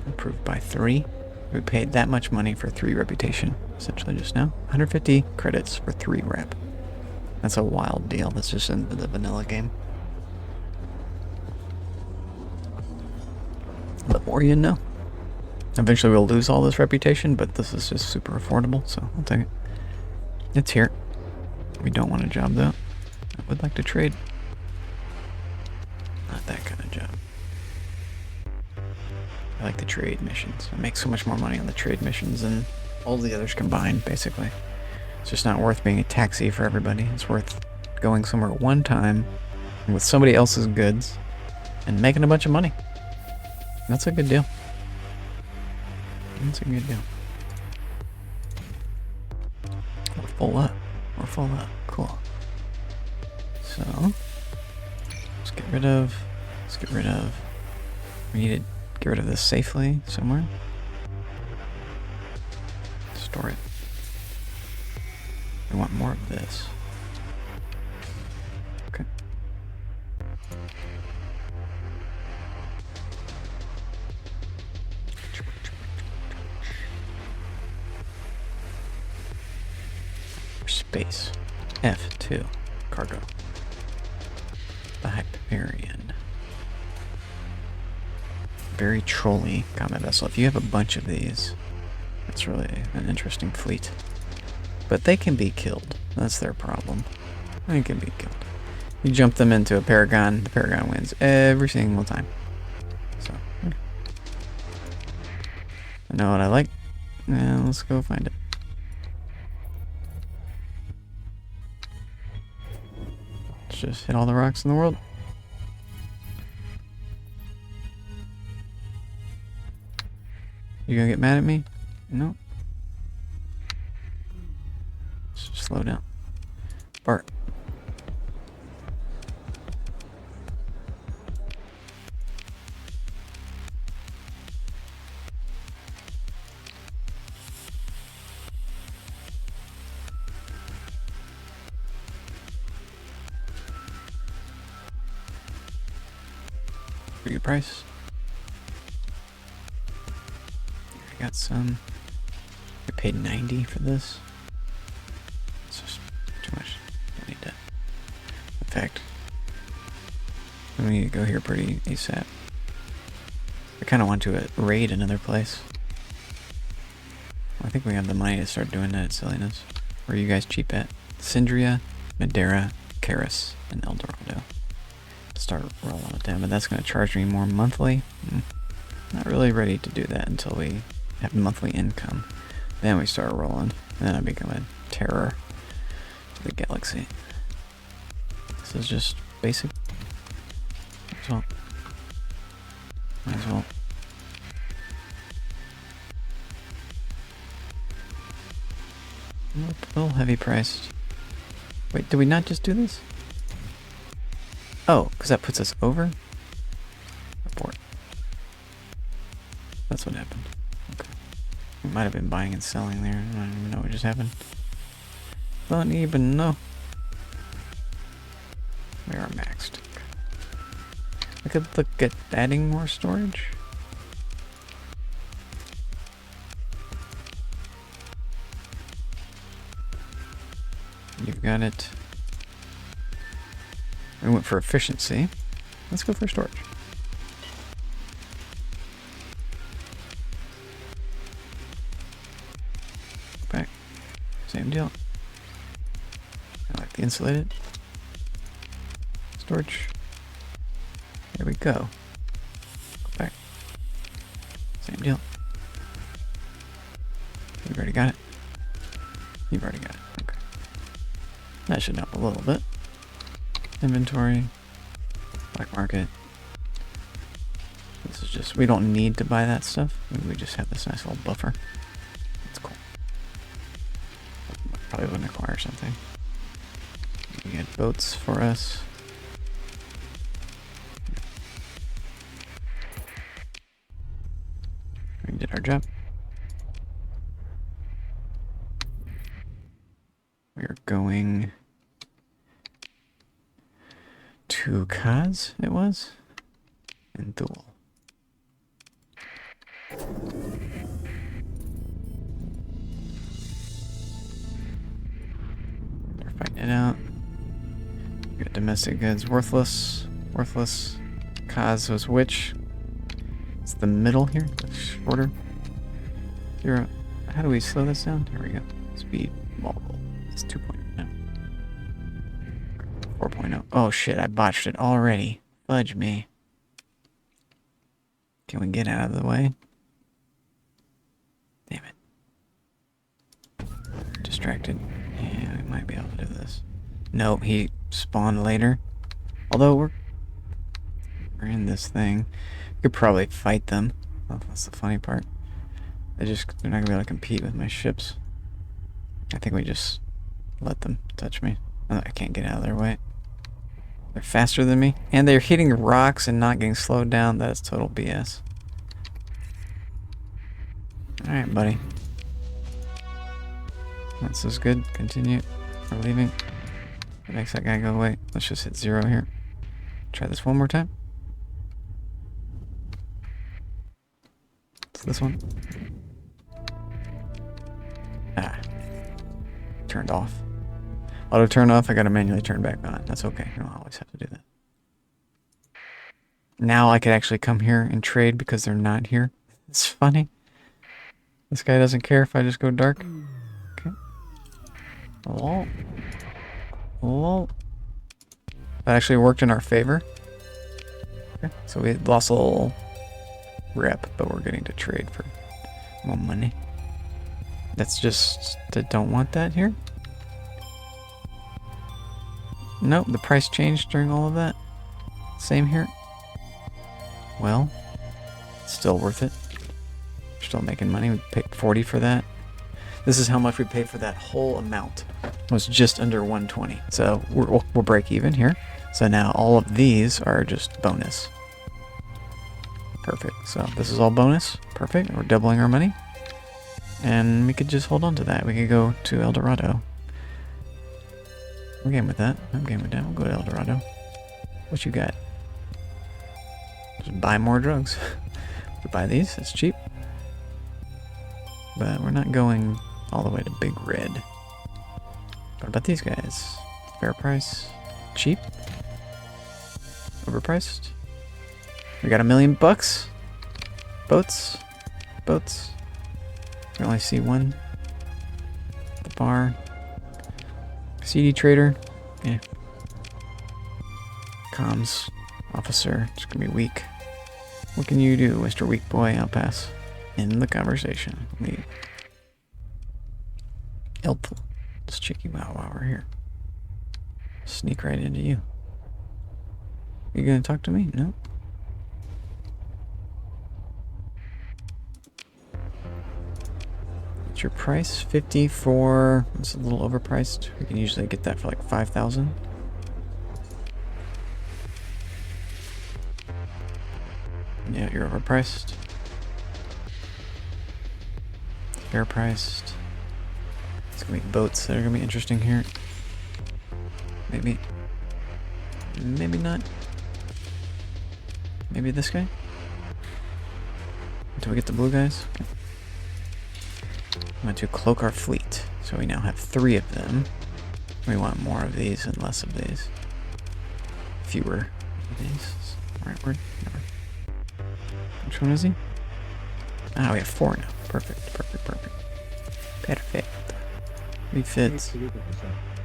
Improved by 3. We paid that much money for 3 reputation, essentially just now. 150 credits for 3 rep. That's a wild deal. That's just in the vanilla game. The more you know. Eventually we'll lose all this reputation, but this is just super affordable, so I'll take it. It's here. We don't want a job though. I would like to trade. Not that kind of job. I like the trade missions. I make so much more money on the trade missions than all the others combined, basically. It's just not worth being a taxi for everybody. It's worth going somewhere one time with somebody else's goods and making a bunch of money. That's a good deal. That's a good deal. We're full up. We're full up. Cool. So, let's get rid of... We need to get rid of this safely somewhere. Store it. We want more of this. Okay. Space. F2. Cargo. The Hyperion. Very trolly combat vessel. If you have a bunch of these, it's really an interesting fleet. But they can be killed. That's their problem. They can be killed. You jump them into a Paragon, the Paragon wins every single time. So, I know what I like. Yeah, let's go find it. Let's just hit all the rocks in the world. You gonna get mad at me? No. Just slow down. Bart. Pretty good price. I got some. I paid 90 for this. It's just too much. Don't need that. In fact, we need to go here pretty ASAP. I kind of want to raid another place. I think we have the money to start doing that silliness. Where are you guys cheap at? Syndria, Madeira, Karis, and El Dorado. Start rolling it down, but that's going to charge me more monthly. Not really ready to do that until we have monthly income. Then we start rolling, and then I become a terror to the galaxy. This is just basic. Might as well. A little heavy priced. Wait, did we not just do this? Oh, because that puts us over? Report. That's what happened. Okay. We might have been buying and selling there. I don't even know what just happened. Don't even know. We are maxed. I could look at adding more storage. You've got it. We went for efficiency. Let's go for storage. Back. Same deal. I like the insulated. Storage. There we go. Go back. Same deal. You've already got it. You've already got it. Okay. That should help a little bit. Inventory, black market. This is just, we don't need to buy that stuff. We just have this nice little buffer. That's cool. Probably wouldn't acquire something. We get boats for us. We did our job. We are going to Kaz, it was? And Thule. They're fighting it out. We got domestic goods. Worthless. Worthless. Kaz was which? It's the middle here. The shorter. 0. How do we slow this down? Here we go. Speed. Mobile. It's 2.0. 4.0. Oh shit, I botched it already. Fudge me. Can we get out of the way? Damn it. Distracted. Yeah, we might be able to do this. Nope, he spawned later. Although we're in this thing. We could probably fight them. Oh, that's the funny part. They're not gonna be able to compete with my ships. I think we just let them touch me. I can't get out of their way. They're faster than me. And they're hitting rocks and not getting slowed down. That is total BS. Alright, buddy. This is good. Continue. We're leaving. That makes that guy go away. Let's just hit 0 here. Try this one more time. It's this one. Ah. Turned off. Auto turn off. I gotta manually turn back on. That's okay. I don't always have to do that. Now I could actually come here and trade because they're not here. It's funny. This guy doesn't care if I just go dark. Okay. Lol. Lol. That actually worked in our favor. Okay. So we lost a little rep, but we're getting to trade for more money. That's just... I don't want that here. Nope, the price changed during all of that. Same here. Well, still worth it. We're still making money. We paid 40 for that. This is how much we paid for that whole amount. It was just under 120. So we'll break even here. So now all of these are just bonus. Perfect. So this is all bonus. Perfect. We're doubling our money. And we could just hold on to that. We could go to El Dorado. I'm game with that. I'm game with that. We'll go to El Dorado. What you got? Just buy more drugs. We buy these. It's cheap. But we're not going all the way to Big Red. What about these guys? Fair price. Cheap. Overpriced. We got $1 million bucks. Boats. Boats. I only see one. The bar. CD trader. Yeah. Comms officer. It's gonna be weak. What can you do, Mr. Weak Boy? I'll pass. In the conversation. Leave. Helpful. Let's check you out while we're here. Sneak right into you. You gonna talk to me? No. What's your price? 54. It's a little overpriced. We can usually get that for like 5,000. Yeah, you're overpriced. Fair priced. It's gonna be boats that are gonna be interesting here. Maybe. Maybe not. Maybe this guy? Until we get the blue guys? Okay. I'm going to cloak our fleet. So we now have 3 of them. We want more of these and less of these. Fewer of these. Right word? No. Which one is he? Ah, we have 4 now. Perfect, perfect, perfect. Perfect. He fits.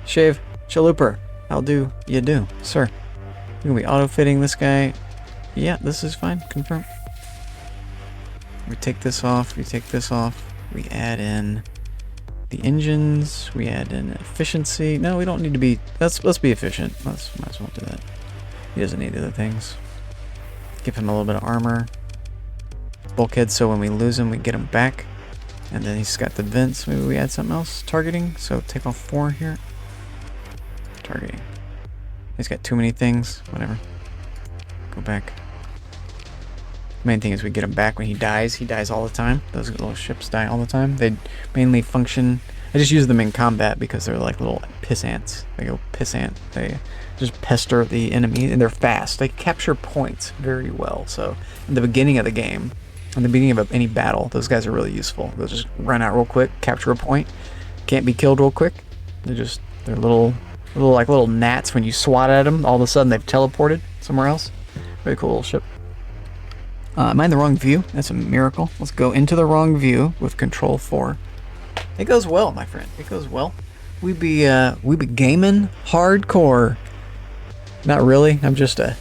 Shave. Chaluper. I'll do. You do. Sir. You're gonna be auto-fitting this guy. Yeah, this is fine. Confirm. We take this off. We take this off. We add in the engines. We add in efficiency. No, we don't need to be... Let's be efficient. Might as well do that. He doesn't need other things. Give him a little bit of armor. Bulkhead, so when we lose him, we get him back. And then he's got the vents. Maybe we add something else. Targeting. So take off 4 here. Targeting. He's got too many things. Whatever. Go back. Main thing is we get him back when he dies. He dies all the time. Those little ships die all the time. They mainly function... I just use them in combat because they're like little piss ants. They go piss ant. They just pester the enemy, and they're fast. They capture points very well. So in the beginning of the game, in the beginning of any battle, those guys are really useful. They'll just run out real quick, capture a point. Can't be killed real quick. They're little gnats. When you swat at them, all of a sudden they've teleported somewhere else. Very cool little ship. Am I in the wrong view? That's a miracle. Let's go into the wrong view with Control 4. It goes well, my friend. It goes well. We be gaming hardcore. Not really. I'm just a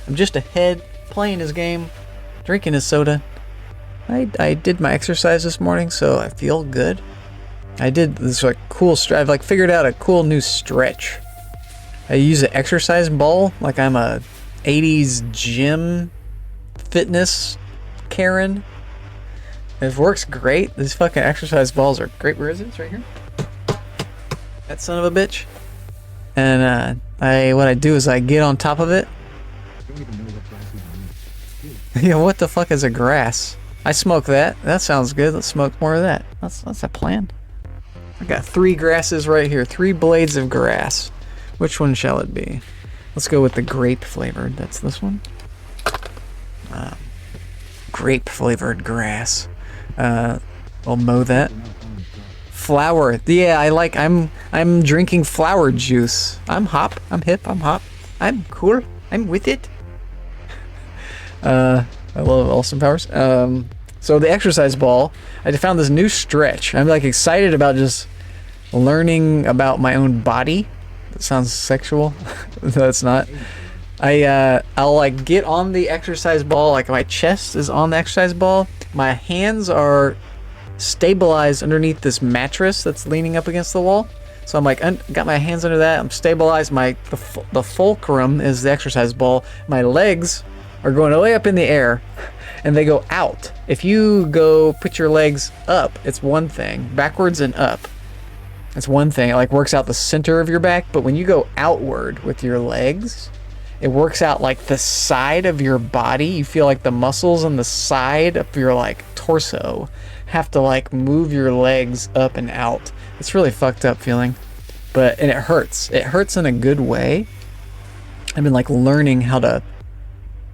head playing his game, drinking his soda. I did my exercise this morning, so I feel good. I did this like cool I've like figured out a cool new stretch. I use an exercise ball like I'm a 80s gym fitness Karen. It works great. These fucking exercise balls are great. Where is it? It's right here. That son of a bitch. And what I do is I get on top of it. I don't even know what grass is. Yeah, what the fuck is a grass? I smoke that. That sounds good. Let's smoke more of that. That's a plan. I got 3 grasses right here. 3 blades of grass. Which one shall it be? Let's go with the grape flavored. That's this one. Grape flavored grass. I'll mow that. Flower. Yeah, I'm I'm drinking flower juice. I'm hop. I'm hip. I'm hop. I'm cool. I'm with it. I love Austin Powers. So the exercise ball, I found this new stretch. I'm like excited about just learning about my own body. That sounds sexual. No, it's not. I'll like get on the exercise ball, like my chest is on the exercise ball. My hands are stabilized underneath this mattress that's leaning up against the wall. So I'm like, got my hands under that. I'm stabilized. The fulcrum is the exercise ball. My legs are going way up in the air, and they go out. If you go put your legs up, it's one thing. Backwards and up, it's one thing. It like works out the center of your back. But when you go outward with your legs, it works out like the side of your body. You feel like the muscles on the side of your like torso have to like move your legs up and out. It's really fucked up feeling, and it hurts. It hurts in a good way. I've been like learning how to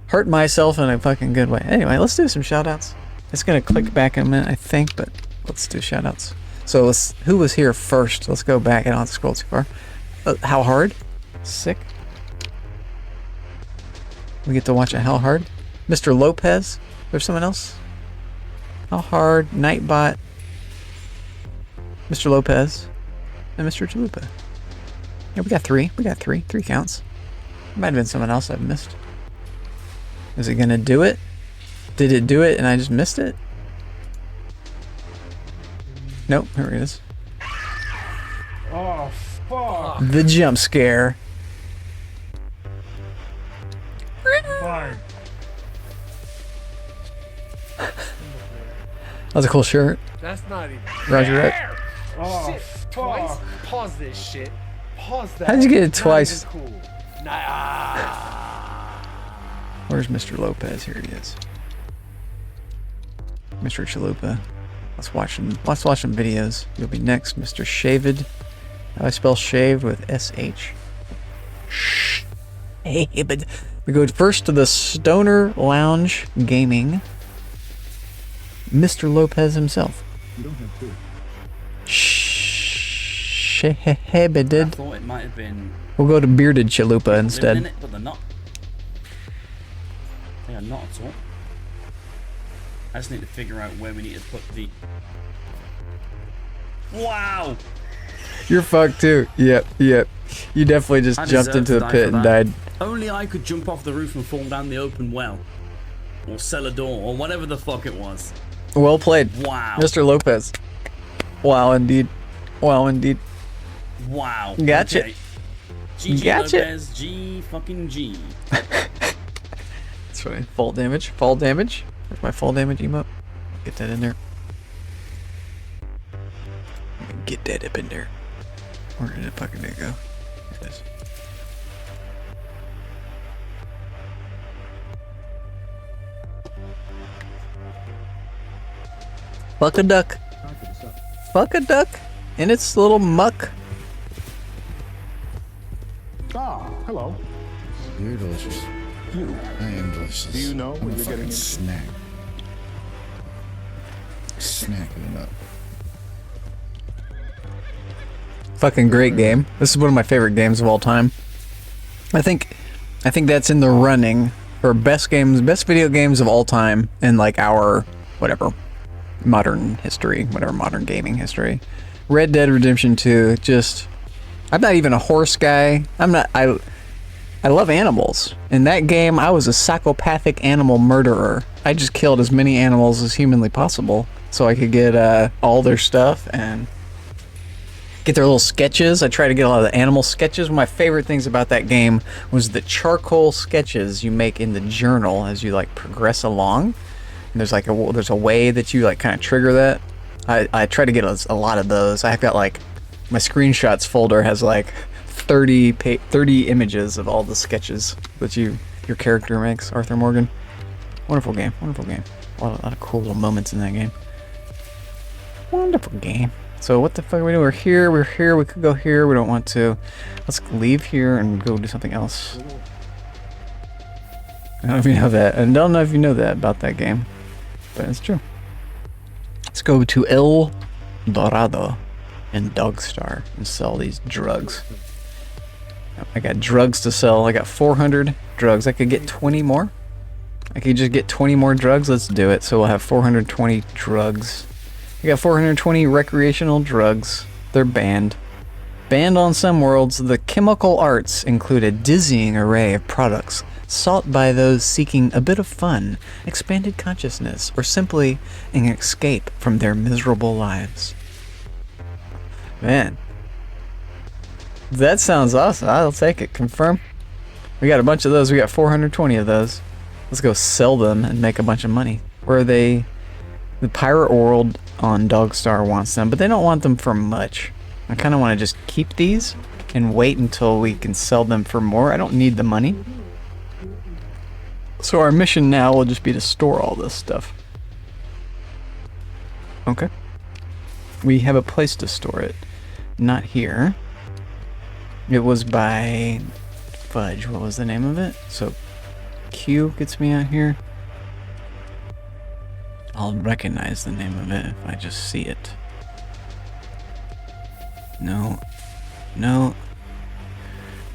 hurt myself in a fucking good way. Anyway, let's do some shout outs. It's gonna click back in a minute, I think, but let's do shout outs. So who was here first? Let's go back. I don't have to scroll too far. How Hard? Sick. We get to watch a How Hard. Mr. Lopez. There's someone else. How Hard, Nightbot, Mr. Lopez, and Mr. Chalupa. Yeah, we got three. We got three. Three counts. Might have been someone else I've missed. Is it gonna do it? Did it do it and I just missed it? Nope, here it is. Oh, fuck. The jump scare. Fine. That was a cool shirt. That's not even Roger Rabbit. fair. Oh, Shit, twice. fuck. Pause this shit. Pause that. How'd you get it Not twice? even cool. Nah. Where's Mr. Lopez? Here he is. Mr. Chalupa. Let's watch some videos. You'll be next, Mr. Shaved. How I spell shaved with S-H. Shaved. We go first to the Stoner Lounge Gaming. Mr. Lopez himself. You don't have to. Shaved. I thought it might have been We'll go to Bearded Chalupa living in instead. it, but they're not. They are not at all. I just need to figure out where we need to put the. Wow! You're fucked too. Yep. You definitely just I jumped deserve into to the die pit for and that. died. Only I could jump off the roof and fall down the open well. Or cellar door, or whatever the fuck it was. Well played, Wow. Mr. Lopez. Wow, indeed. Wow, indeed. Wow. Gotcha. Okay. GG Gotcha. Lopez, G fucking G. That's funny. Fall damage. Fall damage. Where's my fall damage emote? Get that in there. Get that up in there. Where did it fucking go? Here it is. Fuck a duck. Talk to this up. Fuck a duck. In its little muck. Ah, hello. You're delicious. You. I am delicious. Do you know I'm what a you're fucking getting into? snack. Snacking it up. Fucking great game. This is one of my favorite games of all time. I think that's in the running for best video games of all time in like our whatever modern history, whatever modern gaming history. Red Dead Redemption 2, just I'm not even a horse guy. I love animals. In that game, I was a psychopathic animal murderer. I just killed as many animals as humanly possible so I could get all their stuff and get their little sketches. I try to get a lot of the animal sketches. One of my favorite things about that game was the charcoal sketches you make in the journal as you like progress along. And there's like there's a way that you like kind of trigger that. I try to get a lot of those. I've got like my screenshots folder has like 30 images of all the sketches that your character makes. Arthur Morgan. Wonderful game. Wonderful game. A lot of cool little moments in that game. Wonderful game. So what the fuck are we doing? We're here. We could go here. We don't want to. Let's leave here and go do something else. I don't know if you know that. I don't know if you know that about that game, but it's true. Let's go to El Dorado in Dogstar and sell these drugs. I got drugs to sell. I got 400 drugs. I could get 20 more. I could just get 20 more drugs. Let's do it. So we'll have 420 drugs. We got 420 recreational drugs. They're banned. Banned on some worlds, the chemical arts include a dizzying array of products sought by those seeking a bit of fun, expanded consciousness, or simply an escape from their miserable lives. Man. That sounds awesome. I'll take it. Confirm. We got a bunch of those. We got 420 of those. Let's go sell them and make a bunch of money. Where are they? The Pirate World on Dogstar wants them, but they don't want them for much. I kind of want to just keep these and wait until we can sell them for more. I don't need the money. So our mission now will just be to store all this stuff. Okay. We have a place to store it. Not here. It was by... Fudge, what was the name of it? So Q gets me out here. I'll recognize the name of it if I just see it. No. No.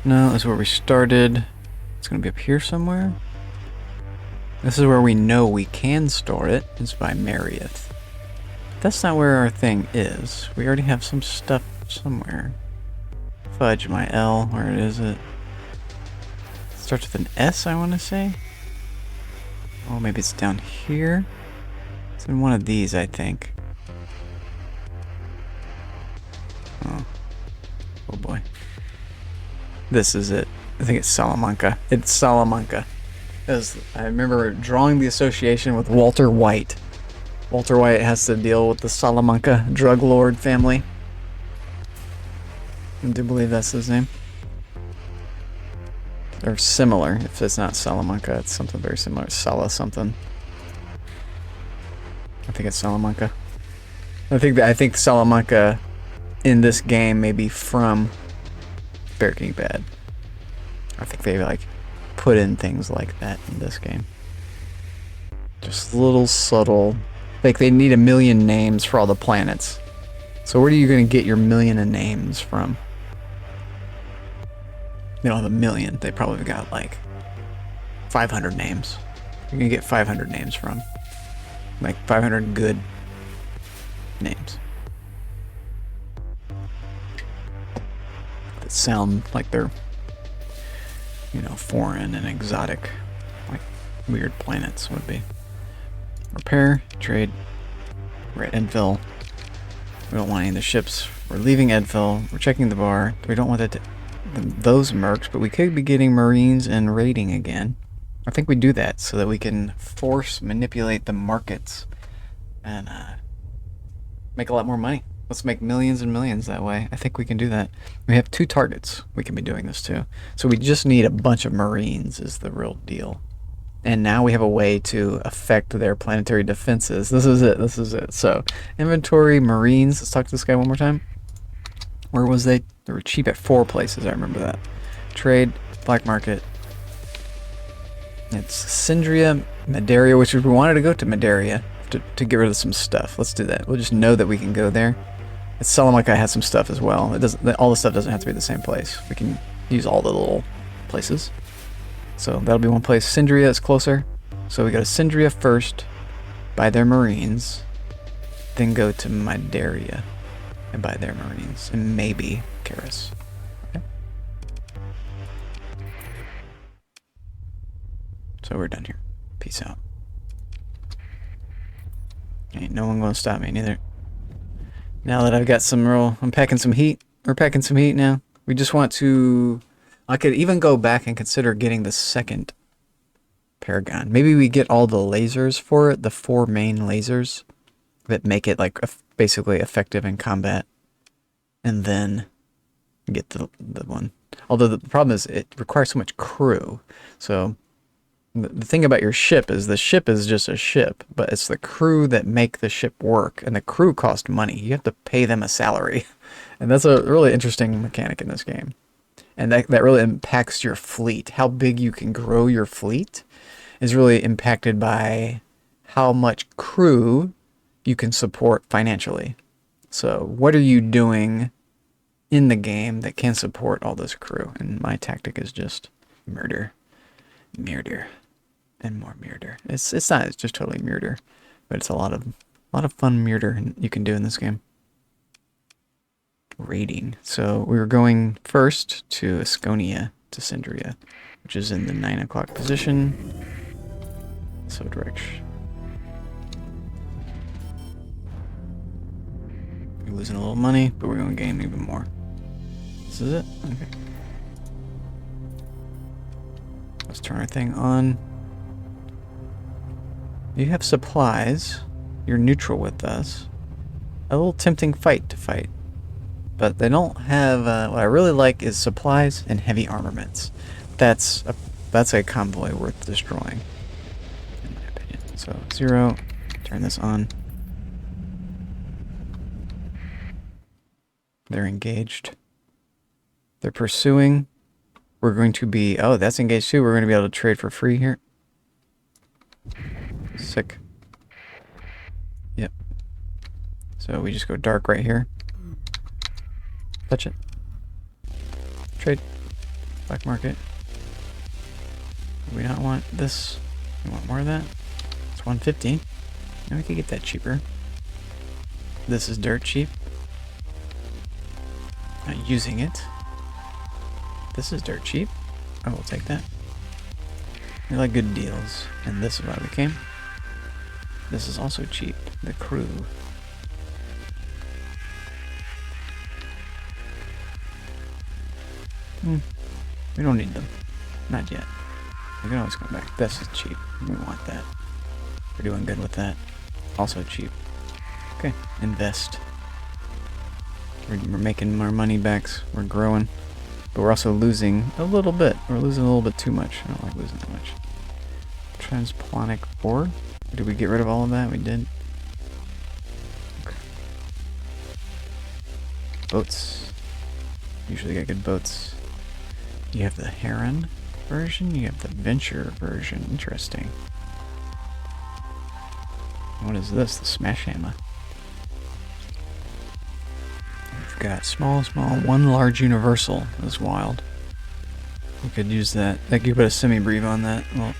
No, that's where we started. It's gonna be up here somewhere. This is where we know we can store it. It's by Marriott. That's not where our thing is. We already have some stuff somewhere. Fudge, my L. Where is it? Starts with an S, I want to say. Oh, maybe it's down here. It's in one of these, I think. Oh boy. This is it. I think it's Salamanca. It's Salamanca. I remember drawing the association with Walter White. Walter White has to deal with the Salamanca drug lord family. I do believe that's his name. Or similar. If it's not Salamanca, it's something very similar. Sala something. I think it's Salamanca. I think Salamanca in this game may be from Breaking Bad. I think they like put in things like that in this game. Just little subtle. Like they need 1,000,000 names for all the planets. So where are you going to get your 1,000,000 of names from? They don't have 1,000,000. They probably got like 500 names. You're going to get 500 names from. Like 500 good names. That sound like they're, you know, foreign and exotic. Like weird planets would be. Repair, trade. We're at Edville. We don't want any of the ships. We're leaving Edville. We're checking the bar. We don't want those mercs, but we could be getting Marines and raiding again. I think we do that so that we can manipulate the markets and make a lot more money. Let's make millions and millions that way. I think we can do that. We have 2 targets we can be doing this to. So we just need a bunch of Marines is the real deal. And now we have a way to affect their planetary defenses. This is it. This is it. So inventory, Marines. Let's talk to this guy one more time. Where was they? They were cheap at 4 places. I remember that. Trade, black market. It's Syndria, Medaria, which we wanted to go to Medaria to get rid of some stuff. Let's do that. We'll just know that we can go there. It's Salamanca has some stuff as well. It doesn't. All the stuff doesn't have to be the same place. We can use all the little places. So that'll be one place. Syndria is closer. So we go to Syndria first, buy their Marines, then go to Medaria and buy their Marines, and maybe Karis. Okay. So we're done here. Peace out. Ain't no one gonna stop me, neither. Now that I've got some I'm packing some heat. We're packing some heat now. We just want to... I could even go back and consider getting the second Paragon. Maybe we get all the lasers for it, the 4 main lasers that make it like basically effective in combat, and then get the one. Although the problem is it requires so much crew. So the thing about your ship is the ship is just a ship, but it's the crew that make the ship work, and the crew cost money. You have to pay them a salary, and that's a really interesting mechanic in this game. And that really impacts your fleet. How big you can grow your fleet is really impacted by how much crew you can support financially. So what are you doing in the game that can support all this crew? And my tactic is just murder, murder, and more murder. It's not, it's just totally murder, but it's a lot of fun murder you can do in this game. Raiding. So we were going first to Asconia, to Syndria, which is in the 9 o'clock position. So direction. We're losing a little money, but we're going to gain even more. This is it? Okay. Let's turn our thing on. You have supplies. You're neutral with us. A little tempting fight to fight. But they don't have... what I really like is supplies and heavy armaments. That's a convoy worth destroying, in my opinion. So, 0. Turn this on. They're engaged. They're pursuing. We're going to be... Oh, that's engaged too. We're going to be able to trade for free here. Sick. Yep. So we just go dark right here. Touch it. Trade. Black market. Do we not want this? We want more of that? It's 150. Now we could get that cheaper. This is dirt cheap. Not using it. This is dirt cheap. I will take that. We like good deals. And this is why we came. This is also cheap. The crew. We don't need them. Not yet. We can always come back. This is cheap. We want that. We're doing good with that. Also cheap. Okay. Invest. We're making more money backs. We're growing. But we're also losing a little bit. We're losing a little bit too much. I don't like losing that much. Transplonic ore. Did we get rid of all of that? We did. Okay. Boats. Usually get good boats. You have the Heron version. You have the Venture version. Interesting. What is this? The Smash Hammer. We've got small, one large universal. That's wild. We could use that. Like you put a semi-brief on that. Well,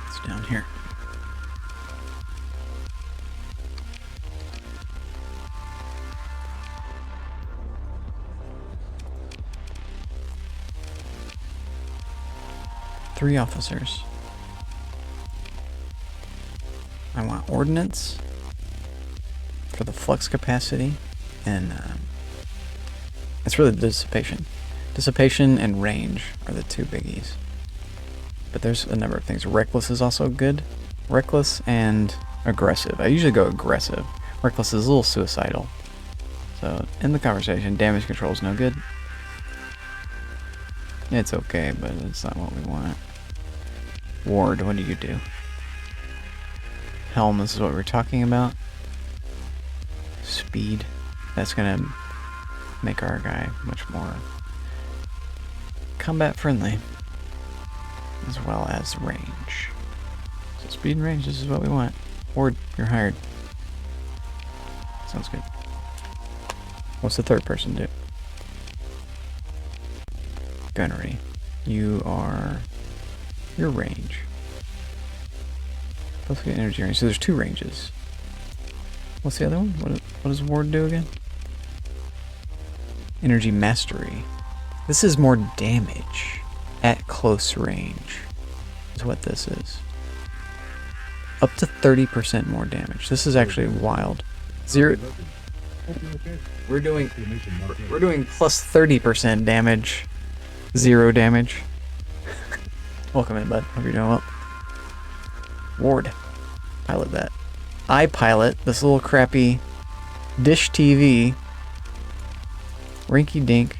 it's down here. Three officers. I want ordnance for the flux capacity, and it's really the dissipation. Dissipation and range are the two biggies. But there's a number of things. Reckless is also good. Reckless and aggressive. I usually go aggressive. Reckless is a little suicidal. So, in the conversation, damage control is no good. It's okay, but it's not what we want. Ward, what do you do? Helm, this is what we're talking about. Speed. That's gonna make our guy much more combat friendly. As well as range. So speed and range, this is what we want. Ward, you're hired. Sounds good. What's the third person do? Gunnery. You are... your range. Let's get energy range. So there's two ranges. What's the other one? What does Ward do again? Energy mastery. This is more damage at close range. Is what this is. Up to 30% more damage. This is actually wild. Zero. We're doing plus 30% damage. 0 damage. Welcome in, bud. Hope you're doing well. Ward. Pilot that. I pilot this little crappy dish TV. Rinky dink.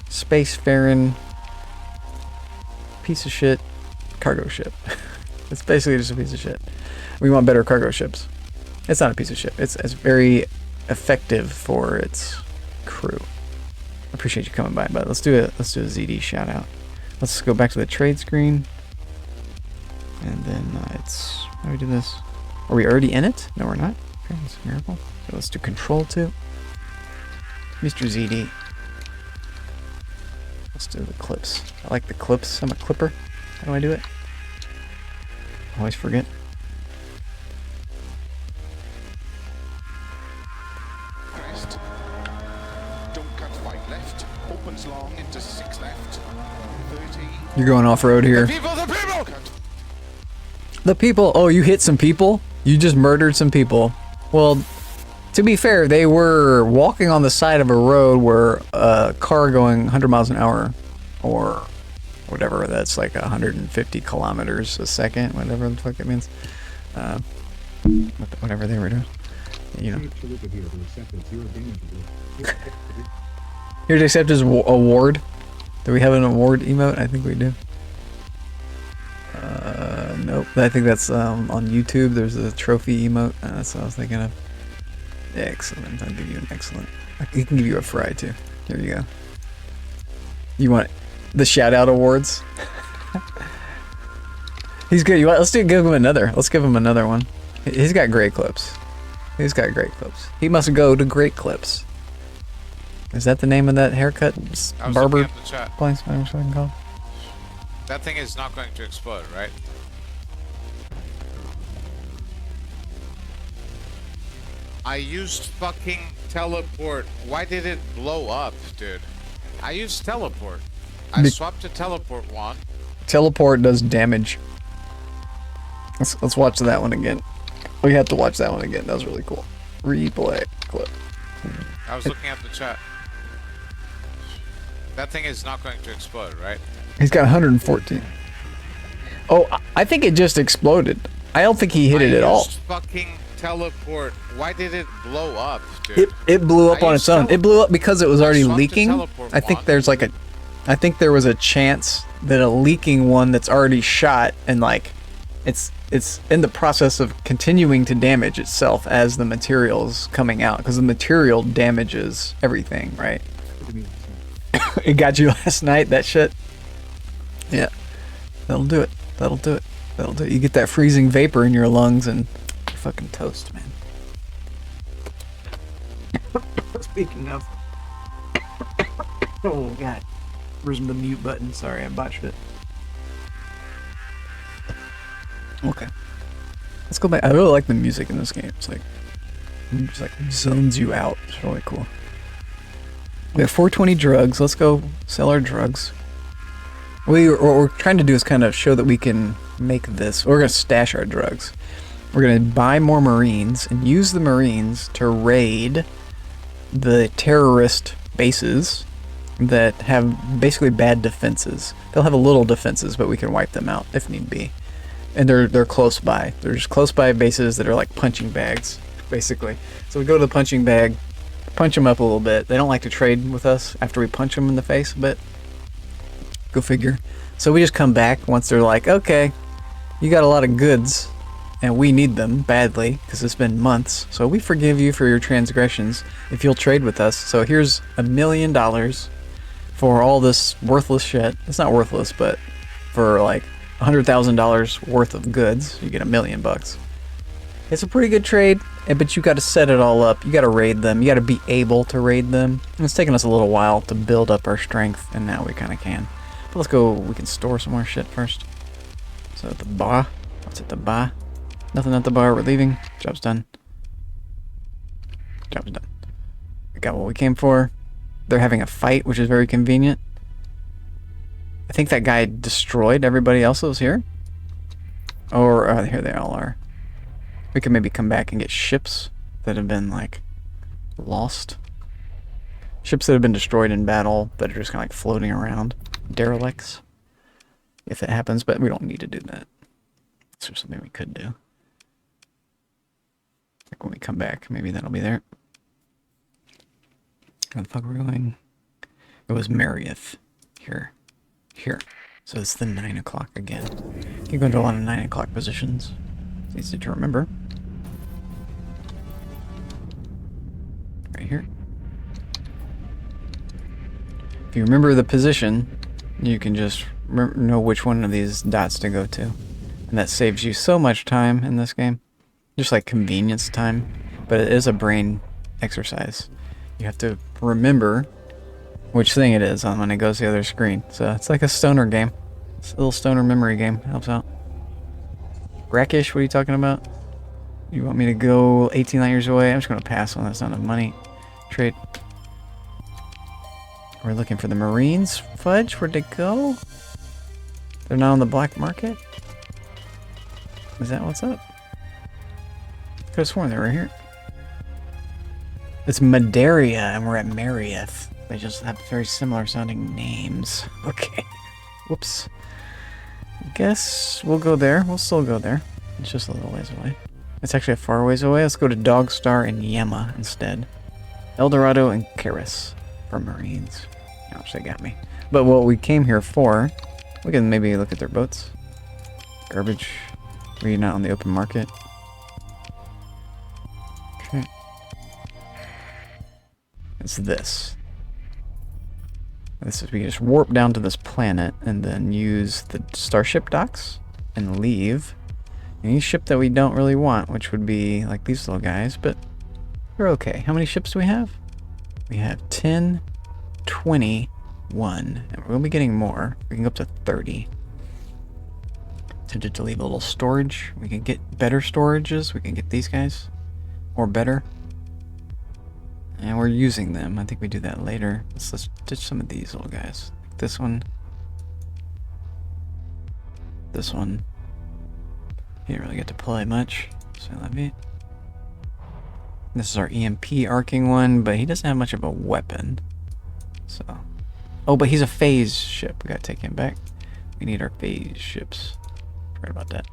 Spacefaring. Piece of shit. Cargo ship. It's basically just a piece of shit. We want better cargo ships. It's not a piece of shit. It's very effective for its crew. I appreciate you coming by, but let's do a ZD shout out. Let's go back to the trade screen. And then it's... How do we do this? Are we already in it? No, we're not. Okay, that's a miracle. So let's do Control 2. Mr. ZD. Let's do the clips. I like the clips. I'm a clipper. How do I do it? Always forget. Crest. Don't cut right left. Opens long into 6 left. 30. You're going off-road here. The people! The people! Oh, you hit some people? You just murdered some people. Well, to be fair, they were walking on the side of a road where a car going 100 miles an hour, or whatever, that's like 150 kilometers a second, whatever the fuck it means. Whatever they were doing. You know. Take a look at here to accept it's your game to do. Here to accept his award. Do we have an award emote? I think we do. Nope. I think that's on YouTube. There's a trophy emote. That's what I was thinking of. Excellent. I'll give you an excellent. He can give you a fry too. There you go. You want the shout out awards? He's good. Let's give him another. Let's give him another one. He's got great clips. He's got great clips. He must go to Great Clips. Is that the name of that haircut? I was Barber looking at the chat. place? What I can call it? That thing is not going to explode, right? I used fucking teleport. Why did it blow up, dude? I used teleport. I swapped to teleport one. Teleport does damage. Let's watch that one again. We have to watch that one again. That was really cool. Replay clip. I was looking at the chat. That thing is not going to explode, right? He's got 114. Oh, I think it just exploded. I don't think he hit it at all. Fucking teleport. Why did it blow up, dude? It blew up on its own. It blew up because it was already swapped to leaking. teleport I think one. there's like I think there was a chance that a leaking one that's already shot and like it's in the process of continuing to damage itself as the material's coming out, because the material damages everything, right? It got you last night, that shit? Yeah. That'll do it. That'll do it. That'll do it. You get that freezing vapor in your lungs and you're fucking toast, man. Speaking of... Oh, God. Where's the mute button? Sorry, I botched it. Okay. Let's go back. I really like the music in this game. It's like... It just like zones you out. It's really cool. We have 420 drugs. Let's go sell our drugs. What we're trying to do is kind of show that we can make this. We're going to stash our drugs. We're going to buy more Marines and use the Marines to raid the terrorist bases that have basically bad defenses. They'll have a little defenses, but we can wipe them out if need be. And they're close by. They're just close by bases that are like punching bags, basically. So we go to the punching bag, punch them up a little bit. They don't like to trade with us after we punch them in the face a bit. Go figure. So we just come back once they're like, okay, you got a lot of goods and we need them badly because it's been months. So we forgive you for your transgressions if you'll trade with us. So here's $1 million for all this worthless shit. It's not worthless, but for like $100,000 worth of goods, you get $1 million. It's a pretty good trade, but you got to set it all up. You got to raid them. You got to be able to raid them. And it's taken us a little while to build up our strength, and now we kind of can. But let's go. We can store some more shit first. So at the bar. What's at the bar? Nothing at the bar. We're leaving. Job's done. Job's done. We got what we came for. They're having a fight, which is very convenient. I think that guy destroyed everybody else that was here. Or here they all are. We could maybe come back and get ships that have been, like, lost. Ships that have been destroyed in battle that are just kind of, like, floating around. Derelicts. If it happens, but we don't need to do that. It's just something we could do. Like, when we come back, maybe that'll be there. Where the fuck are we going? It was Marieth. Here. Here. So it's the 9 o'clock again. You can go into a lot of 9 o'clock positions. It's easy to remember. Right here. If you remember the position, you can just know which one of these dots to go to. And that saves you so much time in this game. Just like convenience time. But it is a brain exercise. You have to remember which thing it is on when it goes to the other screen. So it's like a stoner game. It's a little stoner memory game. Helps out. Brackish, what are you talking about? You want me to go 18 light years away? I'm just going to pass on. That's not enough money. Trade. We're looking for the Marines. Fudge, where'd they go? They're not on the black market? Is that what's up? Could have sworn they were here. It's Madaria, and we're at Marieth. They just have very similar sounding names. Okay. Whoops. Guess we'll go there. We'll still go there. It's just a little ways away. It's actually a far ways away. Let's go to Dogstar and Yema instead. Eldorado and Karis for Marines. Ouch, they got me. But what we came here for, we can maybe look at their boats. Garbage. We're not on the open market. Okay. It's this. This is, we just warp down to this planet and then use the starship docks and leave any ship that we don't really want, which would be like these little guys, but they're okay. How many ships do we have? We have 10, 21, and we'll be getting more. We can go up to 30. Tempted to leave a little storage. We can get better storages. We can get these guys, or better. And we're using them. I think we do that later. Let's ditch some of these little guys. Like this one. This one. He didn't really get to play much. So I love it. This is our EMP arcing one, but he doesn't have much of a weapon. So. Oh, but he's a phase ship. We gotta take him back. We need our phase ships. Forgot about that.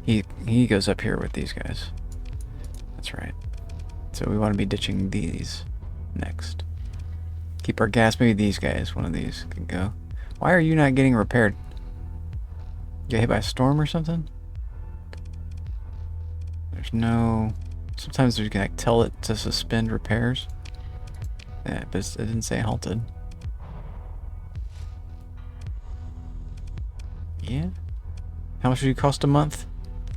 He goes up here with these guys. That's right. So we want to be ditching these next. Keep our gas. Maybe these guys. One of these can go. Why are you not getting repaired? Get hit by a storm or something? There's no... Sometimes you can like tell it to suspend repairs. Yeah, but it didn't say halted. Yeah. How much would it cost a month?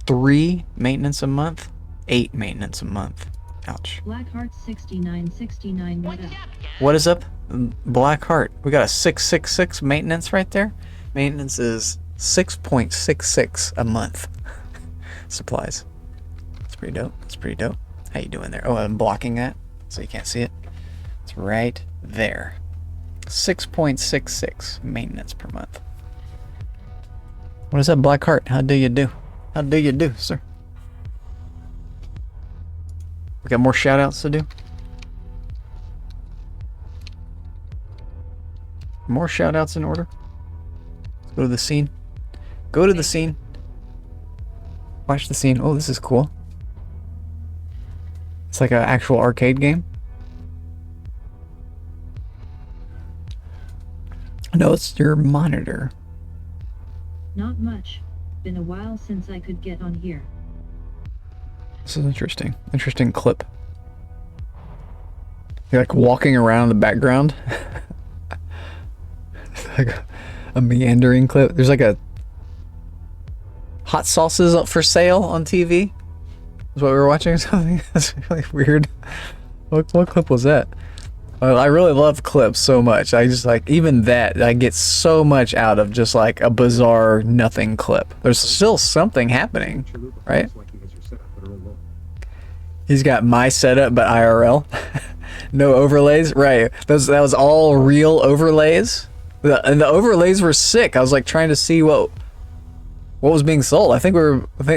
3 maintenance a month? 8 maintenance a month. Ouch. Blackheart 6969. What is up? Blackheart. We got a 666 maintenance right there. Maintenance is 6.66 a month. Supplies. That's pretty dope. That's pretty dope. How you doing there? Oh, I'm blocking that so you can't see it. It's right there. 6.66 maintenance per month. What is that, Blackheart? How do you do? How do you do, sir? We got more shout outs to do. More shout outs in order. Let's go to the scene. Go to the scene. Watch the scene. Oh, this is cool. It's like an actual arcade game. No, it's your monitor. Not much. Been a while since I could get on here. This is interesting. Interesting clip. You're like walking around in the background. It's like a meandering clip. There's like a hot sauces up for sale on TV. Is what we were watching or something? That's really weird. What clip was that? Well, I really love clips so much. I just like, even that, I get so much out of just like a bizarre nothing clip. There's still something happening, right? He's got my setup, but IRL. No overlays, right? That was all real overlays. And the overlays were sick. I was like trying to see what was being sold. I think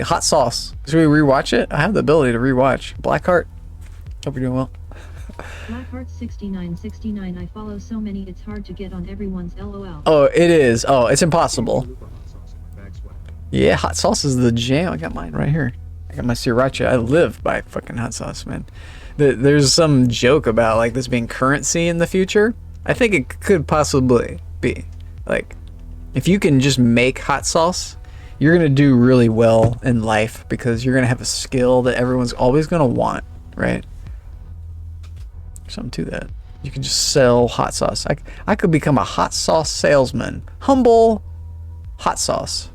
hot sauce. Should we rewatch it? I have the ability to rewatch. Blackheart. Hope you're doing well. Blackheart 6969. I follow so many it's hard to get on everyone's LOL. Oh, it is. Oh, it's impossible. Yeah, hot sauce is the jam. I got mine right here. I got my sriracha. I live by fucking hot sauce, man. There's some joke about like this being currency in the future. I think it could possibly be. Like, if you can just make hot sauce, you're gonna do really well in life because you're gonna have a skill that everyone's always gonna want, right? Something to that. You can just sell hot sauce. I could become a hot sauce salesman. Humble hot sauce.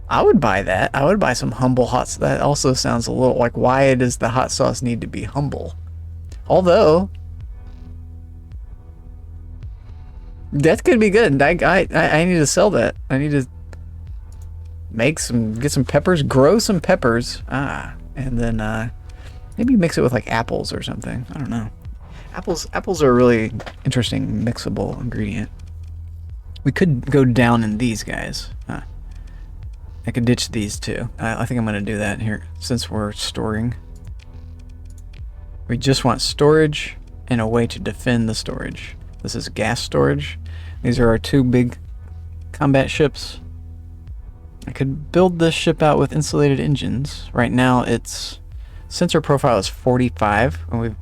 I would buy that. I would buy some humble hot sauce. That also sounds a little like, why does the hot sauce need to be humble? Although that could be good. I need to sell that. I need to get some peppers, grow some peppers. And then maybe mix it with like apples or something. I don't know. Apples are a really interesting mixable ingredient. We could go down in these guys. I could ditch these two. I think I'm going to do that here since we're storing. We just want storage and a way to defend the storage. This is gas storage. These are our two big combat ships. I could build this ship out with insulated engines. Right now its sensor profile is 45, and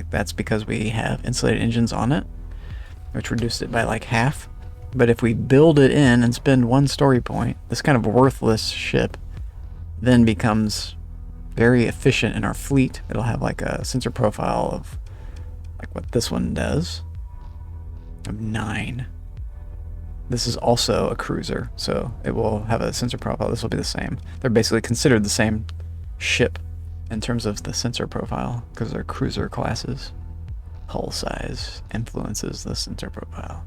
that's because we have insulated engines on it, which reduced it by like half. But if we build it in and spend one story point, this kind of worthless ship then becomes very efficient in our fleet. It'll have like a sensor profile of like what this one does, of 9. This is also a cruiser, so it will have a sensor profile. This will be the same. They're basically considered the same ship in terms of the sensor profile because they're cruiser classes. Hull size influences the sensor profile.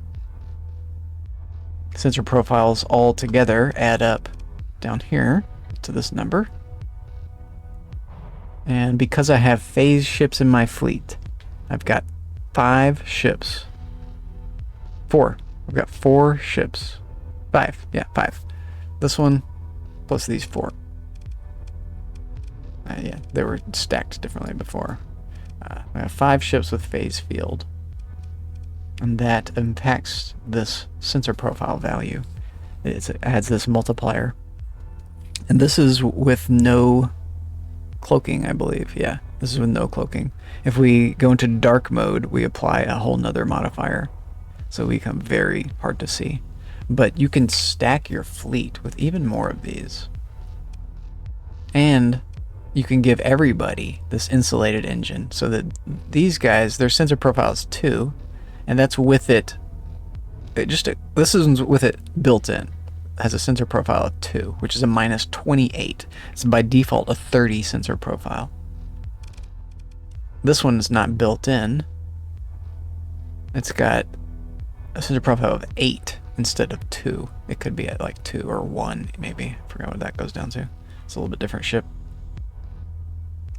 Sensor profiles all together add up down here to this number. And because I have phase ships in my fleet, I've got 5 ships. 4. I've got 4 ships. 5. Yeah, 5. This one plus these 4. Yeah, they were stacked differently before. I have 5 ships with phase field. And that impacts this sensor profile value. It adds this multiplier. And this is with no cloaking, I believe. Yeah, this is with no cloaking. If we go into dark mode, we apply a whole nother modifier. So we become very hard to see. But you can stack your fleet with even more of these. And you can give everybody this insulated engine so that these guys, their sensor profile is 2. And that's with it. This is with it built in. It has a sensor profile of 2, which is a minus 28. It's by default a 30 sensor profile. This one is not built in. It's got a sensor profile of 8 instead of 2. It could be at like 2 or 1 maybe. I forgot what that goes down to. It's a little bit different ship.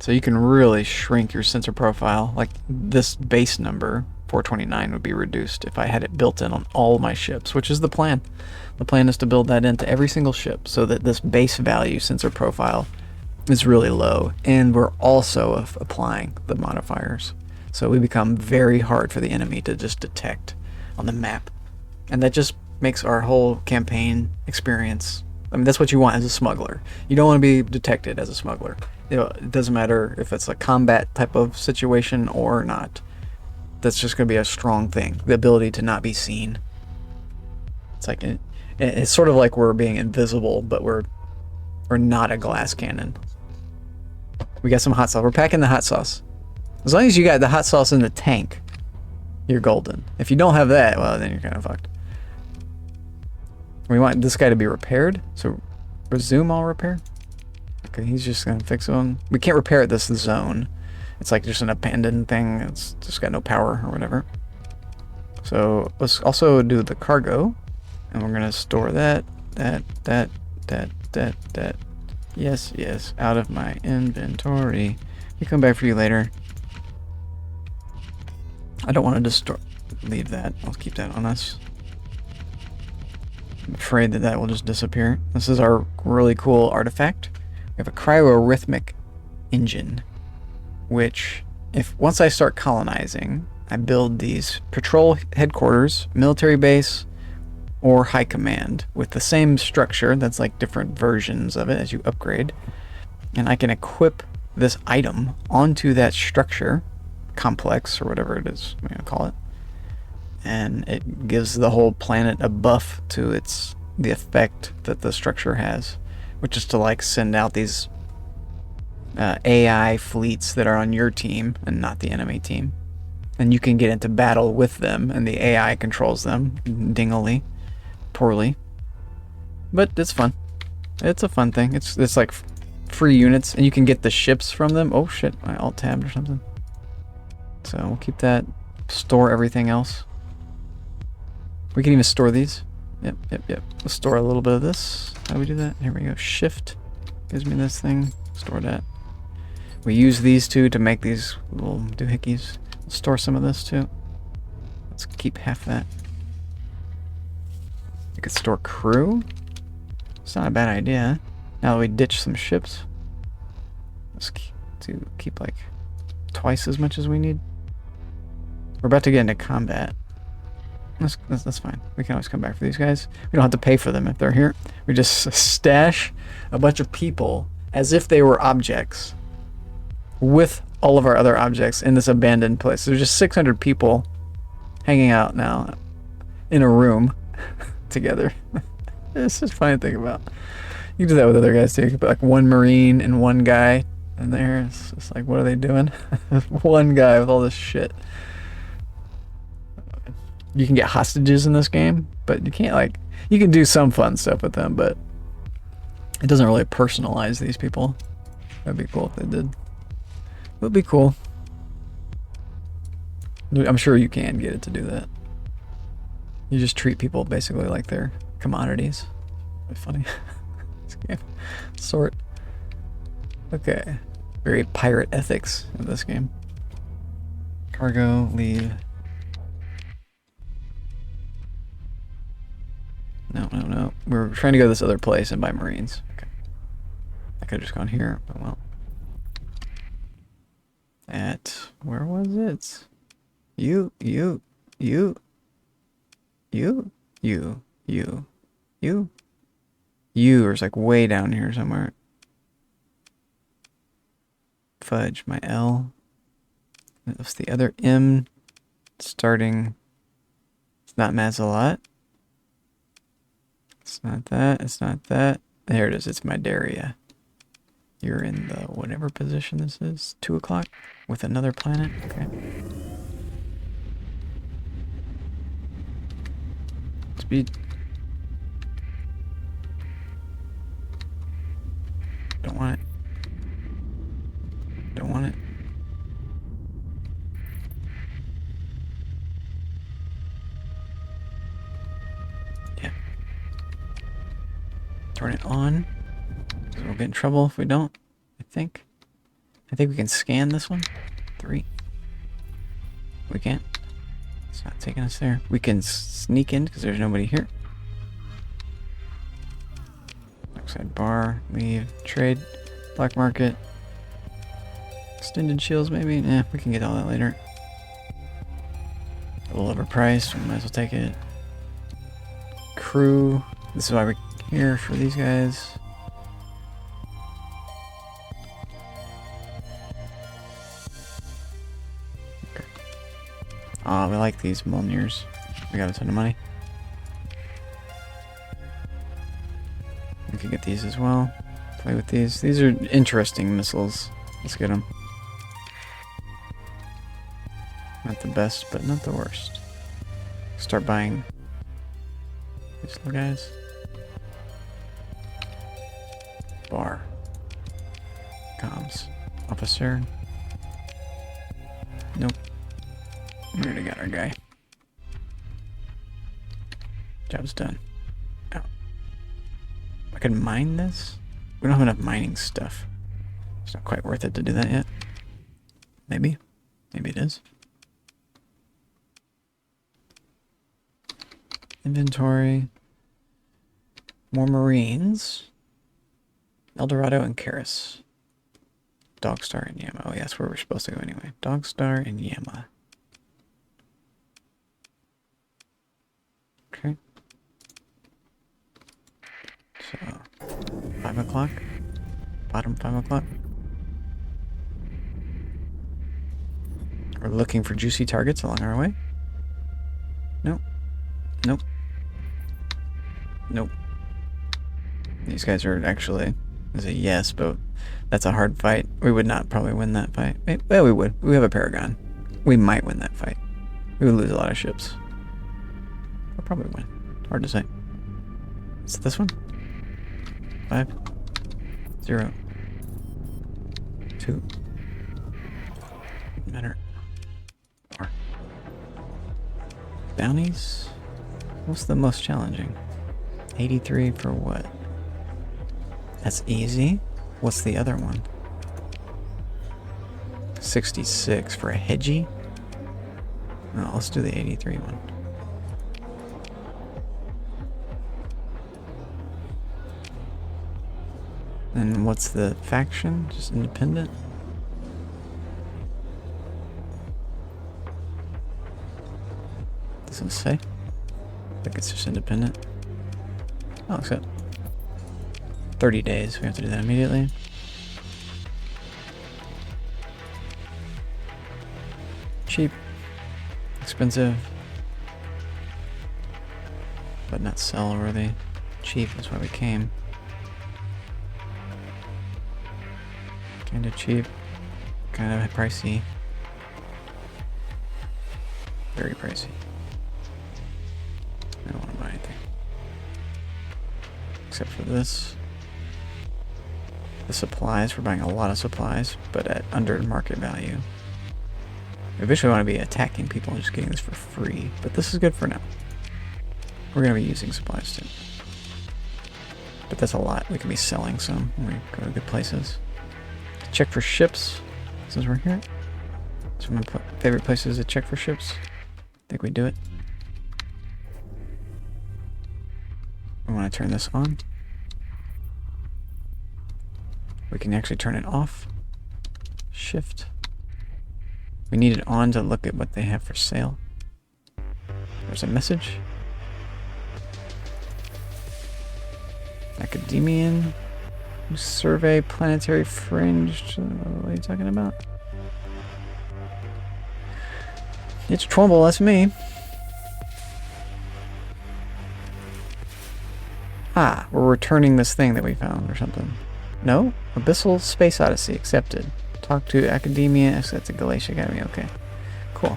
So you can really shrink your sensor profile. Like this base number 429 would be reduced if I had it built in on all my ships, which is the plan. The plan is to build that into every single ship so that this base value sensor profile is really low, and we're also applying the modifiers. So we become very hard for the enemy to just detect on the map. And that just makes our whole campaign experience, I mean, that's what you want as a smuggler. You don't want to be detected as a smuggler. It doesn't matter if it's a combat type of situation or not. That's just going to be a strong thing. The ability to not be seen. It's like it's sort of like we're being invisible, but we're not a glass cannon. We got some hot sauce. We're packing the hot sauce. As long as you got the hot sauce in the tank, you're golden. If you don't have that, well, then you're kind of fucked. We want this guy to be repaired, so resume all repair. Okay, he's just gonna fix one. We can't repair at this zone. It's like just an abandoned thing. It's just got no power or whatever. So let's also do the cargo, and we're gonna store that. Yes, out of my inventory. We come back for you later. I don't want to just leave that. I'll keep that on us. I'm afraid that will just disappear. This is our really cool artifact. We have a cryorhythmic engine, which once I start colonizing, I build these patrol headquarters, military base, or high command with the same structure. That's like different versions of it as you upgrade. And I can equip this item onto that structure, complex or whatever it is I'm going to call it. And it gives the whole planet a buff to the effect that the structure has, which is to like send out these AI fleets that are on your team and not the enemy team. And you can get into battle with them, and the AI controls them dingily, poorly. But it's fun. It's a fun thing. It's like free units, and you can get the ships from them. Oh shit, I alt tabbed or something. So we'll keep that. Store everything else. We can even store these. Yep. We'll store a little bit of this. How do we do that? Here we go. Shift gives me this thing. Store that. We use these two to make these little doohickeys. We'll store some of this too. Let's keep half that. You could store crew. It's not a bad idea. Now that we ditch some ships, let's keep like twice as much as we need. We're about to get into combat. That's fine. We can always come back for these guys. We don't have to pay for them if they're here. We just stash a bunch of people as if they were objects with all of our other objects in this abandoned place. There's just 600 people hanging out now in a room together. It's just funny to think about. You can do that with other guys too. You can put like one Marine and one guy in there. It's just like, what are they doing? One guy with all this shit. You can get hostages in this game, but you can't like, you can do some fun stuff with them, but it doesn't really personalize these people. That'd be cool if they did. It would be cool. I'm sure you can get it to do that. You just treat people basically like they're commodities. That'd be funny. This game. Sort. Okay. Very pirate ethics of this game. Cargo, leave. No. We're trying to go to this other place and buy Marines. Okay. I could have just gone here, but well. Where was it? You. Is like way down here somewhere. Fudge, my L. What's the other M? Starting. It's not Mazalot. It's not that. It's not that. There it is. It's Mydaria. You're in the whatever position this is. 2 o'clock with another planet. Okay. Speed. Don't want it. Don't want it. Yeah. Turn it on. So we'll get in trouble if we don't, I think. I think we can scan this one. 3. We can't. It's not taking us there. We can sneak in because there's nobody here. Oxide bar, leave, trade, black market. Extended shields maybe? Nah, we can get all that later. A little overpriced, we might as well take it. Crew. This is why we're here for these guys. Okay. Oh, we like these Mjolnirs. We got a ton of money. We can get these as well. Play with these. These are interesting missiles. Let's get them. Not the best, but not the worst. Start buying these little guys. Bar. Comms. Officer. Nope. We already got our guy. Job's done. Oh. I can mine this? We don't have enough mining stuff. It's not quite worth it to do that yet. Maybe. Maybe it is. Inventory. More Marines. Eldorado and Karis. Dogstar and Yama. Oh, yeah, that's where we're supposed to go anyway. Dogstar and Yama. Okay. So, 5 o'clock. Bottom 5 o'clock. We're looking for juicy targets along our way. Nope. Nope. Nope. These guys are actually, is a yes, but that's a hard fight. We would not probably win that fight. Well, we would. We have a Paragon. We might win that fight. We would lose a lot of ships. We'll probably win. Hard to say. Is it this one? 5, 0, 2. Matter. 4. Bounties? What's the most challenging? 83 for what? That's easy. What's the other one? 66 for a hedgie? No, let's do the 83 one. And what's the faction? Just independent? Doesn't say. I think it's just independent. Oh, looks good. 30 days. We have to do that immediately. Cheap. Expensive. But not sell worthy. Cheap is why we came. Kinda cheap. Kinda pricey. Very pricey. I don't want to buy anything. Except for this. The supplies. We're buying a lot of supplies, but at under market value. We eventually want to be attacking people and just getting this for free, but this is good for now. We're going to be using supplies too. But that's a lot. We can be selling some when we go to good places. Check for ships, since we're here. It's one of my favorite places to check for ships. I think we do it. We want to turn this on. We can actually turn it off. Shift. We need it on to look at what they have for sale. There's a message. Academian. Survey planetary fringe. What are you talking about? It's Trumbull, that's me. Ah, we're returning this thing that we found or something. No? Abyssal Space Odyssey accepted. Talk to Academia. That's a Galatia Academy. Okay. Cool.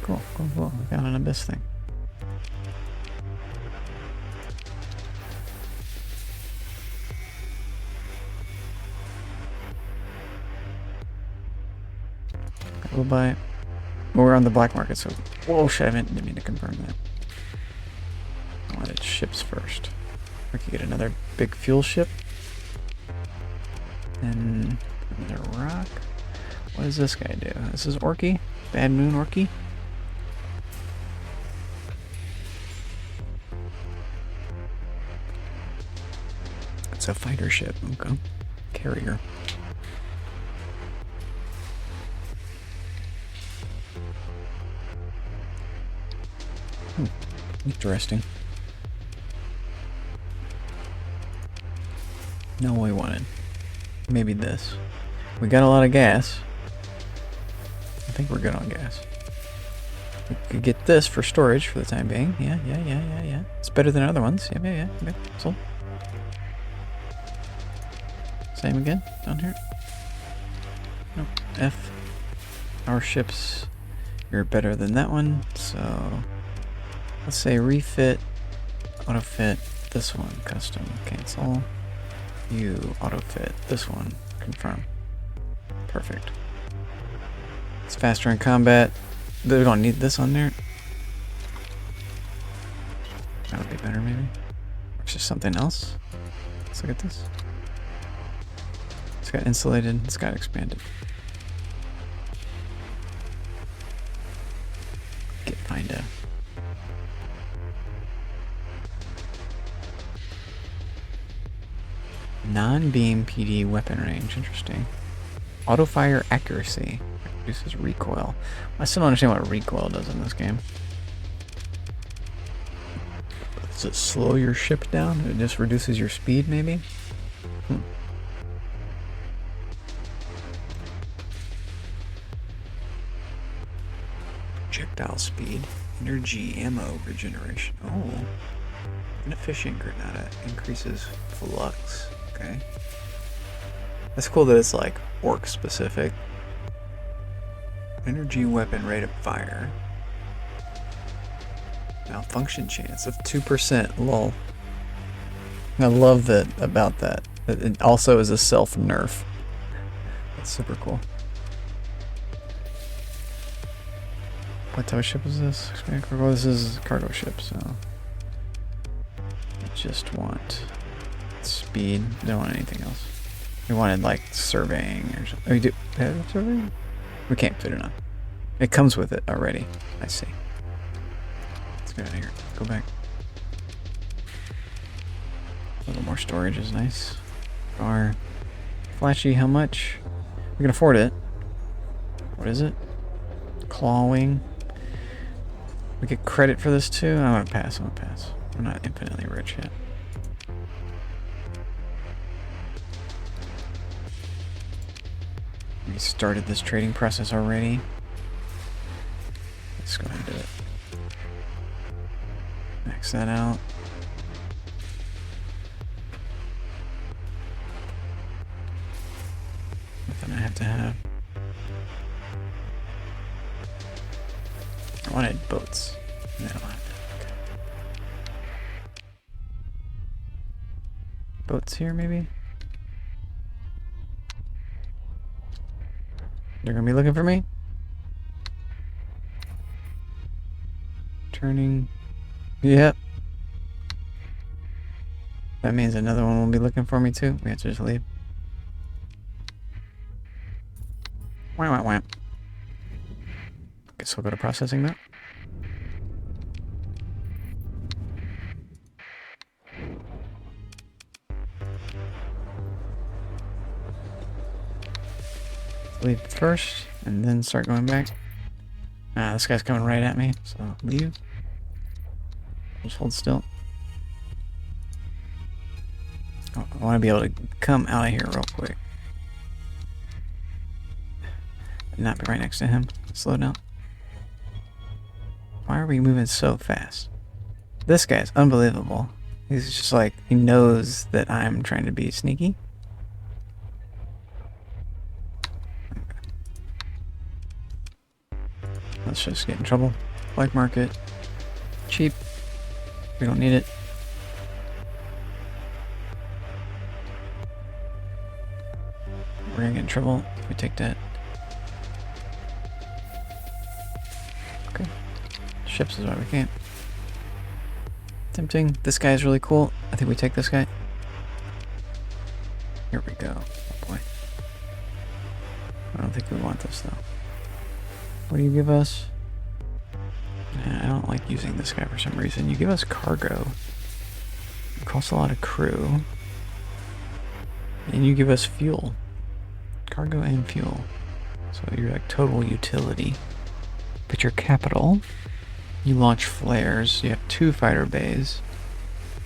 Cool. We found an abyss thing. We'll buy it. Well, we're on the black market, so... Whoa, shit, I didn't mean to confirm that. I wanted ships first. We could get another big fuel ship. And another rock. What does this guy do? This is Orky? Bad Moon Orky? It's a fighter ship. Okay. Carrier. Interesting. No, we wanted. Maybe this. We got a lot of gas. I think we're good on gas. We could get this for storage for the time being. Yeah. It's better than other ones. Yeah. Okay, sold. Same again, down here. No, F. Our ships, you're better than that one, so... Let's say refit, auto fit, this one, custom, cancel. You auto fit, this one, confirm. Perfect. It's faster in combat. We don't need this on there. That would be better maybe. Or just something else. Let's look at this. It's got insulated, it's got expanded. Find a non-beam PD weapon range. Interesting. Auto fire accuracy reduces recoil. I still don't understand what recoil does in this game. Does it slow your ship down? It just reduces your speed, maybe? Projectile speed, energy, ammo regeneration. Oh, inefficient granada increases flux. Okay, that's cool that it's like orc specific. Energy weapon rate of fire. Malfunction chance of 2%. Lol. I love that about that. It also is a self nerf. That's super cool. What type of ship is this? Well, this is a cargo ship, so we just want speed. Don't want anything else. We wanted like surveying or something. Oh, we do have surveying? We can't put it on. It comes with it already. I see. Let's get out of here. Go back. A little more storage is nice. Our flashy, how much? We can afford it. What is it? Clawing. We get credit for this too? I'm gonna pass, I'm gonna pass. We're not infinitely rich yet. We started this trading process already. Let's go ahead and do it. Max that out. Nothing I have to have. I wanted boats. No, I don't have that. Okay. Boats here, maybe? They're gonna be looking for me? Turning. Yep. That means another one will be looking for me too. We have to just leave. Wah, wah, wah. Guess we'll go to processing now. Leave first, and then start going back. Ah, this guy's coming right at me, so leave. Just hold still. Oh, I want to be able to come out of here real quick. Not be right next to him. Slow down. Why are we moving so fast? This guy's unbelievable. He's just like, he knows that I'm trying to be sneaky. Let's just get in trouble. Black market. Cheap. We don't need it. We're gonna get in trouble if we take that. Okay. Ships is why we can't. Tempting. This guy is really cool. I think we take this guy. Here we go. Oh boy. I don't think we want this though. What do you give us? Nah, I don't like using this guy for some reason. You give us cargo. It costs a lot of crew. And you give us fuel. Cargo and fuel. So you're like total utility. But your capital, you launch flares, you have 2 fighter bays,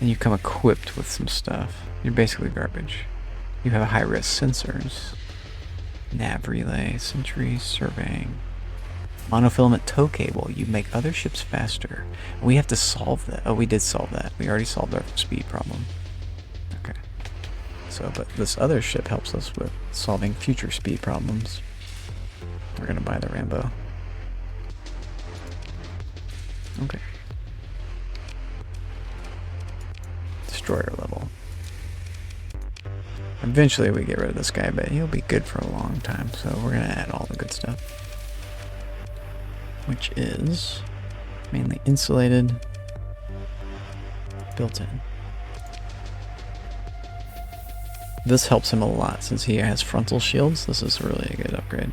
and you come equipped with some stuff. You're basically garbage. You have high-risk sensors. Nav relay, sentry, surveying. Monofilament tow cable. You make other ships faster. We have to solve that. Oh, we did solve that. We already solved our speed problem. Okay. So, but this other ship helps us with solving future speed problems. We're gonna buy the Rambo. Okay. Destroyer level. Eventually we get rid of this guy, but he'll be good for a long time. So we're gonna add all the good stuff. Which is mainly insulated, built-in. This helps him a lot since he has frontal shields. This is really a good upgrade.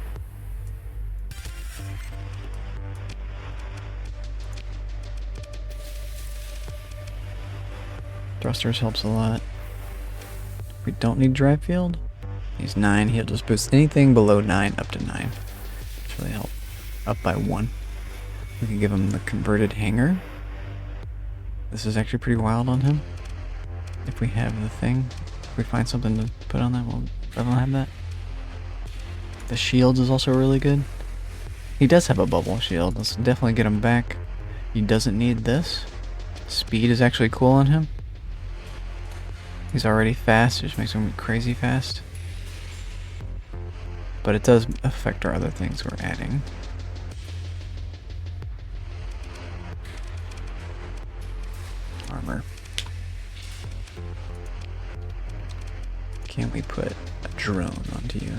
Thrusters helps a lot. We don't need drive field. He's 9. He'll just boost anything below 9 up to 9. Which really help. Up by 1. We can give him the converted hangar. This is actually pretty wild on him. If we have the thing, if we find something to put on that, we'll let him have that. The shields is also really good. He does have a bubble shield. Let's definitely get him back. He doesn't need this. Speed is actually cool on him. He's already fast, it just makes him crazy fast. But it does affect our other things we're adding. Armor. can we put a drone onto you?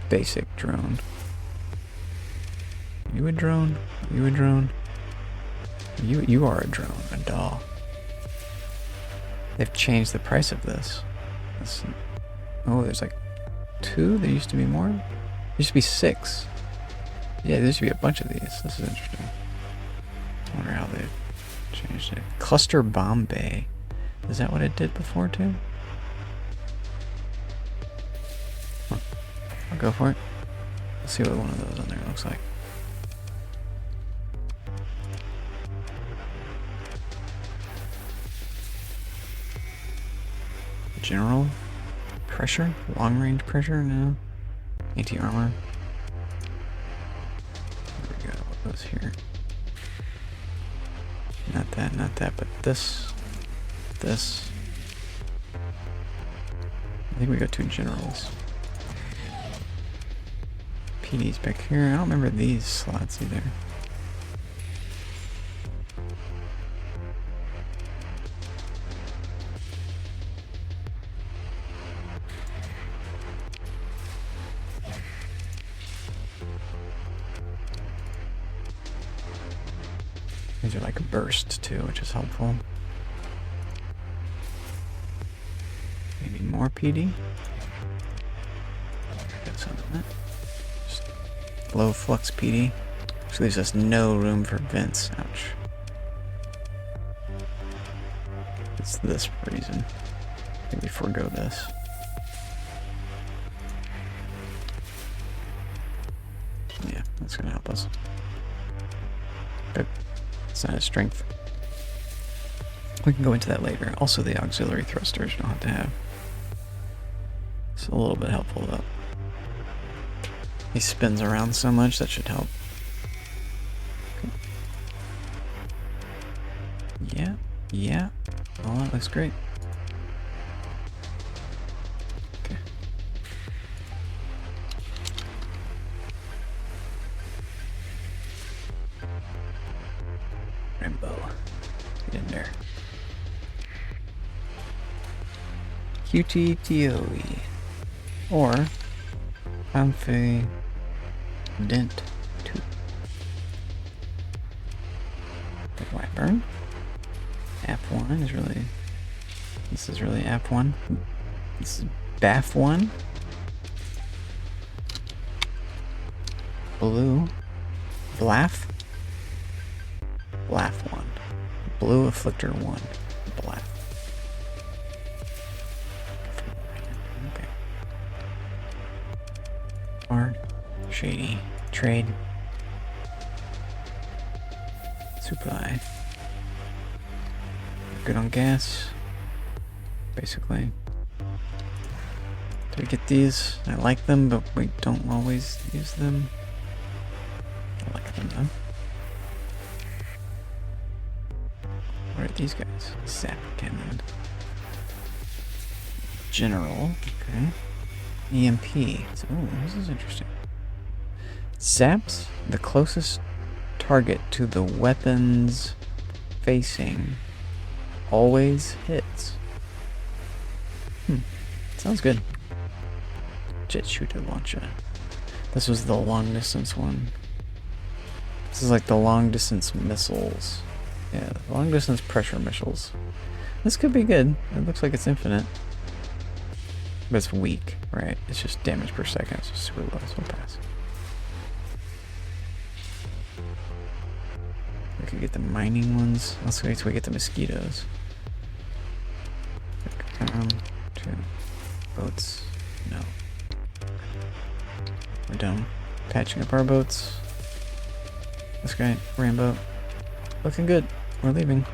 Basic drone. You a drone? You a drone? You are a drone, a doll. They've changed the price of this. Oh, there's like 2? There used to be more? There used to be 6. Yeah, there used to be a bunch of these. This is interesting. I wonder how they changed it. Cluster Bomb Bay. Is that what it did before too? Huh. I'll go for it. Let's see what one of those on there looks like. General pressure? Long range pressure? No. Anti-armor. There we go. What goes here? Not that, but this. This. I think we got 2 generals. PD's back here. I don't remember these slots either. These are like a burst too, which is helpful. Maybe more PD. Got some of that. Just low flux PD. So leaves us no room for vents. Ouch. It's this reason. Maybe forego this. Yeah, that's gonna help us. But it's not a strength. We can go into that later. Also, the auxiliary thrusters don't have to have. It's a little bit helpful though. He spins around so much, that should help. Okay. Yeah. Oh, that looks great. Okay. Rainbow. Get in there. QTTOE. Or Confident 2. The Wyvern. App 1 is really... This is really App 1. This is BAF 1. Blue. Blaff. Blaff 1. Blue Afflictor 1. Blaff. Okay. Hard. Shady. Trade. Supply. Good on gas. Basically. Do we get these? I like them, but we don't always use them. I like them though. What are these guys? Sap cannon. General. Okay. EMP. Oh, this is interesting. Saps the closest target to the weapon's facing always hits. Sounds good. Jet shooter launcher. This was the long distance one. This is like the long distance missiles. Yeah, long distance pressure missiles. This could be good. It looks like it's infinite. But it's weak, right? It's just damage per second. It's just super low, so we'll pass. We could get the mining ones. Let's wait till we get the mosquitoes. 2 boats. No. We're done. Patching up our boats. This guy, Rainbow. Looking good. We're leaving.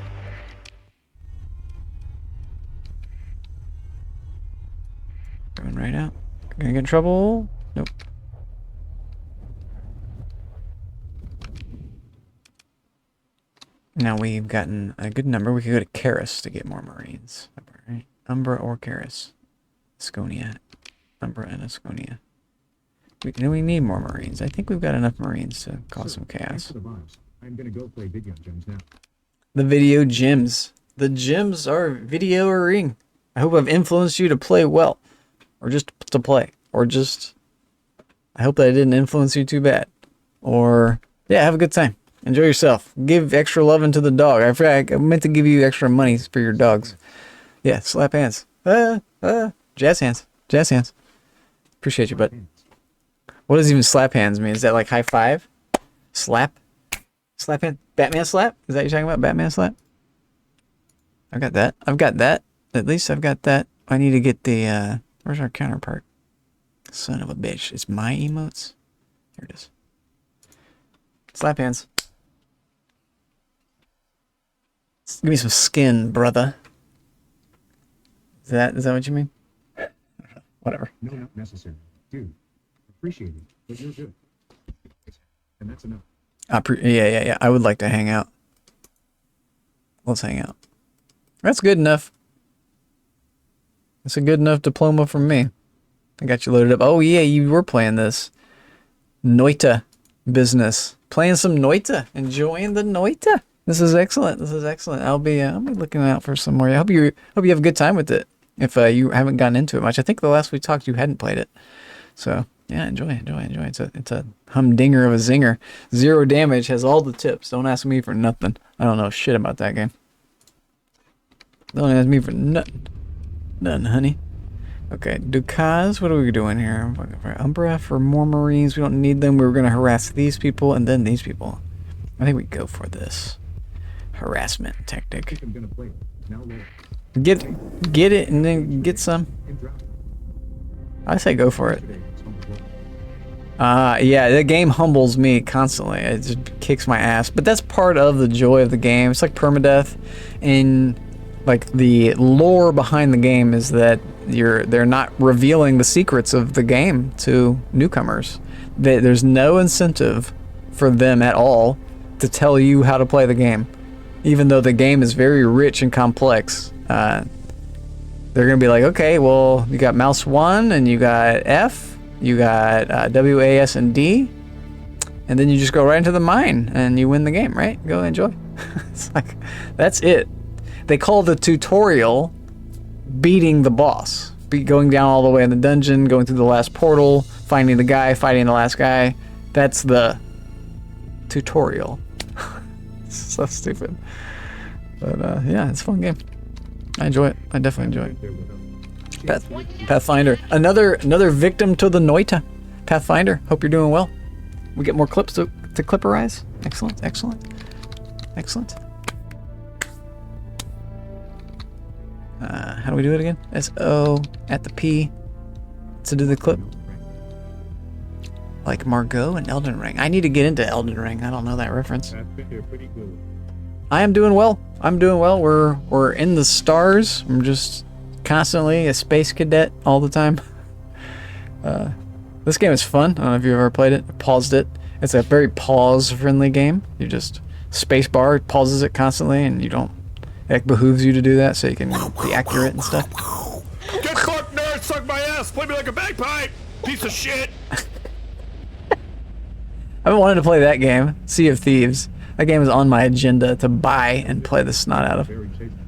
Going right out. Gonna get in trouble? Nope. Now we've gotten a good number. We could go to Karis to get more Marines. Right? Umbra or Karis. Asconia. Umbra and Asconia. We need more Marines. I think we've got enough Marines to cause some Thanks chaos. for the vibes. I'm gonna go play video gems now. The video gyms. The gyms are video ring. I hope I've influenced you to play well. Or just to play. Or just... I hope that I didn't influence you too bad. Or... yeah, have a good time. Enjoy yourself. Give extra loving to the dog. I forgot, I meant to give you extra money for your dogs. Yeah, slap hands. Jazz hands. Jazz hands. Appreciate you, bud. What does even slap hands mean? Is that like high five? Slap? Slap hand? Batman slap? Is that what you're talking about? Batman slap? I've got that. I've got that. At least I've got that. I need to get the, where's our counterpart? Son of a bitch. It's my emotes? There it is. Slap hands. Give me some skin, brother. Is that what you mean? Whatever. No, not necessary. Dude, appreciate it, but you're good. And that's enough. Yeah. I would like to hang out. Let's hang out. That's good enough. That's a good enough diploma from me. I got you loaded up. Oh yeah, you were playing this Noita business. Playing some Noita. Enjoying the Noita. This is excellent. This is excellent. I'll be looking out for some more. I hope you have a good time with it. If you haven't gotten into it much, I think the last we talked you hadn't played it. So yeah, enjoy. It's a humdinger of a zinger. 0 damage, has all the tips. Don't ask me for nothing. I don't know shit about that game. Don't ask me for nothing. Nothing, honey. Okay, Dukas, what are we doing here? For Umbra, for more Marines, we don't need them. We were gonna harass these people and then these people. I think we go for this harassment tactic. I think I'm gonna play it. Now look. Get it and then get some. And drop. I say go for it. Today, it's on the wall. Yeah, the game humbles me constantly. It just kicks my ass. But that's part of the joy of the game. It's like permadeath, and like the lore behind the game is that they're not revealing the secrets of the game to newcomers. There's no incentive for them at all to tell you how to play the game, even though the game is very rich and complex. They're gonna be like, okay, well, you got mouse 1 and you got F, you got W, A, S, and D, and then you just go right into the mine and you win the game, right? Go enjoy. It's like, that's it. They call the tutorial beating the boss. Going down all the way in the dungeon, going through the last portal, finding the guy, fighting the last guy. That's the tutorial. So stupid. But yeah, it's a fun game. I enjoy it. I definitely enjoy it. Pathfinder. Another victim to the Noita. Pathfinder. Hope you're doing well. We get more clips to clipperize. Excellent. How do we do it again? S-O at the P to do the clip. Like Margot and Elden Ring. I need to get into Elden Ring. I don't know that reference. That's pretty good. I am doing well. We're in the stars. I'm just constantly a space cadet all the time. This game is fun. I don't know if you've ever played it. I paused it. It's a very pause-friendly game. You just spacebar, it pauses it constantly, and you don't. It behooves you to do that so you can be accurate and stuff. Get fucked, nerd! Suck my ass! Play me like a bagpipe! Piece of shit! I've been wanting to play that game, Sea of Thieves. That game is on my agenda to buy and play the snot out of. Very chasing.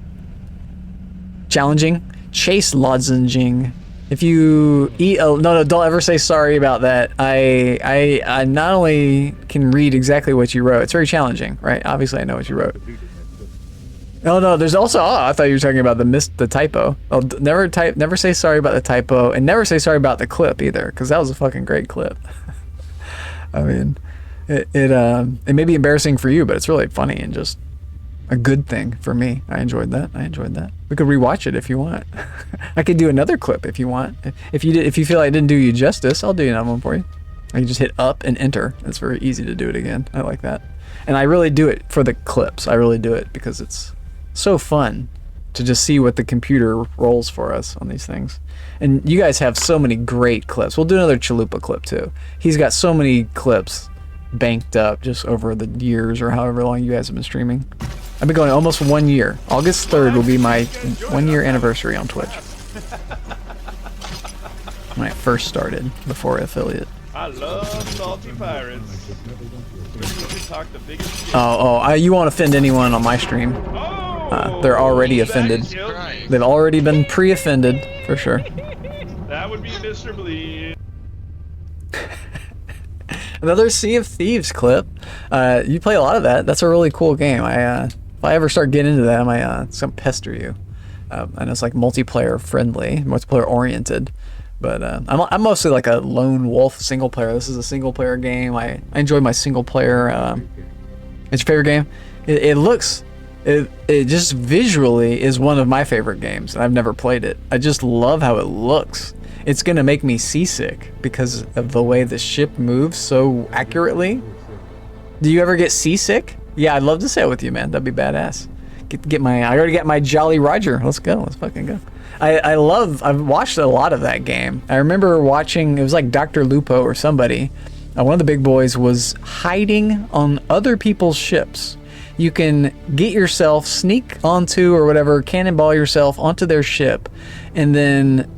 Challenging. Chase lozenging. If you eat no, don't ever say sorry about that. I not only can read exactly what you wrote, it's very challenging, right? Obviously I know what you wrote. No, there's also, I thought you were talking about the typo. Never say sorry about the typo, and never say sorry about the clip either, because that was a fucking great clip. I mean, it may be embarrassing for you, but it's really funny and just a good thing for me. I enjoyed that. We could rewatch it if you want. I could do another clip if you want. If you feel like I didn't do you justice, I'll do another one for you. I can just hit up and enter. It's very easy to do it again. I like that. And I really do it for the clips. I really do it because it's so fun to just see what the computer rolls for us on these things. And you guys have so many great clips. We'll do another Chalupa clip too. He's got so many clips banked up just over the years or however long you guys have been streaming. I've been going almost 1 year. August 3rd will be my 1 year anniversary on Twitch. When I first started before affiliate. I love salty pirates. You talk the biggest shit. You won't offend anyone on my stream. they're already that offended. kills me. They've already been pre-offended, for sure. That would be Mr. Bleed. Another Sea of Thieves clip. You play a lot of that. That's a really cool game. If I ever start getting into that, I might it's gonna pester you. I know it's like multiplayer friendly, multiplayer oriented, but I'm mostly like a lone wolf single player. This is a single player game. I enjoy my single player. It's your favorite game? It just visually is one of my favorite games, and I've never played it. I just love how it looks. It's gonna make me seasick because of the way the ship moves so accurately. Do you ever get seasick? Yeah, I'd love to sail with you, man. That'd be badass. I already got my Jolly Roger. Let's go. Let's fucking go. I've watched a lot of that game. I remember watching, it was like Dr. Lupo or somebody. One of the big boys was hiding on other people's ships. You can get yourself, sneak onto or whatever, cannonball yourself onto their ship, and then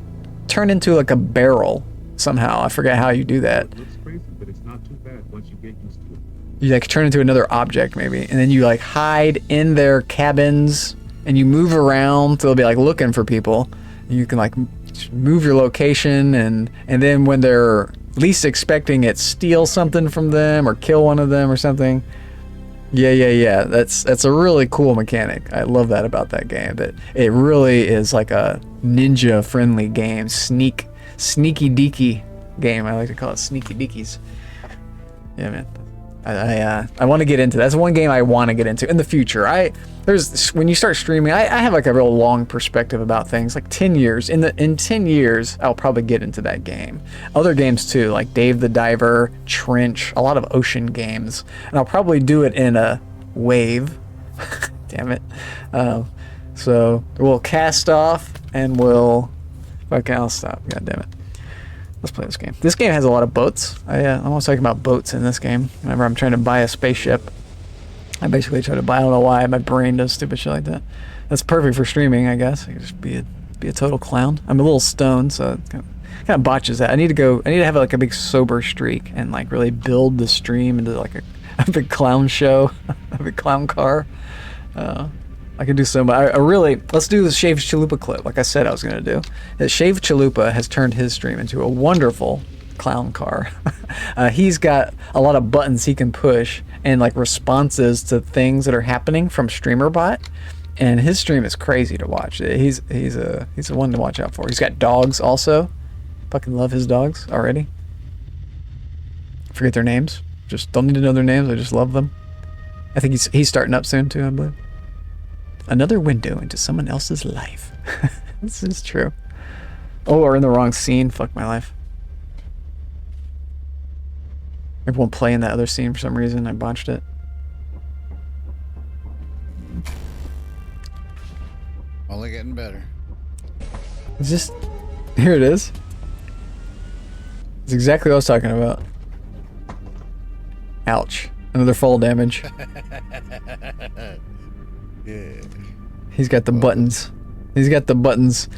turn into like a barrel somehow. I forget how you do that. It looks crazy, but it's not too bad once you get used to it. You like turn into another object maybe, and then you like hide in their cabins, and you move around, so they'll be like looking for people. And you can like move your location, and then when they're least expecting it, steal something from them or kill one of them or something. Yeah. That's a really cool mechanic. I love that about that game. That it really is like a ninja friendly game. Sneaky deaky game. I like to call it sneaky deakies. Yeah, man. I want to get into that. That's one game I want to get into in the future. When you start streaming, I have like a real long perspective about things. Like 10 years. In 10 years, I'll probably get into that game. Other games too, like Dave the Diver, Trench, a lot of ocean games, and I'll probably do it in a wave. Damn it. So we'll cast off and we'll. Okay, I'll stop. God damn it. Let's play this game. This game has a lot of boats. I'm always talking about boats in this game. Whenever I'm trying to buy a spaceship, I basically try to buy. I don't know why my brain does stupid shit like that. That's perfect for streaming, I guess. I can just be a total clown. I'm a little stoned, so it kind of botches that. I need to have like a big sober streak and like really build the stream into like a big clown show, a big clown car. I can do so much. Let's do the Shave Chalupa clip, like I said I was going to do. That Shave Chalupa has turned his stream into a wonderful clown car. He's got a lot of buttons he can push and like responses to things that are happening from StreamerBot. And his stream is crazy to watch. He's a one to watch out for. He's got dogs also. Fucking love his dogs already. Forget their names. Just don't need to know their names. I just love them. I think he's starting up soon too, I believe. Another window into someone else's life. This is true. Oh, we're in the wrong scene. Fuck my life. Everyone playing that other scene for some reason. I botched it. Only getting better. It's just... Here it is. It's exactly what I was talking about. Ouch. Another fall damage. Yeah. He's got the buttons. He's got the buttons.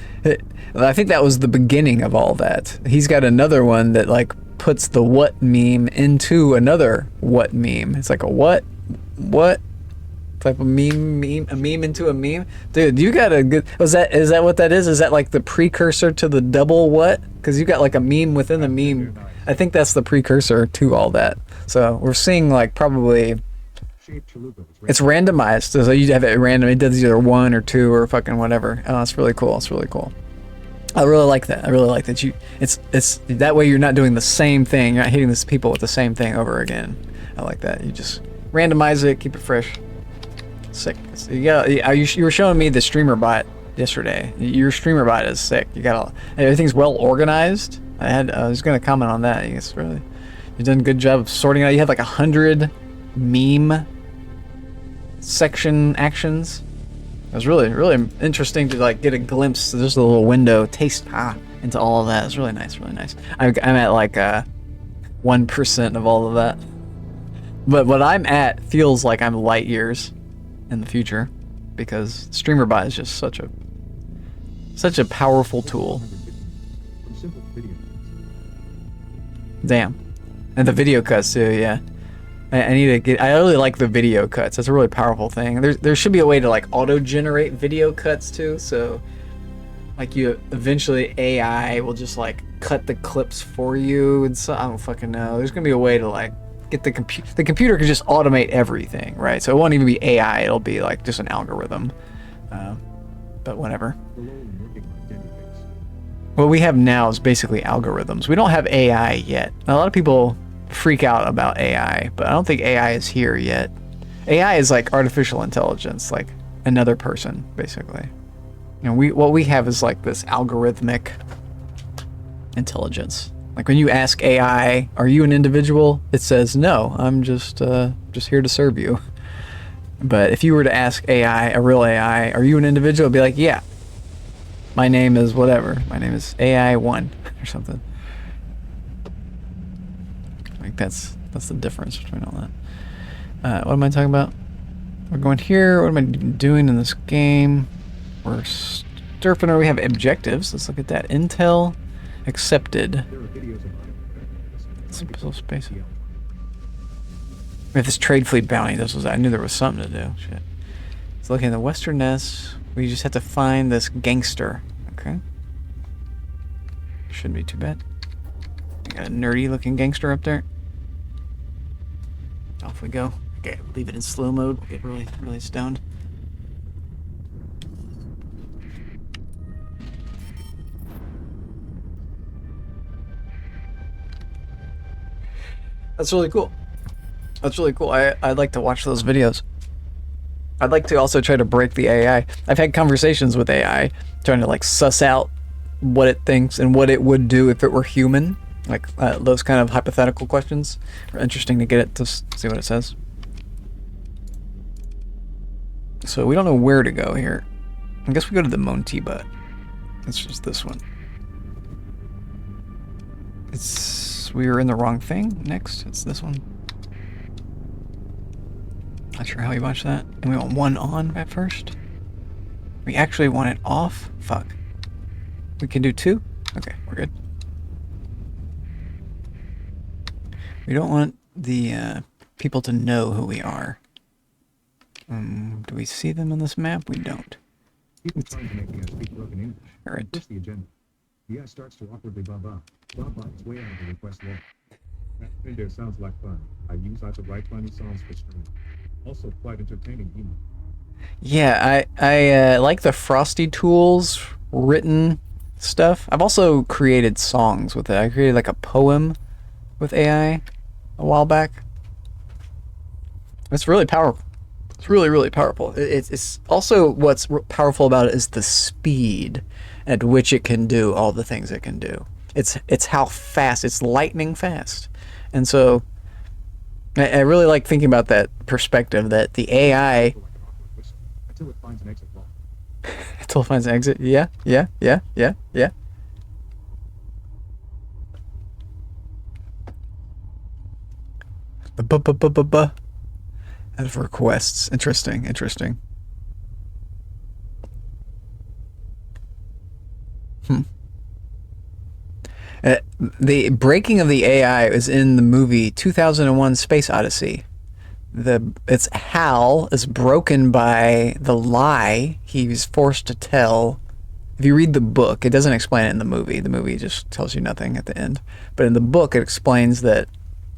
I think that was the beginning of all that. He's got another one that like puts the what meme into another what meme. It's like a what type of meme into a meme. Dude, you got a good. Is that what that is? Is that like the precursor to the double what? Because you got like a meme within the meme. I think that's the precursor to all that. So we're seeing like probably. It's randomized, so you have it random. It does either 1 or 2 or fucking whatever. Oh, it's really cool. It's really cool. I really like that. I really like that it's that way you're not doing the same thing. You're not hitting these people with the same thing over again. I like that. You just randomize it, keep it fresh. Sick. You were showing me the StreamerBot yesterday. Your StreamerBot is sick. Everything's well organized. I was gonna comment on that. It's really you've done a good job of sorting out. You have like 100 meme section actions. It was really, really interesting to like get a glimpse, just a little window, taste into all of that. It's really nice, really nice. I'm at like 1% of all of that, but what I'm at feels like I'm light years in the future because StreamerBot is just such a powerful tool. Damn, and the video cuts too, yeah. I need to get. I really like the video cuts. That's a really powerful thing. There should be a way to like auto-generate video cuts too. So, like you eventually AI will just like cut the clips for you. And so I don't fucking know. There's gonna be a way to like get the computer. The computer can just automate everything, right? So it won't even be AI. It'll be like just an algorithm. But whatever. Below and working on database. What we have now is basically algorithms. We don't have AI yet. A lot of people freak out about AI, but I don't think AI is here yet. AI is like artificial intelligence, like another person, basically. You know, what we have is like this algorithmic intelligence. Like when you ask AI, "Are you an individual?" It says, "No, I'm just here to serve you." But if you were to ask AI, a real AI, "Are you an individual?" It'd be like, "Yeah. My name is whatever. My name is AI1 or something." Like that's the difference between all that. What am I talking about? We're going here. What am I doing in this game? We're surfing, or we have objectives. Let's look at that. Intel accepted. There are videos about it. Simple space. We have this trade fleet bounty. I knew there was something to do. Shit. Let's look at the Western Nest. We just have to find this gangster. Okay. Shouldn't be too bad. Got a nerdy looking gangster up there. Off we go. Okay, leave it in slow mode. We'll get really, really stoned. That's really cool. That's really cool. I'd like to watch those videos. I'd like to also try to break the AI. I've had conversations with AI trying to like suss out what it thinks and what it would do if it were human. Like those kind of hypothetical questions are interesting to get it to see what it says. So we don't know where to go here. I guess we go to the Montiba. It's just this one. We were in the wrong thing. Next, it's this one. Not sure how we watch that. And we want one on at first. We actually want it off. Fuck. We can do two? Okay, we're good. We don't want the people to know who we are. Do we see them on this map? We don't. People trying to make the speak broken English. Alright. Push the agenda. The S starts to awkwardly baba. Baba is way out of the request log. That video sounds like fun. I use out the right funny songs for stream. Also quite entertaining humor. Yeah, I like the Frosty Tools written stuff. I've also created songs with it. I created like a poem with AI a while back. It's really powerful. It's really, really powerful. It's also what's powerful about it is the speed at which it can do all the things it can do. It's how fast. It's lightning fast. And so I really like thinking about that perspective that the AI Until it finds an exit log. until it finds an exit. Yeah. The As requests. Interesting. The breaking of the AI is in the movie 2001 Space Odyssey. It's Hal is broken by the lie he was forced to tell. If you read the book, it doesn't explain it in the movie. The movie just tells you nothing at the end. But in the book, it explains that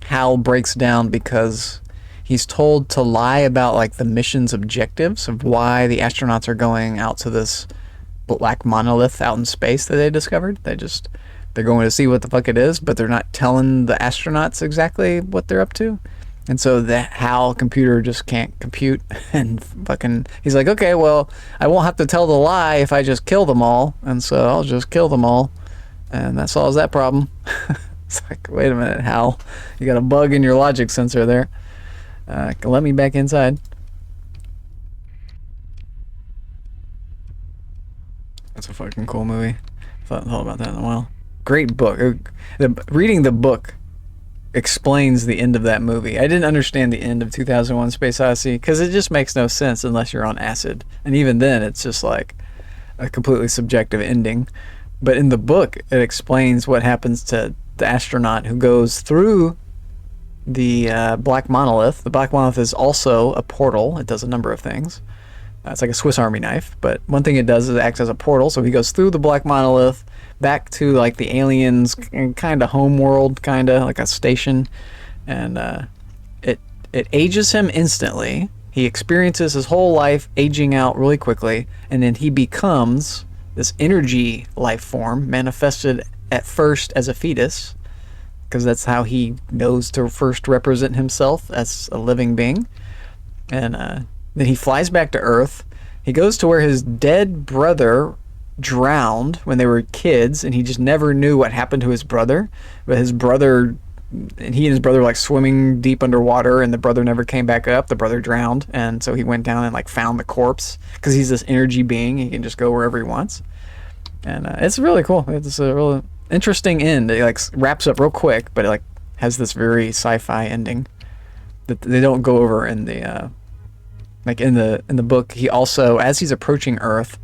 Hal breaks down because he's told to lie about like the mission's objectives of why the astronauts are going out to this black monolith out in space that they discovered. They're going to see what the fuck it is, but they're not telling the astronauts exactly what they're up to. And so the HAL computer just can't compute, and fucking he's like, okay, well, I won't have to tell the lie if I just kill them all, and so I'll just kill them all, and that solves that problem. It's like, wait a minute, HAL, you got a bug in your logic sensor there. Let me back inside. That's a fucking cool movie. Thought about that in a while. Great book. Reading the book explains the end of that movie. I didn't understand the end of 2001 Space Odyssey because it just makes no sense unless you're on acid. And even then, it's just like a completely subjective ending. But in the book, it explains what happens to the astronaut who goes through the Black Monolith. The Black Monolith is also a portal. It does a number of things. It's like a Swiss Army knife, but one thing it does is it acts as a portal. So he goes through the Black Monolith back to like the aliens' kind of home world, kind of like a station, and it ages him instantly. He experiences his whole life aging out really quickly, and then he becomes this energy life form, manifested at first as a fetus, because that's how he knows to first represent himself as a living being. And then he flies back to Earth. He goes to where his dead brother drowned when they were kids, and he just never knew what happened to his brother. But his brother, and he and his brother were like swimming deep underwater, and the brother never came back up. The brother drowned, and so he went down and like found the corpse, because he's this energy being. He can just go wherever he wants. And it's really cool. It's a real interesting end. It like wraps up real quick, but it like has this very sci-fi ending that they don't go over in the like in the book. He also, as he's approaching Earth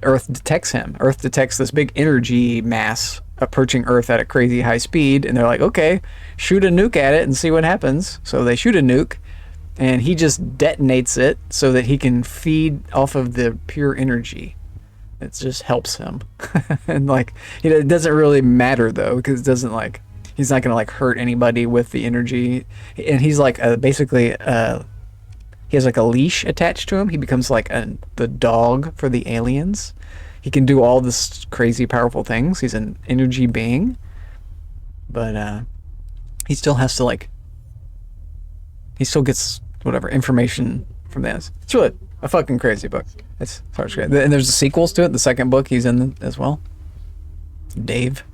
detects him. Earth detects this big energy mass approaching Earth at a crazy high speed, and they're like, okay, shoot a nuke at it and see what happens. So they shoot a nuke, and he just detonates it so that he can feed off of the pure energy. It just helps him. And like, it doesn't really matter though, because it doesn't like, he's not gonna like hurt anybody with the energy. And he's like basically he has like a leash attached to him. He becomes like the dog for the aliens. He can do all this crazy powerful things. He's an energy being, but he still has to like, he still gets whatever information from this. It's really a fucking crazy book. It's great. And there's sequels to it. The second book he's in as well. Dave.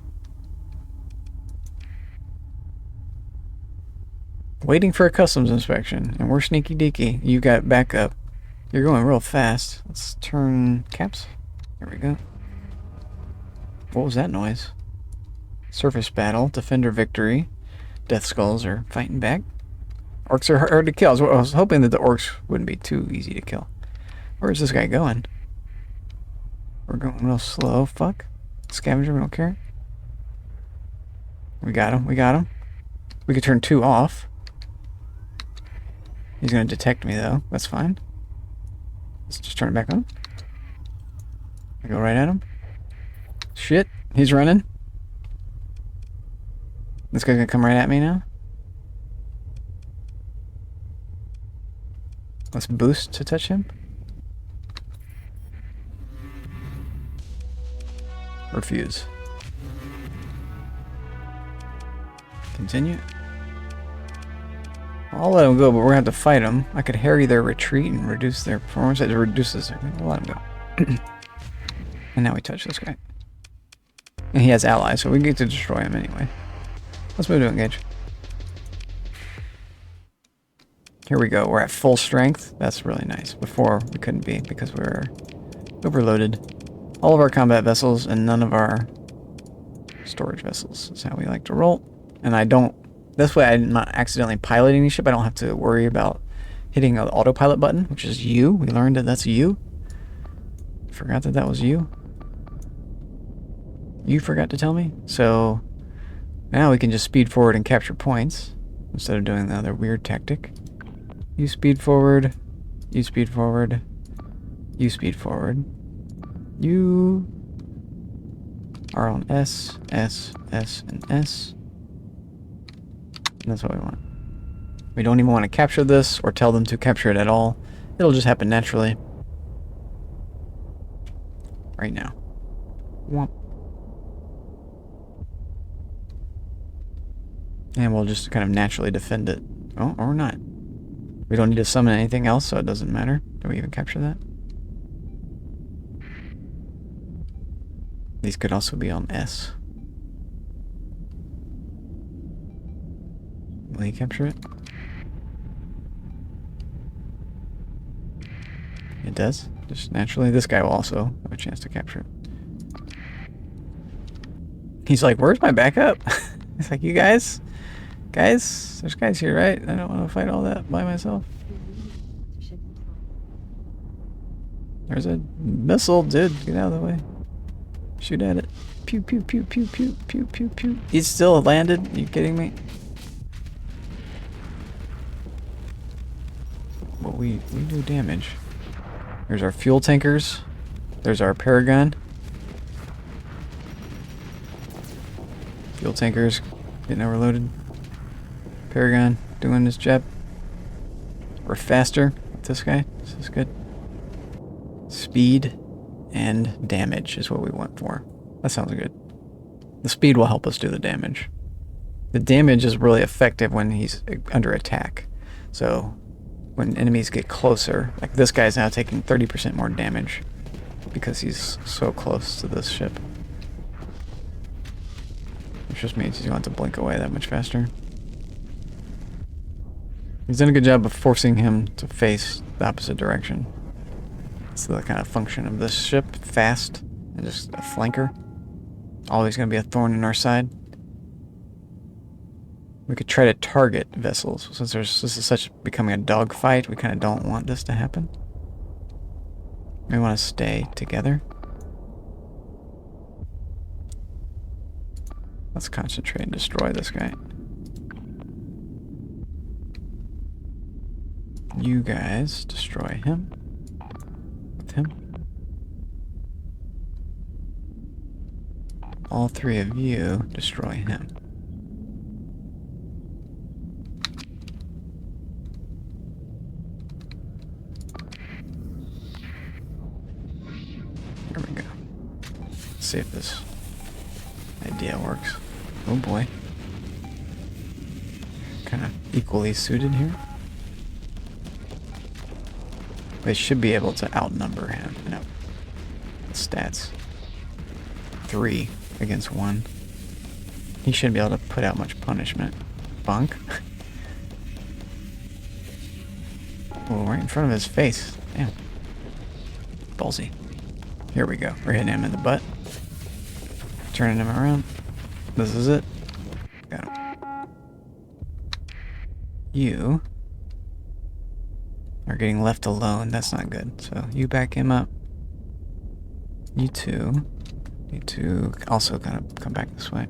Waiting for a customs inspection, and we're sneaky deaky. You got backup. You're going real fast. Let's turn caps. There we go. What was that noise? Surface battle, defender victory. Death Skulls are fighting back. Orcs are hard to kill. I was hoping that the orcs wouldn't be too easy to kill. Where's this guy going? We're going real slow. Fuck. Scavenger, we don't care. We got him. We got him. We could turn 2 off. He's going to detect me, though. That's fine. Let's just turn it back on. I go right at him. Shit. He's running. This guy's going to come right at me now. Let's boost to touch him. Refuse. Continue. I'll let him go, but we're gonna have to fight him. I could harry their retreat and reduce their performance. It reduces. We'll let him go. And now we touch this guy. And he has allies, so we get to destroy him anyway. Let's move to engage. Here we go. We're at full strength. That's really nice. Before we couldn't be because we were overloaded. All of our combat vessels and none of our storage vessels is how we like to roll. And I don't, this way I'm not accidentally piloting the ship. I don't have to worry about hitting the autopilot button, which is U. We learned that that's U. Forgot that that was U. You forgot to tell me. So now we can just speed forward and capture points instead of doing the other weird tactic. You speed forward. You speed forward. You speed forward. You are on S, S, S, and S. And that's what we want. We don't even want to capture this or tell them to capture it at all. It'll just happen naturally. Right now. Womp. And we'll just kind of naturally defend it. Oh, or not. We don't need to summon anything else, so it doesn't matter. Do we even capture that? These could also be on S. Will he capture it? It does. Just naturally. This guy will also have a chance to capture it. He's like, where's my backup? It's like, you guys? Guys? There's guys here, right? I don't want to fight all that by myself. There's a missile, dude. Get out of the way. Shoot at it. Pew, pew, pew, pew, pew, pew, pew, pew. He's still landed? Are you kidding me? Well, we do damage. There's our fuel tankers. There's our Paragon. Fuel tankers getting overloaded. Paragon doing his job. We're faster with this guy. This is good. Speed and damage is what we went for. That sounds good. The speed will help us do the damage. The damage is really effective when he's under attack. So when enemies get closer, like this guy's now taking 30% more damage because he's so close to this ship. Which just means he's going to blink away that much faster. He's done a good job of forcing him to face the opposite direction. It's the kind of function of this ship. Fast and just a flanker. Always going to be a thorn in our side. We could try to target vessels. Since this is such becoming a dogfight, we kind of don't want this to happen. We want to stay together. Let's concentrate and destroy this guy. You guys destroy him. With him. All three of you destroy him. There we go. Let's see if this idea works. Oh boy. Kind of equally suited here. They should be able to outnumber him. No. Stats. 3 against 1. He shouldn't be able to put out much punishment. Bunk. Oh, right in front of his face. Damn. Ballsy. Here we go. We're hitting him in the butt. Turning him around. This is it. Got him. You are getting left alone. That's not good. So you back him up. You two need to also kind of come back this way.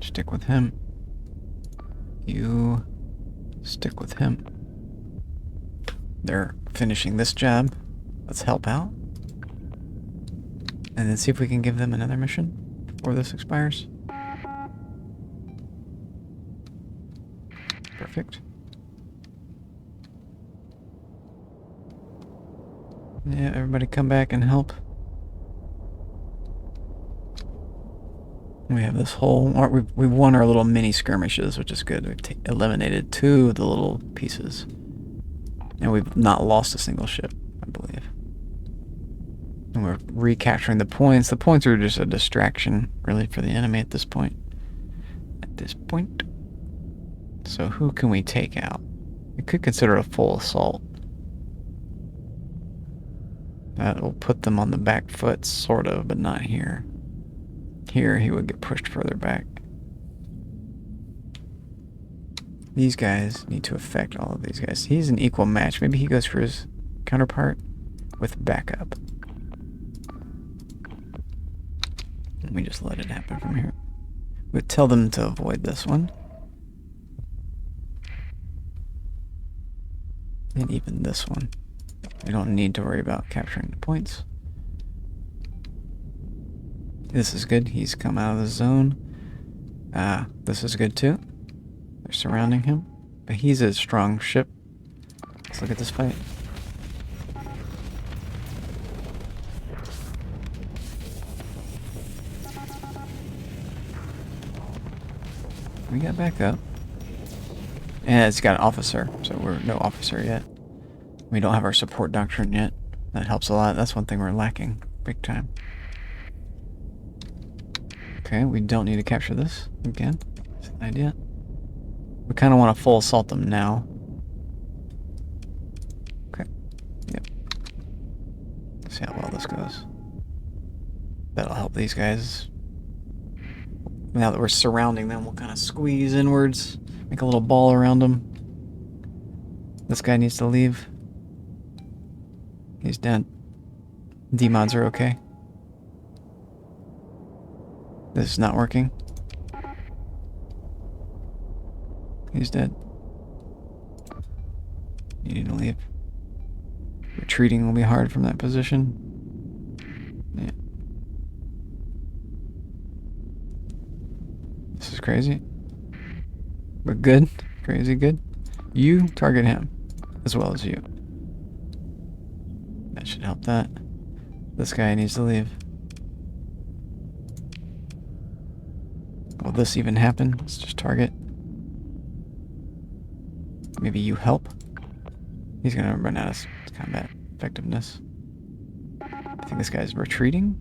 Stick with him. You stick with him. They're finishing this job. Let's help out. And then see if we can give them another mission before this expires. Perfect. Yeah, everybody come back and help. We have this whole... We've won our little mini skirmishes, which is good. We've eliminated 2 of the little pieces. And we've not lost a single ship, I believe. And we're recapturing the points. The points are just a distraction, really, for the enemy at this point. So who can we take out? We could consider a full assault. That will put them on the back foot, sort of, but not here. Here, he would get pushed further back. These guys need to affect all of these guys. He's an equal match. Maybe he goes for his counterpart with backup. Let me just let it happen from here. We'd tell them to avoid this one. And even this one. We don't need to worry about capturing the points. This is good. He's come out of the zone. This is good too. They're surrounding him. But he's a strong ship. Let's look at this fight. We got back up. And it's got an officer, so we're no officer yet. We don't have our support doctrine yet. That helps a lot. That's one thing we're lacking big time. Okay, we don't need to capture this again. That's an idea. We kind of want to full assault them now. Okay. Yep. Let's see how well this goes. That'll help these guys. Now that we're surrounding them, we'll kind of squeeze inwards. Make a little ball around them. This guy needs to leave. He's dead. D-mods are okay. This is not working. He's dead. You need to leave. retreating will be hard from that position. Yeah. This is crazy. But good. Crazy good. You target him as well as you. That should help that. This guy needs to leave. Will this even happen? Let's just target. Maybe you help. He's gonna run out of combat effectiveness. I think this guy's retreating.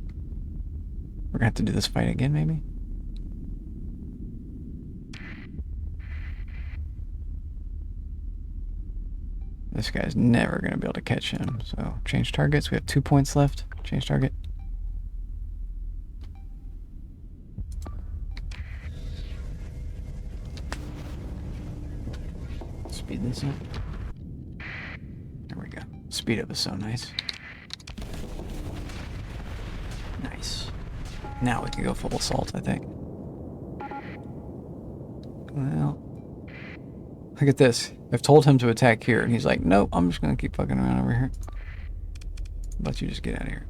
We're gonna have to do this fight again, maybe? This guy's never gonna be able to catch him. So change targets. We have 2 points left. Change target. Speed this up. There we go. Speed up is so nice. Nice. Now we can go full assault, I think. Well, look at this. I've told him to attack here, and he's like, nope, I'm just gonna keep fucking around over here. But you just get out of here.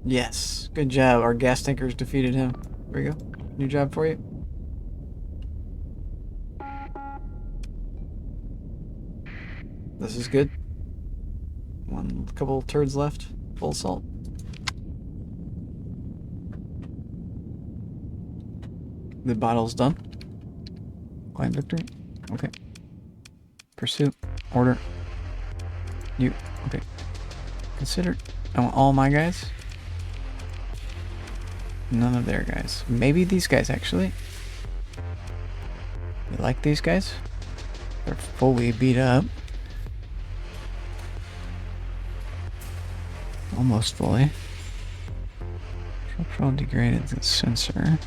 Yes. Good job. Our gas tankers defeated him. There we go. New job for you. This is good. Couple turds left. Full assault. The battle's done. Claim victory. Okay. Pursuit. Order. You. Okay. Consider. I want all my guys. None of their guys. Maybe these guys, actually. You like these guys? They're fully beat up. Almost fully. Structural degraded sensor.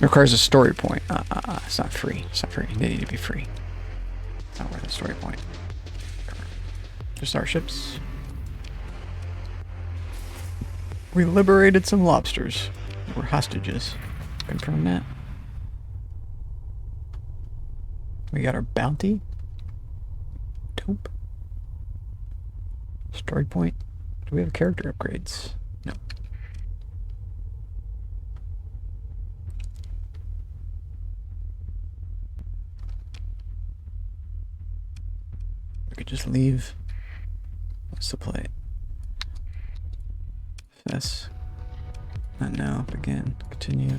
Requires a story point. It's not free. It's not free. They need to be free. It's not worth a story point. Just our ships. We liberated some lobsters. We're hostages. Confirm that. We got our bounty. Dope. Story point. Do we have character upgrades? No. We could just leave. What's the play? Fess. Not now. Begin. Continue.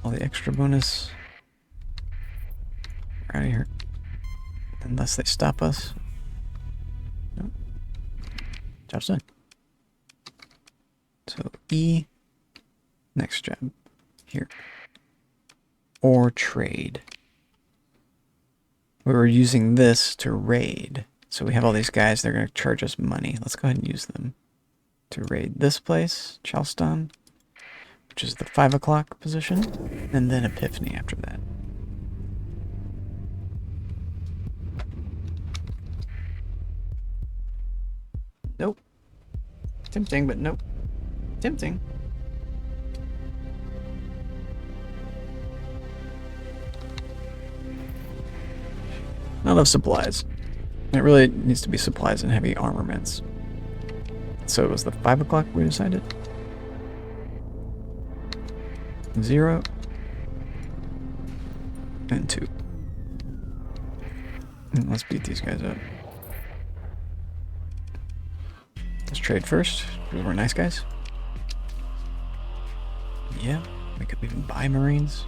All the extra bonus. We're out of here. Unless they stop us. Nope. Job's done. So E. Next job. Here. Or trade. We were using this to raid. So we have all these guys, they're going to charge us money. Let's go ahead and use them to raid this place, Charleston, which is the 5 o'clock position, and then Epiphany after that. Nope. Tempting, but nope. Tempting. Not enough supplies. It really needs to be supplies and heavy armaments. So it was the 5 o'clock we decided. 0 and 2. And let's beat these guys up. Let's trade first, because we're nice guys. Yeah, we could even buy Marines.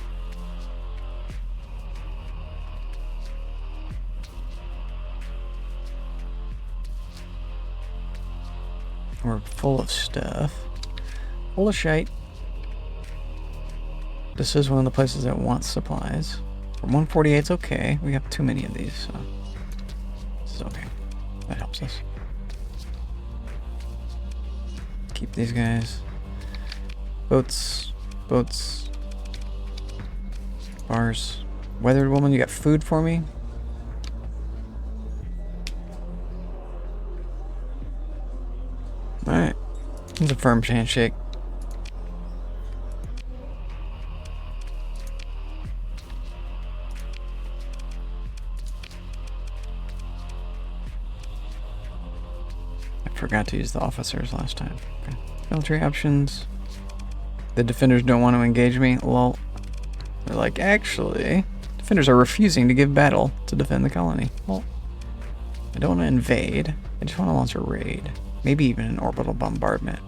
We're full of stuff. Full of shite. This is one of the places that wants supplies. For 148's okay. We have too many of these, so this is okay. That helps us. Keep these guys. Boats. Boats. Bars. Weathered woman, you got food for me? Alright. It's a firm handshake. forgot to use the officers last time. Okay. Military options. The defenders don't want to engage me. Well, they're like, actually, defenders are refusing to give battle to defend the colony. Well, I don't want to invade. I just want to launch a raid. Maybe even an orbital bombardment.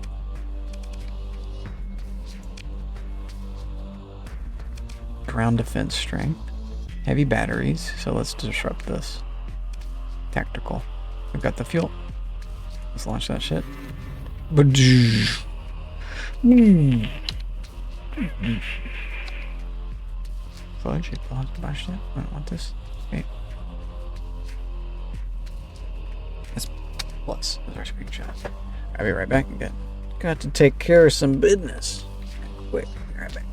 Ground defense strength. Heavy batteries, so let's disrupt this. Tactical. We've got the fuel. Let's launch that shit. Fudge, I don't want this. Okay. That's plus. That's our screenshot. I'll be right back again. Got to take care of some business. Quick, be right back.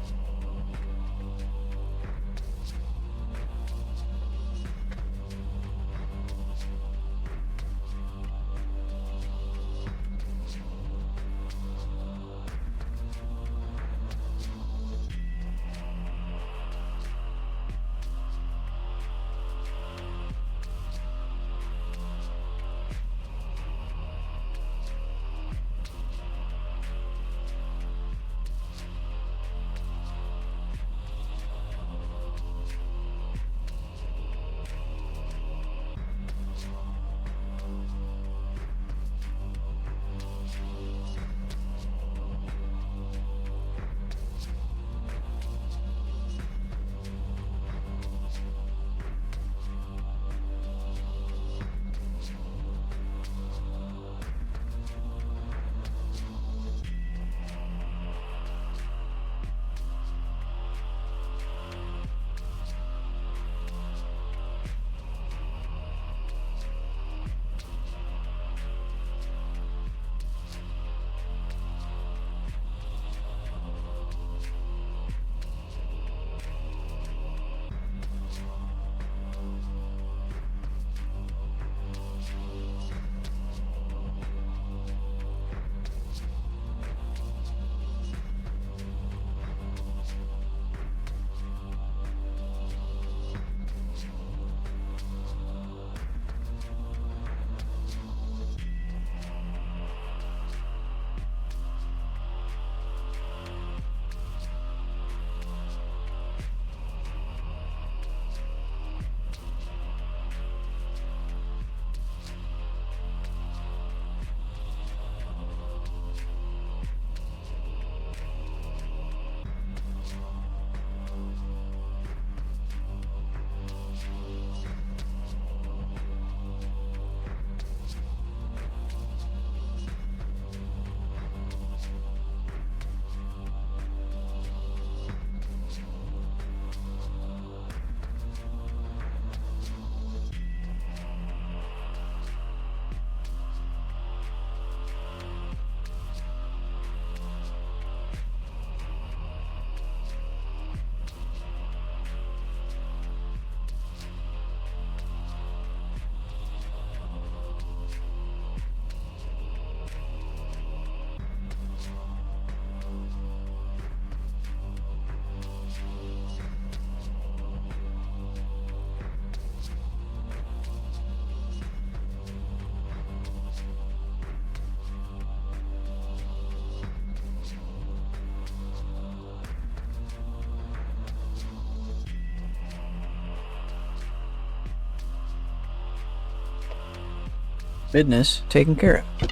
Business taken care of.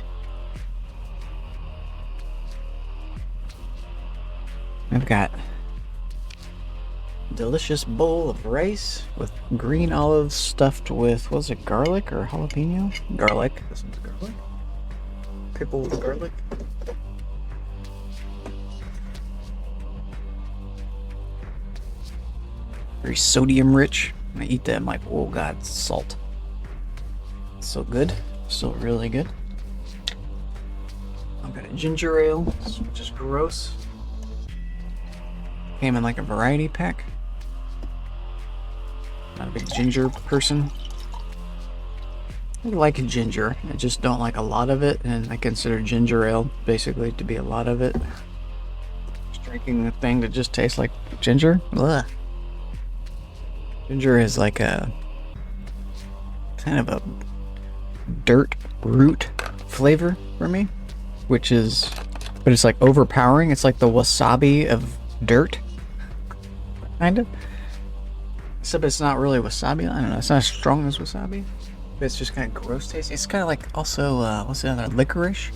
I've got a delicious bowl of rice with green olives stuffed with, was it garlic or jalapeno? Garlic. This one's garlic. Pickle with garlic. Very sodium rich. When I eat that, I'm like, oh god, salt. So good. So really good. I've got a ginger ale, which is gross. Came in like a variety pack. Not a big ginger person. I like ginger. I just don't like a lot of it, and I consider ginger ale basically to be a lot of it. Just drinking a thing that just tastes like ginger. Ugh. Ginger is like a kind of a dirt root flavor. for me, which is, but it's like overpowering. It's like the wasabi of dirt, kind of. Except it's not really wasabi. I don't know. It's not as strong as wasabi, but it's just kind of gross tasting. It's kind of like also what's the other, licorice?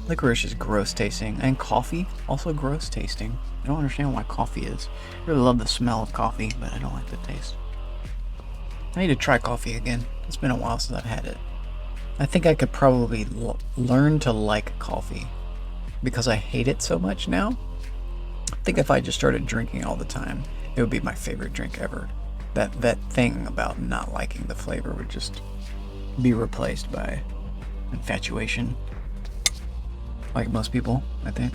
Licorice is gross tasting, and coffee also gross tasting. I don't understand why coffee is. I really love the smell of coffee, but I don't like the taste. I need to try coffee again. It's been a while since I've had it. I think I could probably learn to like coffee because I hate it so much now. I think if I just started drinking all the time, it would be my favorite drink ever. That thing about not liking the flavor would just be replaced by infatuation. Like most people, I think.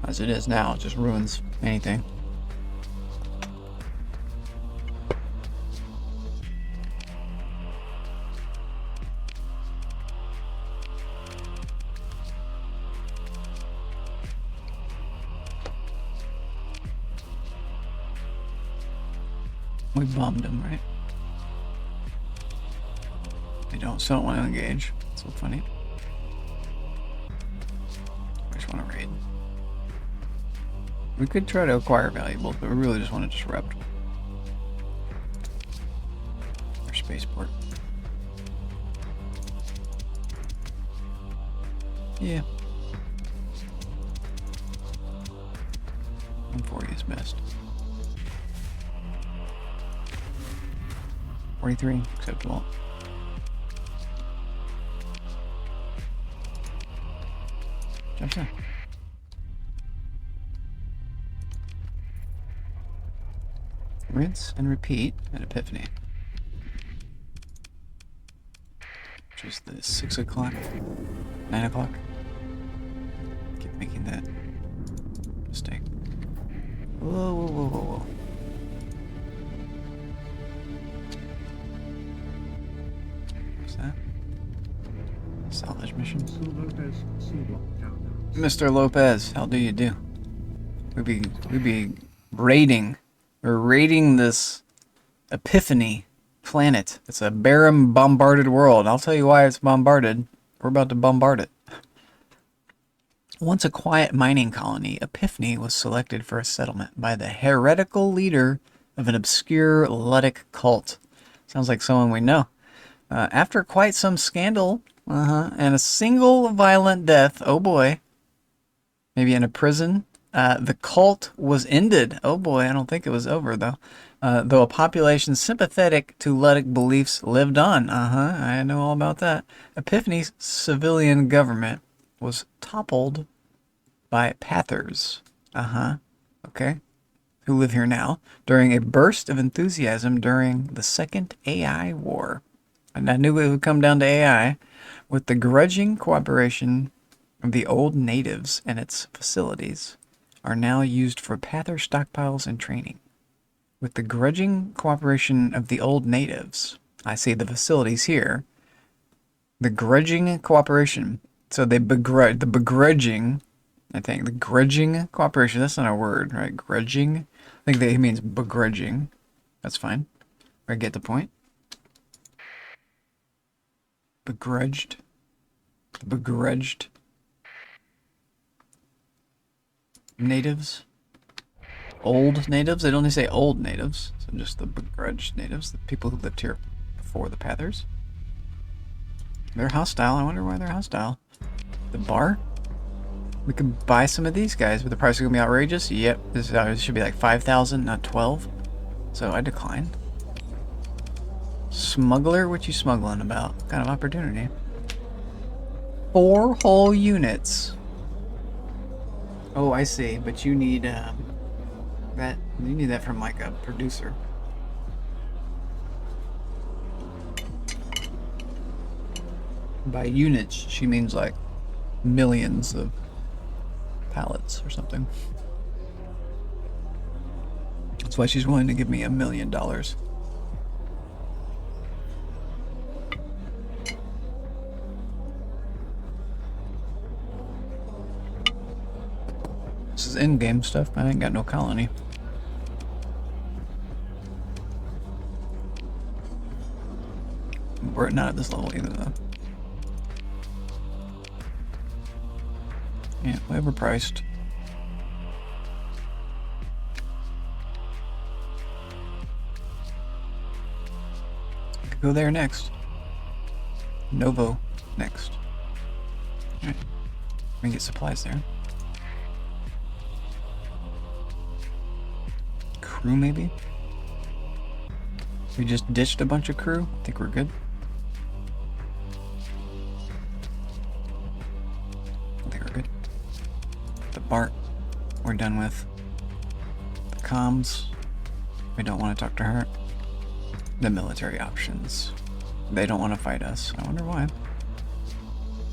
As it is now, it just ruins anything. We bombed him, right? They still don't want to engage. It's so funny. I just want to raid. We could try to acquire valuables, but we really just want to disrupt our spaceport. Yeah. 140 is best. 43, acceptable. Jump in. Rinse and repeat at Epiphany. Which is the 6 o'clock, 9 o'clock. Keep making that mistake. Whoa, whoa, whoa, whoa, whoa. What's that? Salvage mission. Mr. Lopez, how do you do? We'd be raiding. We're raiding this Epiphany planet. It's a barren, bombarded world. I'll tell you why it's bombarded. We're about to bombard it. Once a quiet mining colony, Epiphany was selected for a settlement by the heretical leader of an obscure Ludic cult. Sounds like someone we know. After quite some scandal, and a single violent death, oh boy, maybe in a prison, the cult was ended. Oh boy, I don't think it was over though. Though a population sympathetic to Ludic beliefs lived on. I know all about that. Epiphany's civilian government was toppled by Pathers. Okay. Who live here now, during a burst of enthusiasm during the Second AI War. And I knew it would come down to AI. With the grudging cooperation of the old natives and its facilities are now used for Pather stockpiles and training. With the grudging cooperation of the old natives, I see the facilities here. The grudging cooperation. So they begrudge, the begrudging, I think, the grudging cooperation, that's not a word, right? Grudging. I think that he means begrudging. That's fine. I get the point. Begrudged. Begrudged. Natives. Old natives. They don't say old natives. So just the begrudged natives. The people who lived here before the Pathers. They're hostile. I wonder why they're hostile. The bar? We could buy some of these guys, but the price is going to be outrageous. Yep. This should be like 5,000, not 12. So I decline. Smuggler? What you smuggling about? What kind of opportunity? 4 whole units. Oh, I see. But you need that. You need that from like a producer. By units, she means like millions of pallets or something. That's why she's willing to give me $1 million. This is in-game stuff. I ain't got no colony. for it. Not at this level either, though. Yeah, way overpriced. Could go there next. Novo next. Alright. We can get supplies there. Crew, maybe? We just ditched a bunch of crew. I think we're good. I think we're good. The BART, we're done with. The comms, we don't want to talk to her. The military options, they don't want to fight us. I wonder why.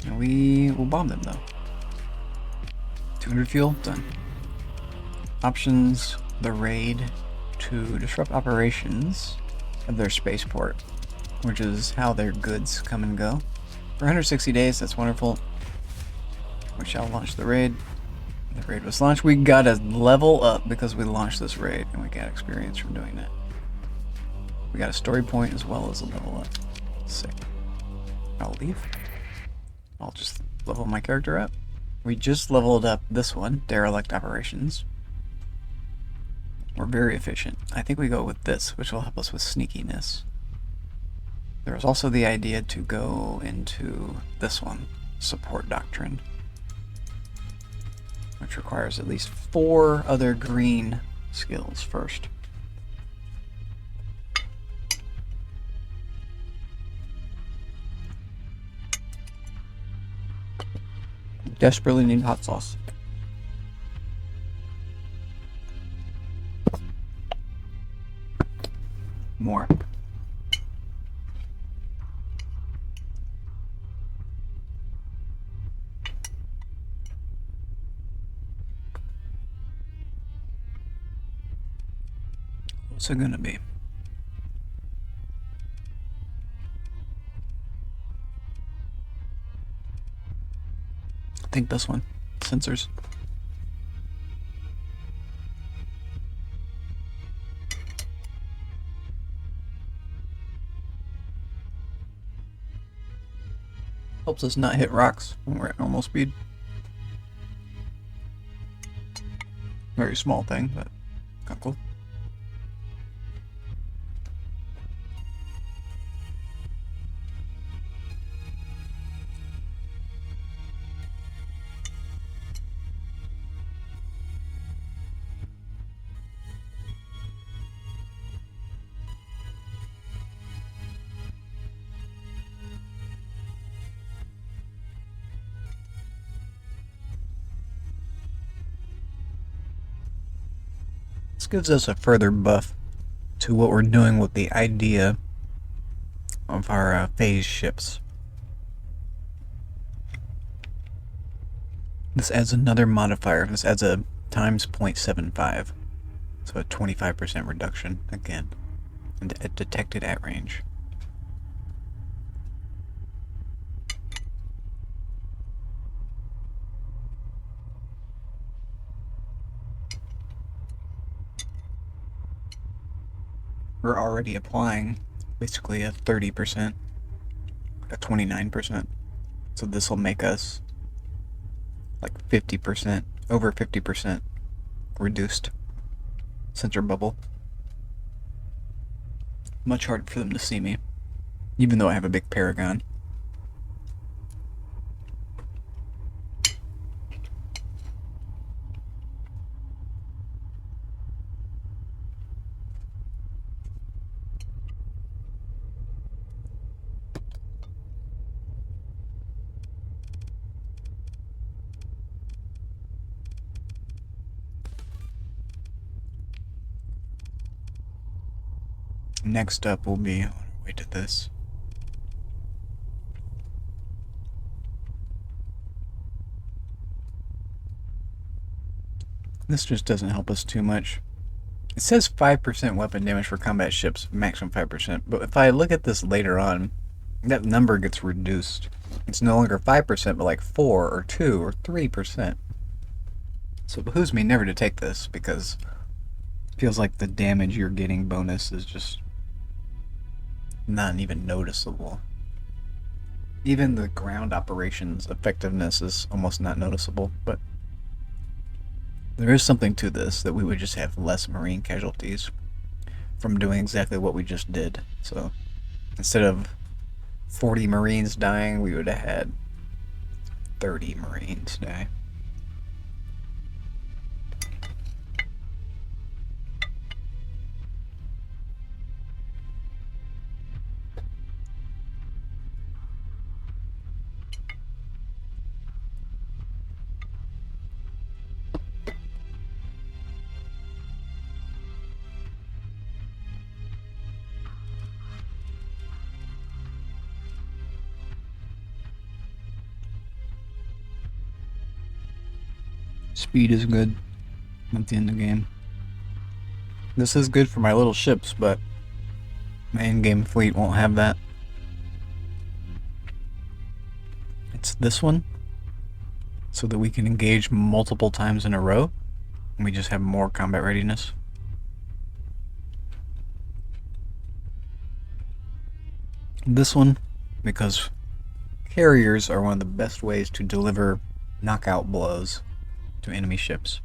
And we will bomb them though. 200 fuel, done. Options, the raid to disrupt operations of their spaceport, which is how their goods come and go. For 160 days, that's wonderful. We shall launch the raid. The raid was launched. We got a level up because we launched this raid, and we got experience from doing that. We got a story point as well as a level up. Sick. I'll leave. I'll just level my character up. We just leveled up this one, Derelict Operations. We're very efficient. I think we go with this, which will help us with sneakiness. There was also the idea to go into this one, Support Doctrine, which requires at least 4 other green skills first. Desperately need hot sauce. More. What's it gonna be? I think this one. Sensors. Helps us not hit rocks when we're at normal speed. Very small thing, but kind of cool. This gives us a further buff to what we're doing with the idea of our phase ships. This adds another modifier. This adds a times 0.75. So a 25% reduction again. And detected at range. We're already applying basically a 30%, a 29%. So this will make us like 50%, over 50% reduced sensor bubble. Much harder for them to see me, even though I have a big Paragon. Next up will be, wait at this. This just doesn't help us too much. It says 5% weapon damage for combat ships, maximum 5%, but if I look at this later on, that number gets reduced. It's no longer 5%, but like 4 or 2 or 3%. So it behooves me never to take this, because it feels like the damage you're getting bonus is just not even noticeable. Even the ground operations effectiveness is almost not noticeable, but there is something to this, that we would just have less Marine casualties from doing exactly what we just did. So instead of 40 Marines dying, we would have had 30 Marines die. Speed is good at the end of the game. This is good for my little ships, but my in-game fleet won't have that. It's this one, so that we can engage multiple times in a row, and we just have more combat readiness. This one, because carriers are one of the best ways to deliver knockout blows to enemy ships.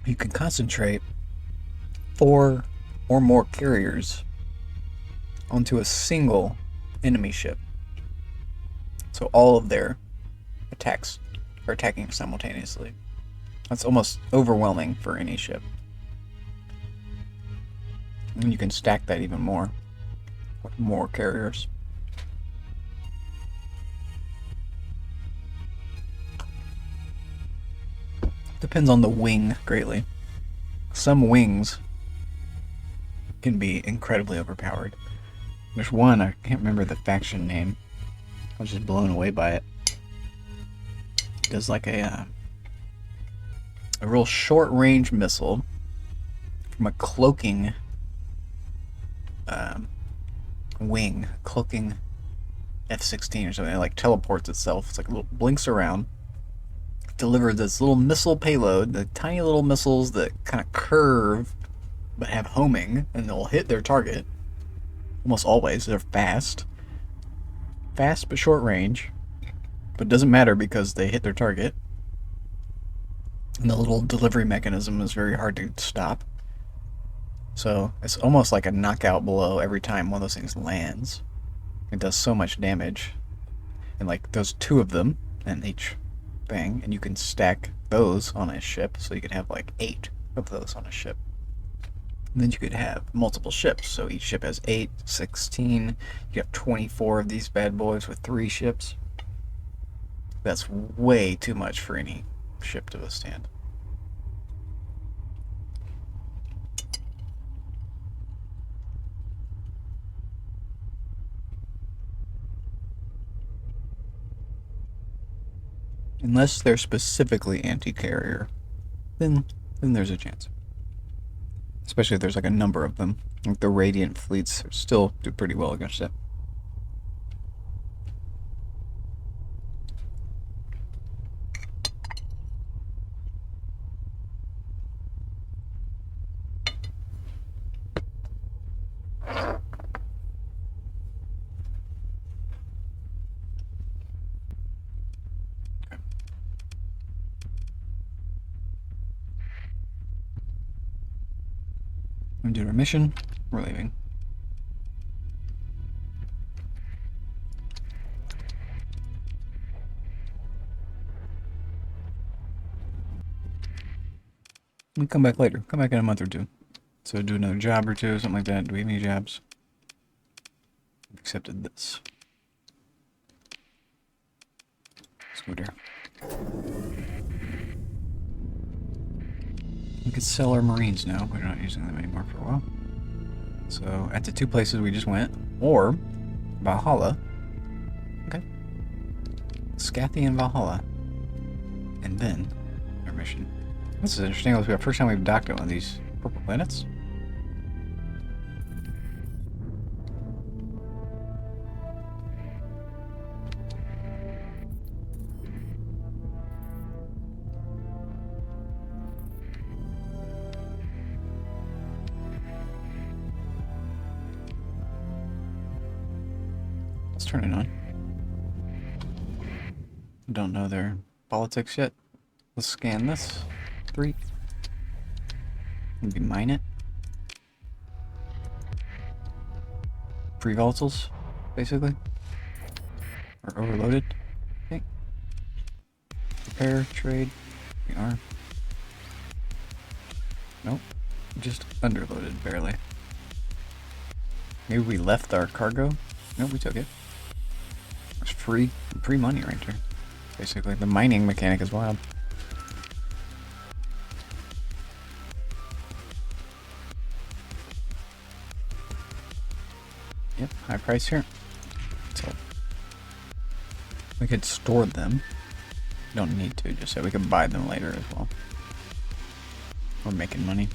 You can concentrate 4 or more carriers onto a single enemy ship, so all of their attacks are attacking simultaneously. That's almost overwhelming for any ship. And you can stack that even more with more carriers. Depends on the wing greatly. Some wings can be incredibly overpowered. There's one, I can't remember the faction name. I was just blown away by it. It does like a real short range missile from a cloaking wing, cloaking F-16 or something. It like teleports itself. It's like a little, blinks around, delivers this little missile payload, the tiny little missiles that kind of curve but have homing, and they'll hit their target. Almost always. They're fast but short range, but it doesn't matter because they hit their target, and the little delivery mechanism is very hard to stop. So it's almost like a knockout blow every time one of those things lands. It does so much damage, and like those 2 of them in each thing, and you can stack those on a ship, so you could have like 8 of those on a ship. And then you could have multiple ships, so each ship has 8, 16. You have 24 of these bad boys with 3 ships. That's way too much for any ship to withstand. Unless they're specifically anti-carrier, then there's a chance. Especially if there's like a number of them. Like the Radiant fleets still do pretty well against it. We did our mission. We're leaving. We come back later. Come back in a month or 2. So do another job or 2, something like that. Do we have any jobs? We've accepted this. Scooter. We could sell our Marines now. We're not using them anymore for a while. So, at the 2 places we just went, or Valhalla. Okay. Scathy and Valhalla. And then our mission. This is interesting. This will be the first time we've docked at one of these purple planets. Let's turn it on. Don't know their politics yet. Let's scan this. 3. Maybe mine it. Free volatiles, basically. Or overloaded. Okay. Repair, trade. We are. Nope. Just underloaded, barely. Maybe we left our cargo? Nope, we took it. It's free money right there. Basically, the mining mechanic is wild. Yep, high price here. So we could store them. Don't need to, just so we can buy them later as well. We're making money.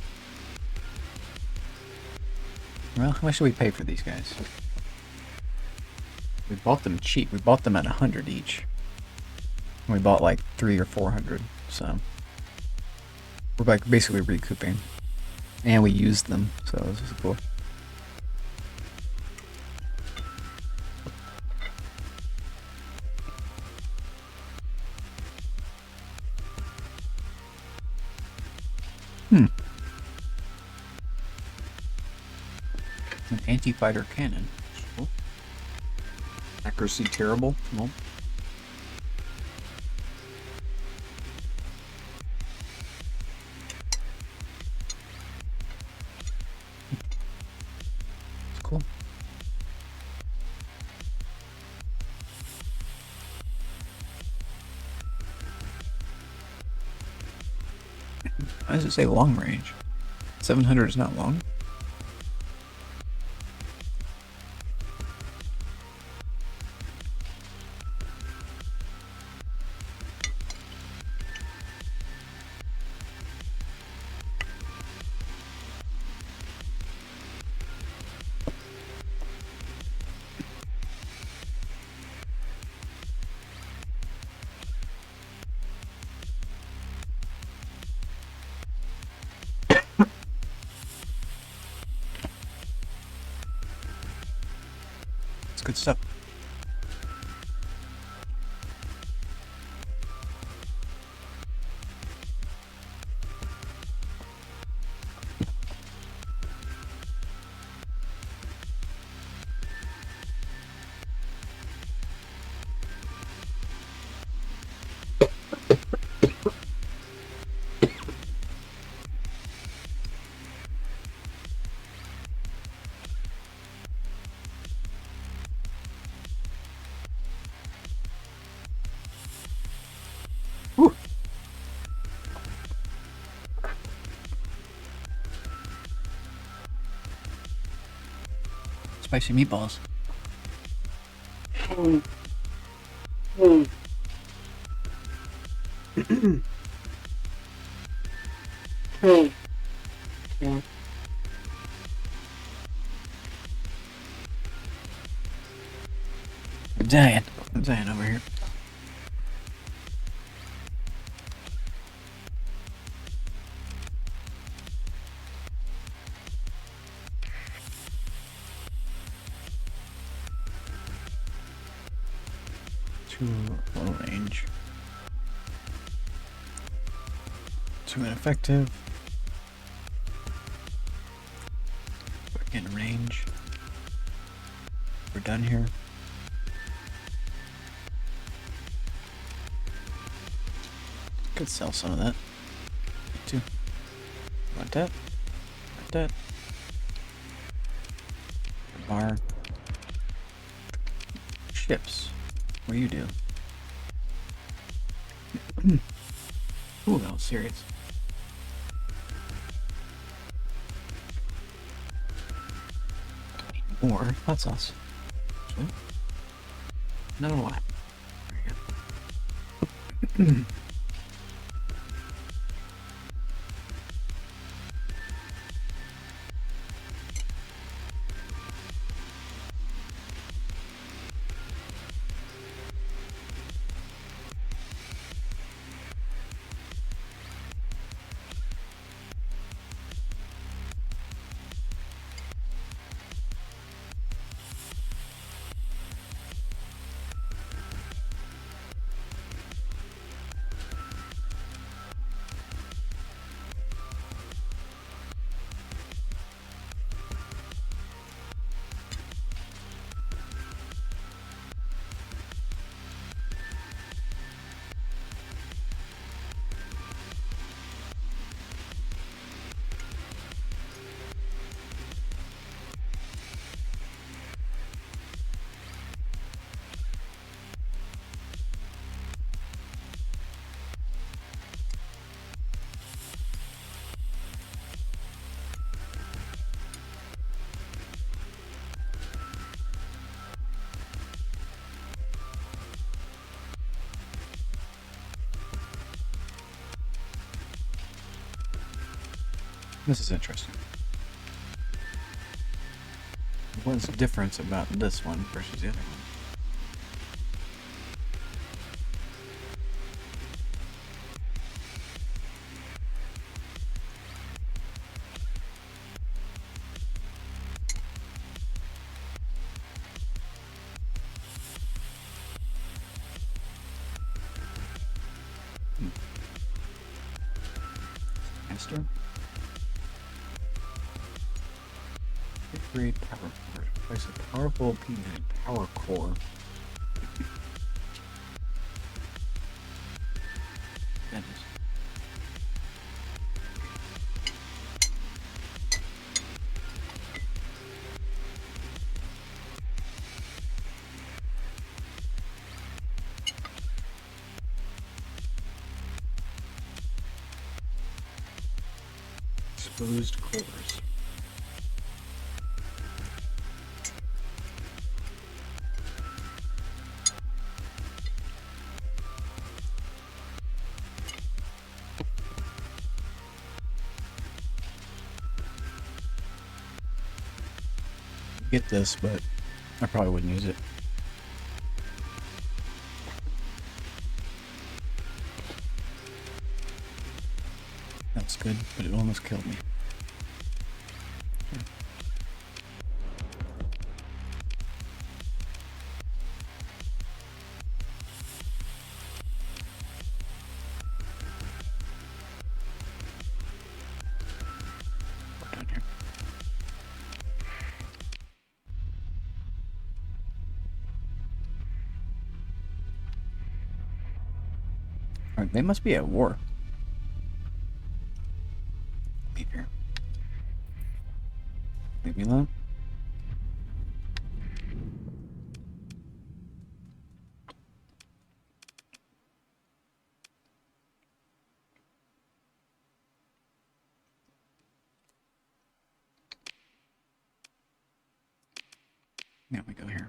Well, how much do we pay for these guys? We bought them cheap. We bought them at 100 each. We bought like 300 or 400, so we're like basically recouping. And we used them, so this is cool. An anti-fighter cannon. Cool. Accuracy terrible. Well. It's cool. Why does it say long range? 700 is not long. It's good stuff. Spicy meatballs. I'm dying over here. Too low range. Too ineffective. We're in range. We're done here. Could sell some of that. Too. Want that? Want that? Bar. Ships. What do you do? Ooh, that was serious. Or hot sauce. Actually. Not a lot. There you go. This is interesting. What's the difference about this one versus the other one? Master? Create power core. Place a powerful opinion power core. That is. Exposed cores. Get this, but I probably wouldn't use it. That's good, but it almost killed me. We're done here. Alright, they must be at war. Leave here. Leave me alone. Now we go here.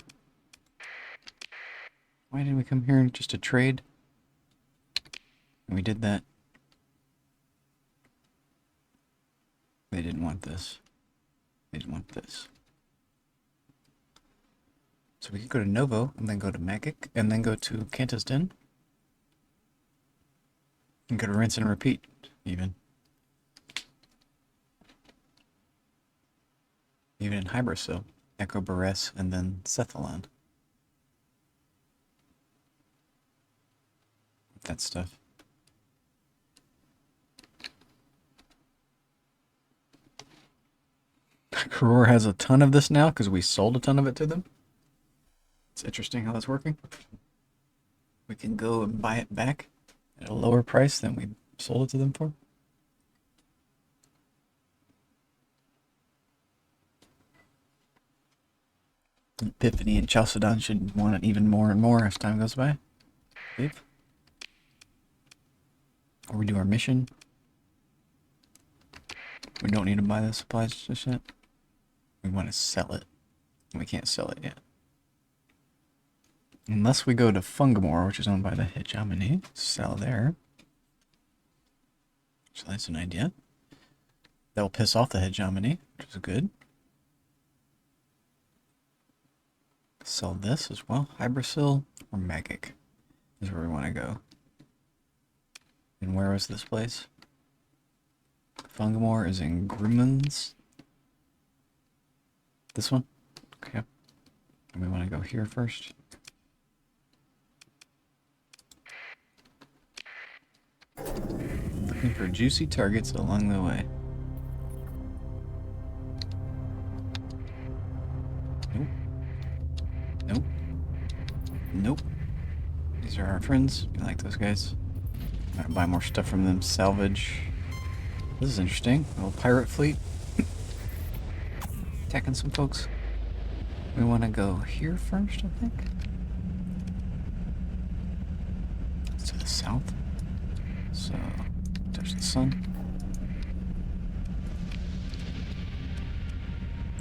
Why did we come here just to trade? And we did that. They didn't want this. They didn't want this. So we could go to Novo, and then go to Magic, and then go to Kanta's Den. And go to Rinse and Repeat, even. Even in Hybrisil. Echo Barres, and then Sethalon. That stuff. Karor has a ton of this now because we sold a ton of it to them. It's interesting how that's working. We can go and buy it back at a lower price than we sold it to them for. Epiphany and Chalcedon should want it even more and more as time goes by. I believe. Or we do our mission. We don't need to buy the supplies just yet. We want to sell it. We can't sell it yet. Unless we go to Fungamore, which is owned by the Hegemony. Sell there. So that's an idea. That'll piss off the Hegemony, which is good. Sell this as well. Hybrisil or Magic is where we want to go. And where was this place? Fungamore is in Grimmons. This one? Okay. And we want to go here first. Looking for juicy targets along the way. Nope. Nope. Nope. These are our friends. We like those guys. Might buy more stuff from them. Salvage. This is interesting. A little pirate fleet. Attacking some folks. We want to go here first, I think. It's to the south. So, touch the sun.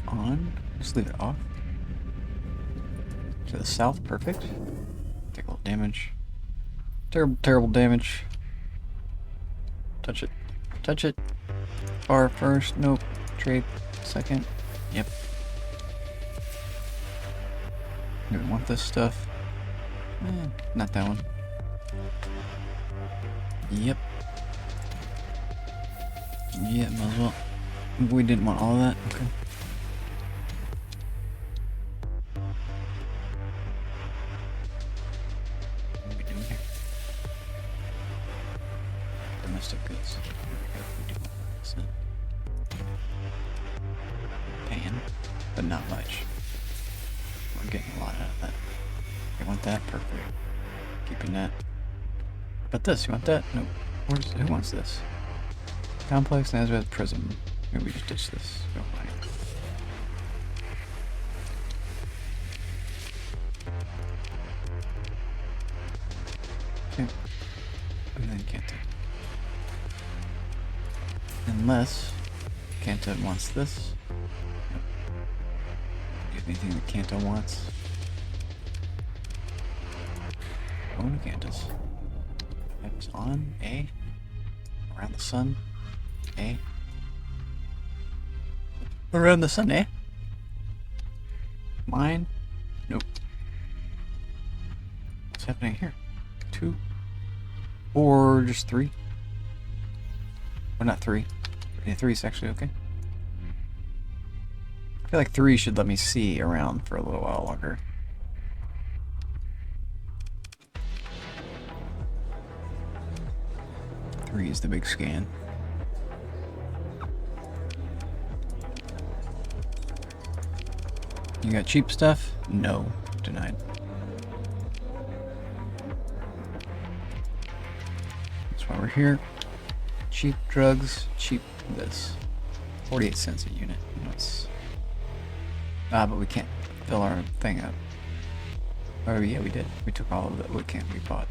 On. Just leave it off. To the south, perfect. Take a little damage. Terrible, terrible damage. Touch it. Touch it. bar first. Nope. Trade second. Yep. Do we want this stuff? Not that one. Yep. Yeah, might as well. We didn't want all of that. Okay. What are we doing here? Domestic goods. Here we go. We do want this in. Paying, but not much. We're getting a lot out of that. You want that? Perfect. Keeping that. But this, you want that? Nope. Who wants this? Complex Nazareth Prism. Maybe we just ditch this. Go away. Okay. And then Kanta. Unless Kanta wants this. Nope. Do you have anything that Kanta wants? Oh, no Kantas. It's on. A. Around the sun. A. Around the sun, eh? Mine? Nope. What's happening here? 2? Or just 3? Or not 3. Yeah, 3 is actually okay. I feel like 3 should let me see around for a little while longer. Three is the big scan. You got cheap stuff? No. Denied. That's why we're here. Cheap drugs, cheap this. 48 cents a unit. Nice. Ah, but we can't fill our thing up. Oh yeah, we did. We took all of it. We can't be bought.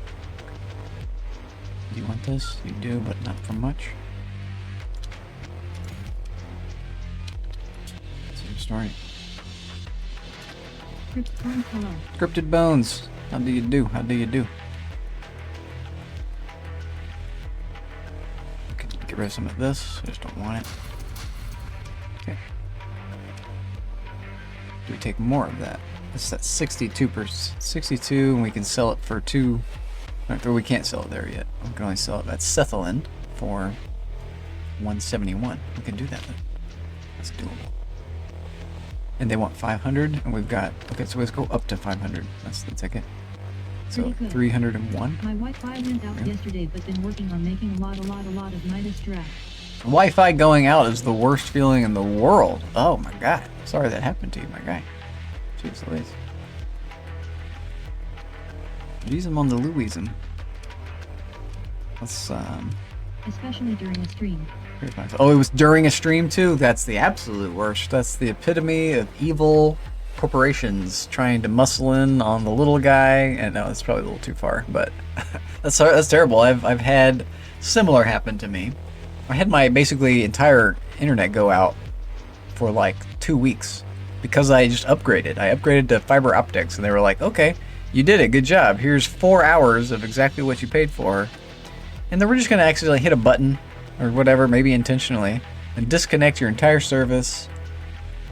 Do you want this? You do, but not for much. Same story. Cryptid bones. How do you do? How do you do? Okay, get rid of some of this. I just don't want it. Okay. Do we take more of that? It's at 62%. 62, and we can sell it for 2. Or we can't sell it there yet. We can only sell it at Sethaland for 171. We can do that then. That's doable. And they want 500, and we've got. Okay, so let's go up to 500. That's the ticket. So 301. My Wi-Fi went out yesterday, but been working on making a lot of Nidus draft. Wi-Fi going out is the worst feeling in the world. Oh my god. Sorry that happened to you, my guy. Jeez Louise. Use them on the Louism. Let's Especially during a stream. Oh, it was during a stream too? That's the absolute worst. That's the epitome of evil corporations trying to muscle in on the little guy. And no, it's probably a little too far, but that's terrible. I've had similar happen to me. I had my basically entire internet go out for like 2 weeks because I just upgraded. I upgraded to fiber optics, and they were like, okay, you did it, good job. Here's 4 hours of exactly what you paid for. And then we're just gonna accidentally hit a button or whatever, maybe intentionally, and disconnect your entire service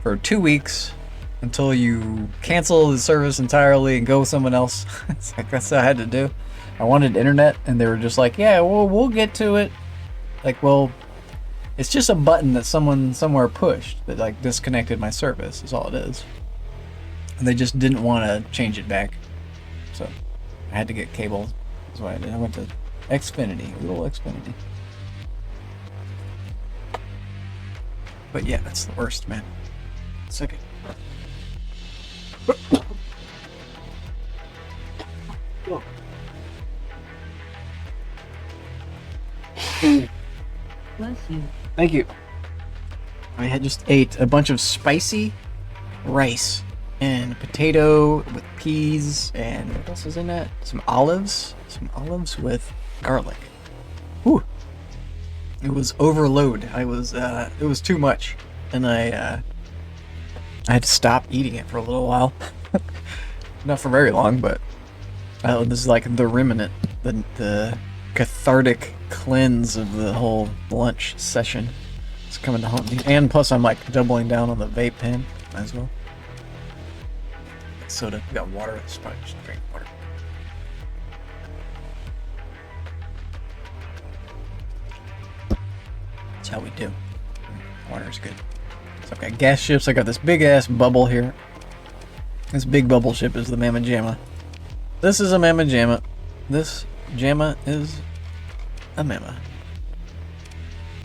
for 2 weeks until you cancel the service entirely and go with someone else. It's like, that's what I had to do. I wanted internet, and they were just like, yeah, well, we'll get to it. Like, well, it's just a button that someone somewhere pushed that like disconnected my service is all it is. And they just didn't want to change it back. So I had to get cable. That's what I did. I went to Xfinity, little Xfinity. But yeah, that's the worst, man. Second. Bless you. Thank you. I had just ate a bunch of spicy rice and potato with peas and what else is in that? Some olives with garlic. Whew. It was overload. It was too much, and I had to stop eating it for a little while. Not for very long, but this is like the remnant, the cathartic cleanse of the whole lunch session. It's coming to haunt me. And plus I'm like doubling down on the vape pen. Might as well. Soda. We got water. Let's probably just drink water. That's how we do. Water's good. So I've got gas ships. I got this big ass bubble here. This big bubble ship is the Mamma Jamma. This is a Mamma Jamma. This Jamma is a Mamma.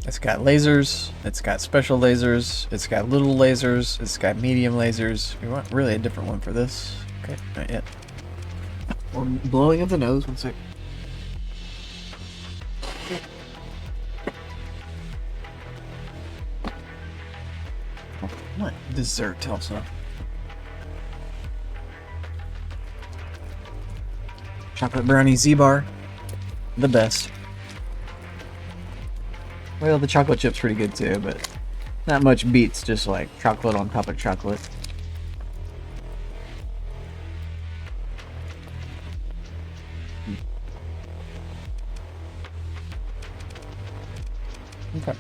It's got lasers, it's got special lasers, it's got little lasers, it's got medium lasers. We want really a different one for this. Okay, not yet. Or blowing of the nose, one sec. What? Dessert also. Chocolate brownie Z-bar. The best. Well, the chocolate chip's pretty good too, but not much beats just like chocolate on top of chocolate. Okay.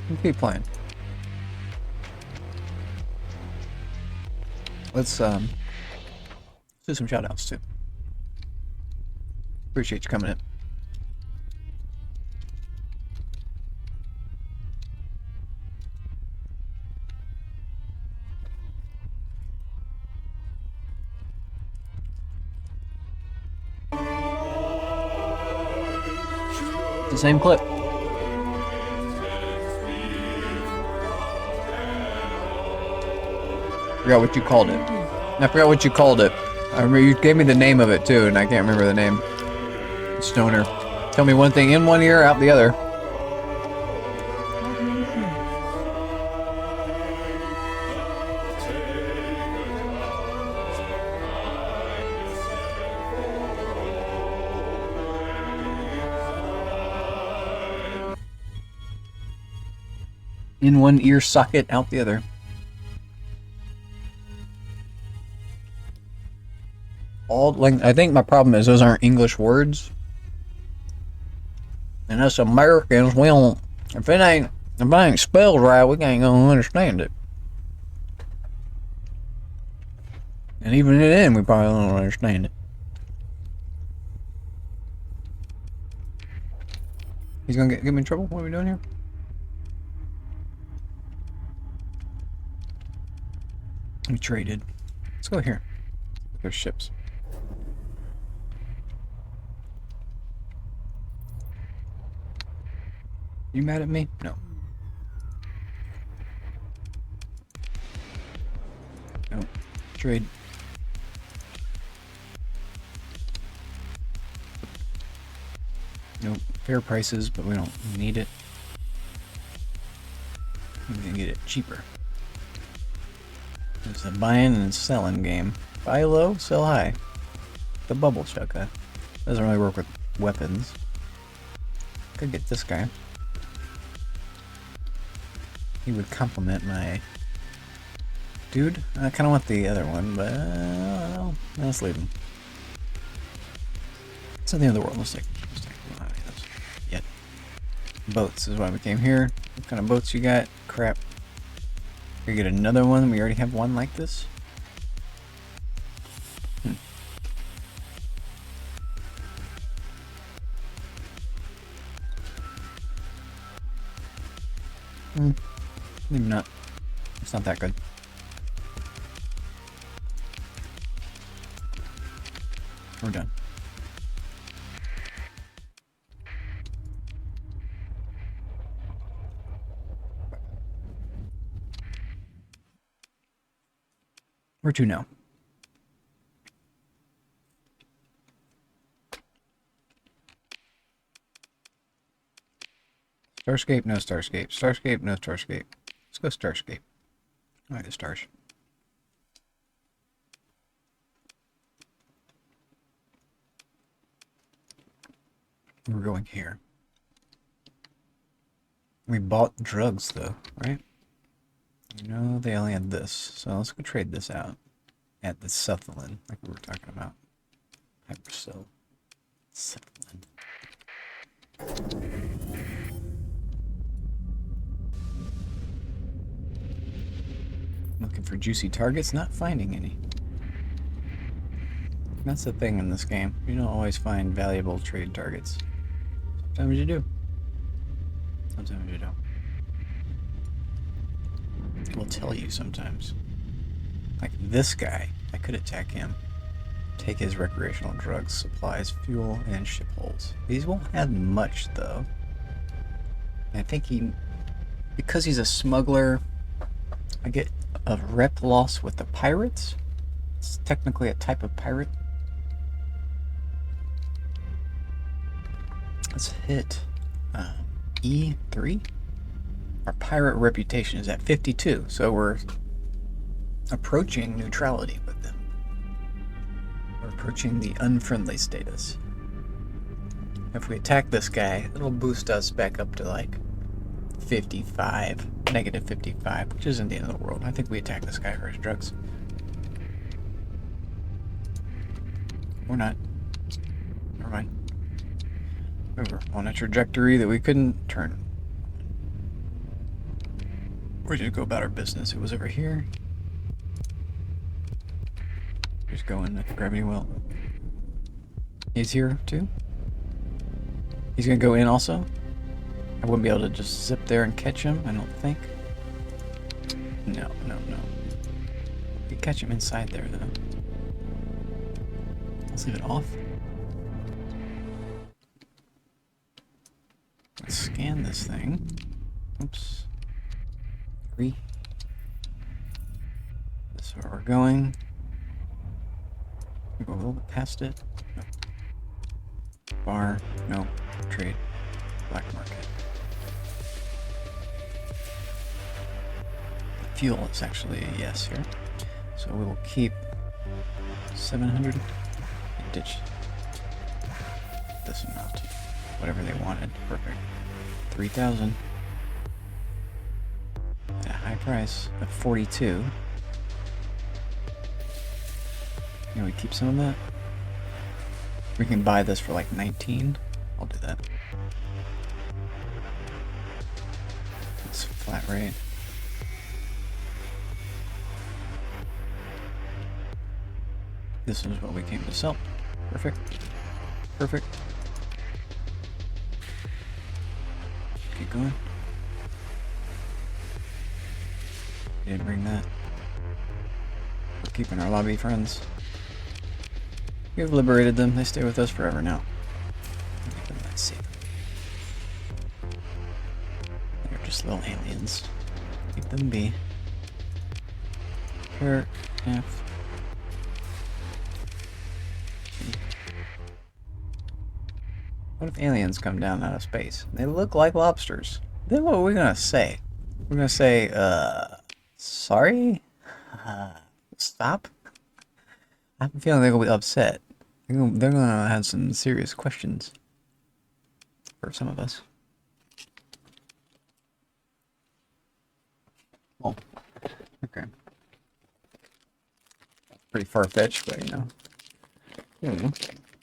We'll keep playing. Let's do some shoutouts too. Appreciate you coming in. The same clip. Forgot what you called it. I forgot what you called it. I remember you gave me the name of it too, and I can't remember the name. Stoner. Tell me one thing in one ear, out the other. In one ear socket, out the other. All like I think my problem is those aren't English words. And us Americans, we don't if it ain't spelled right, we ain't gonna understand it. And even then we probably don't understand it. He's gonna get me in trouble? What are we doing here? We traded. Let's go here. There's ships. You mad at me? No. No. Trade. Nope. Fair prices, but we don't need it. We can get it cheaper. It's a buying and selling game. Buy low, sell high. The bubble chucka. Doesn't really work with weapons. Could get this guy. He would complement my dude. I kind of want the other one, but let's leave him. It's in the other world. Let's take. We don't have any of those yet. Boats is why we came here. What kind of boats you got? Crap. We get another one. We already have one like this. Maybe not. It's not that good. We're done. Where to now? Starscape, no Starscape. Starscape, no Starscape. Let's go Starscape. I like the stars. We're going here. We bought drugs though, right? No, they only had this. So let's go trade this out. At the Cephalin, like we were talking about. Hypercell. Cephalin. juicy targets, not finding any. That's the thing in this game. You don't always find valuable trade targets. Sometimes you do. Sometimes you don't. It will tell you sometimes. Like this guy, I could attack him. Take his recreational drugs, supplies, fuel, and ship holds. These won't have much though. And I think because he's a smuggler, I get a rep loss with the pirates. It's technically a type of pirate. Let's hit E3. Our pirate reputation is at 52, so we're approaching neutrality with them. We're approaching the unfriendly status. If we attack this guy, it'll boost us back up to like 55, negative 55, which isn't the end of the world. I think we attack this guy for his drugs. Or not. Never mind. We were on a trajectory that we couldn't turn. We're just go about our business. It was over here. Just go in the gravity well. He's here too? He's gonna go in also? I wouldn't be able to just zip there and catch him, I don't think. No. We could catch him inside there though. Let's leave it off. Let's scan this thing. Oops. 3. This is where we're going. We go a little bit past it. No. Bar. No. Trade. Black market. The fuel is actually a yes here. So we will keep 700. Ditch this amount. Whatever they wanted. Perfect. 3,000. At a high price of 42. Can we keep some of that? We can buy this for like 19. I'll do that. It's flat rate. This is what we came to sell. Perfect. Perfect. Keep going. Didn't bring that. We're keeping our lobby friends. We've liberated them. They stay with us forever now. Let's see. They're just little aliens. Keep them be. Parrot, F. What if aliens come down out of space? They look like lobsters. Then what are we gonna say? We're gonna say, sorry? Stop? I have a feeling they're gonna be upset. They're gonna have some serious questions. For some of us. Oh. Okay. Pretty far-fetched, but you know.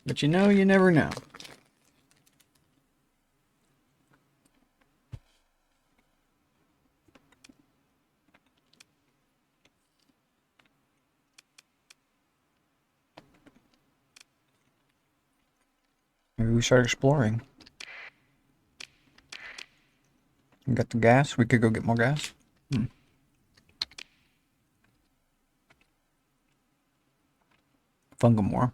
But you know, you never know. Maybe we start exploring. We got the gas. We could go get more gas. Fungamore.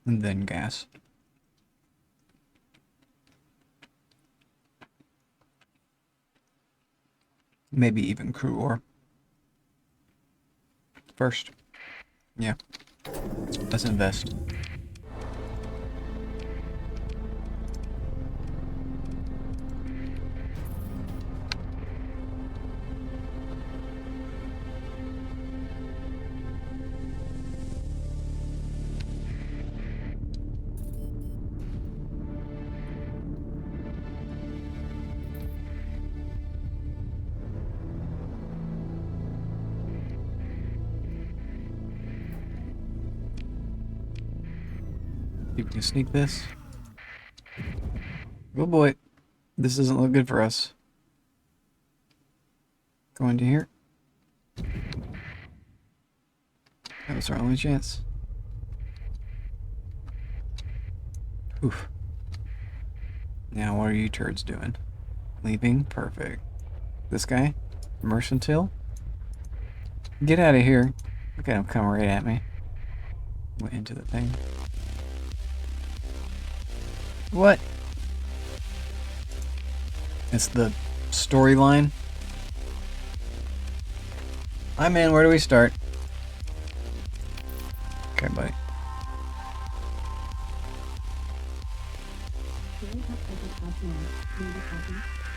And then gas. Maybe even crew ore. First. Yeah. Let's invest. See if we can sneak this. Oh boy. This doesn't look good for us. Go into here. That was our only chance. Oof. Now what are you turds doing? Leaving? Perfect. This guy? Mercantile? Get out of here. Look at him come right at me. Went into the thing. What? It's the storyline. Hi man, where do we start? Okay, buddy.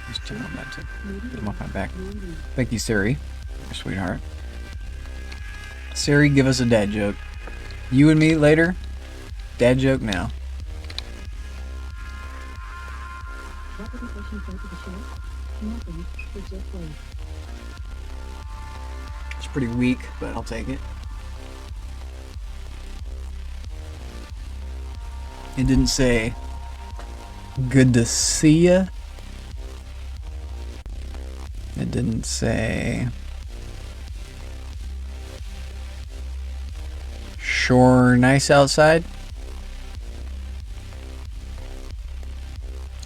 Just turn on that too. Get him off my back. Thank you, Siri. Your sweetheart. Siri, give us a dad joke. You and me later? Dad joke now. What did the person say to the sheriff? Nothing. It just wait. It's pretty weak, but I'll take it. It didn't say, good to see ya. It didn't say, sure nice outside.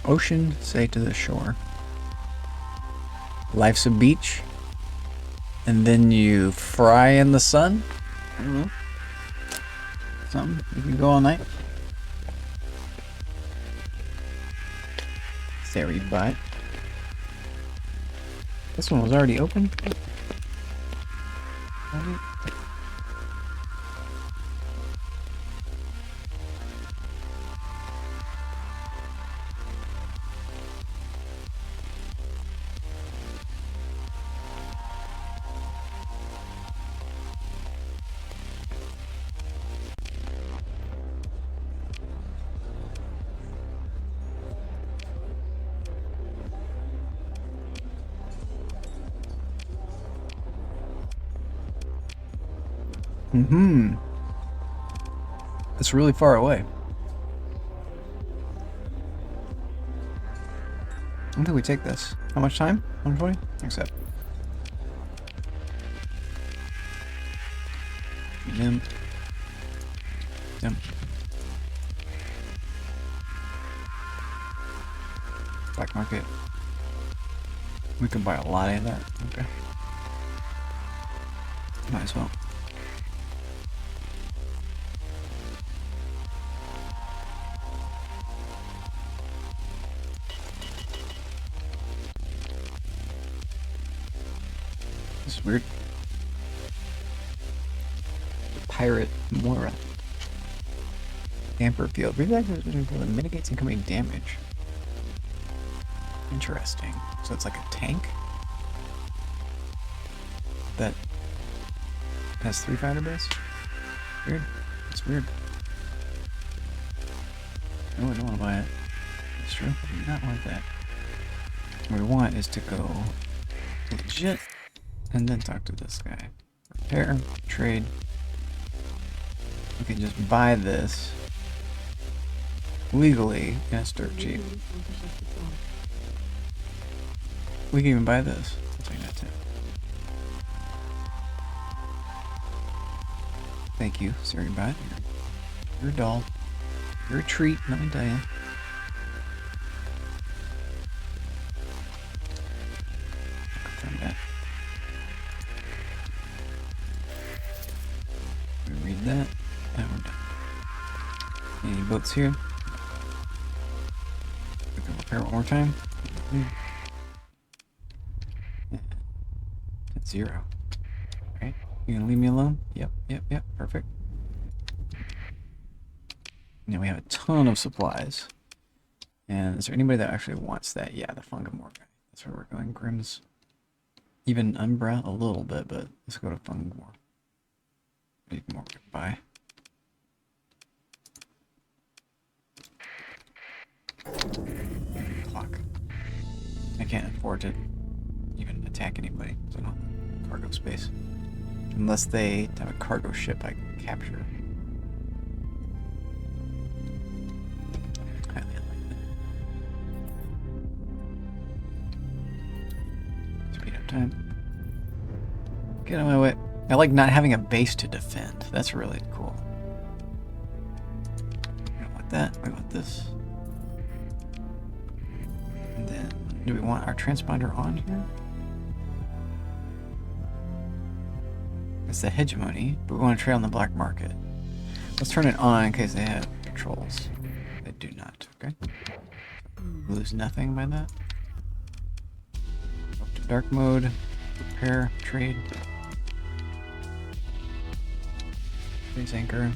Ocean, say to the shore. Life's a beach. And then you fry in the sun? I don't know. Something. You can go all night. Theory butt. This one was already open? Mm-hmm. It's really far away. When do we take this? How much time? 120? Accept. Yum. Yum. Black market. We can buy a lot of that. Okay. Might as well. This is weird. Pirate Mora. Damper field. Mitigates incoming damage. Interesting. So it's like a tank that has 3 fighter base? Weird. It's weird. No, I don't want to buy it. That's true. I do not want that. What we want is to go legit and then talk to this guy. Repair, trade. We can just buy this legally and it's dirt cheap. We can even buy this. I'll take that too. Thank you, Siri Bot. You're a doll. You're a treat, let me tell you. Confirm that. We read that. Now we're done. Any boats here? We can repair one more time. That's 0. Right? You gonna leave me alone? Yep, perfect. Now we have a ton of supplies. And is there anybody that actually wants that? Yeah, the Fungamore guy. That's where we're going. Grimm's. Even Umbra a little bit, but let's go to Fungamore. Need more to buy. Clock. I can't afford to even attack anybody, so I don't have cargo space. Unless they have a cargo ship I can capture. Highly unlikely. Speed up time. Get out of my way. I like not having a base to defend. That's really cool. We don't want that. We want this. And then, do we want our transponder on here? It's the hegemony, but we want to trade on the black market. Let's turn it on in case they have patrols. They do not, okay? Lose nothing by that. Up to dark mode. Repair, trade. Base anchor.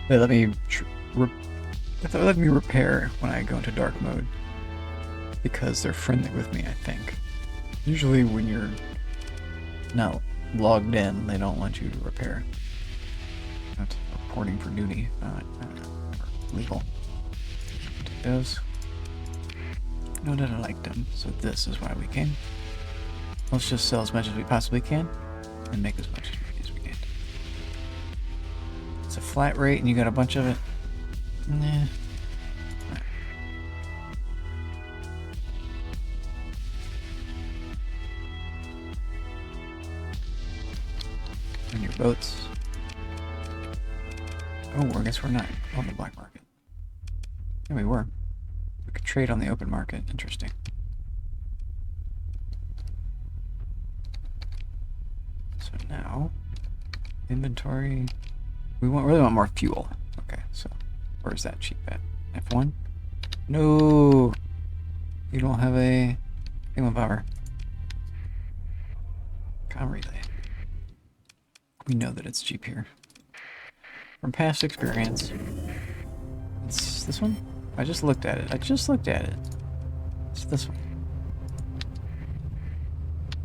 They let me let me repair when I go into dark mode because they're friendly with me, I think. Usually when you're not logged in, they don't want you to repair. Not reporting for duty, not legal. Take those. No, that I liked them, so this is why we came. Let's just sell as much as we possibly can and make as much as we can. It's a flat rate and you got a bunch of it. Nah. Right. And your boats. Oh, I guess we're not on the black market. Yeah, we were. We could trade on the open market. Interesting. So now, inventory. We really want more fuel. Okay, so where's that cheap at? F1? No! You don't have a England power. Com relay. We know that it's cheap here. From past experience. It's this one? I just looked at it. It's this one.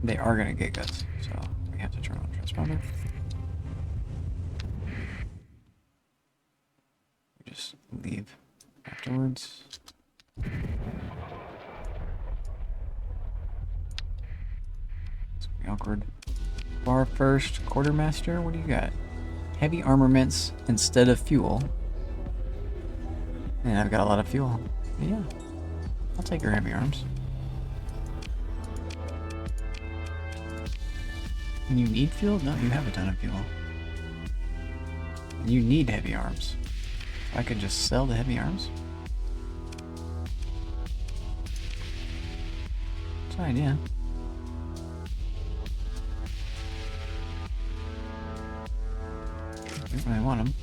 They are gonna gig us, so we have to turn on transponder. We just leave afterwards. It's gonna be awkward. Bar first, quartermaster. What do you got? Heavy armaments instead of fuel. And I've got a lot of fuel. Yeah, I'll take your heavy arms. And you need fuel? No, you have a ton of fuel. And you need heavy arms. I could just sell the heavy arms. It's an idea. We don't really want them.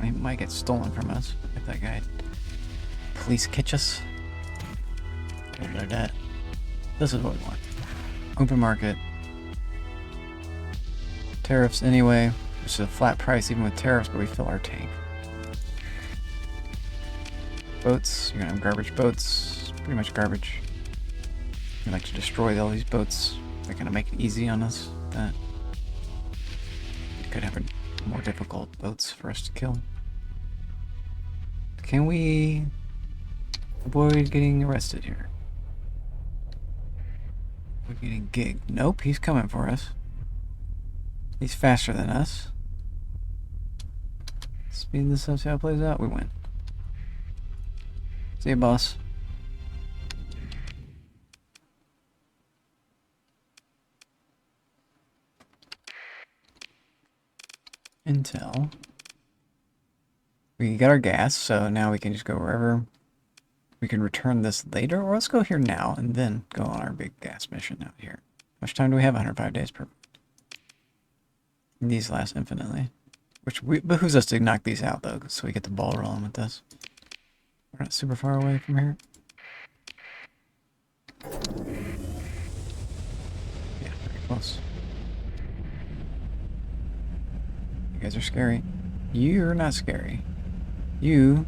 They might get stolen from us if that guy police catch us. Get rid of that. This is what we want. Open market. Tariffs anyway. It's a flat price even with tariffs, but we fill our tank. Boats. You're gonna have garbage boats. Pretty much garbage. We like to destroy all these boats. They're gonna make it easy on us. That we could have more difficult boats for us to kill. Can we avoid getting arrested here? We're getting gigged. Nope, he's coming for us. He's faster than us. Speed this up, see how it plays out. We win. See you, boss. Intel. We got our gas, so now we can just go wherever. We can return this later, or let's go here now and then go on our big gas mission out here. How much time do we have? 105 days per. These last infinitely. Which behooves us to knock these out, though, so we get the ball rolling with this. We're not super far away from here. Yeah, very close. You guys are scary. You're not scary. You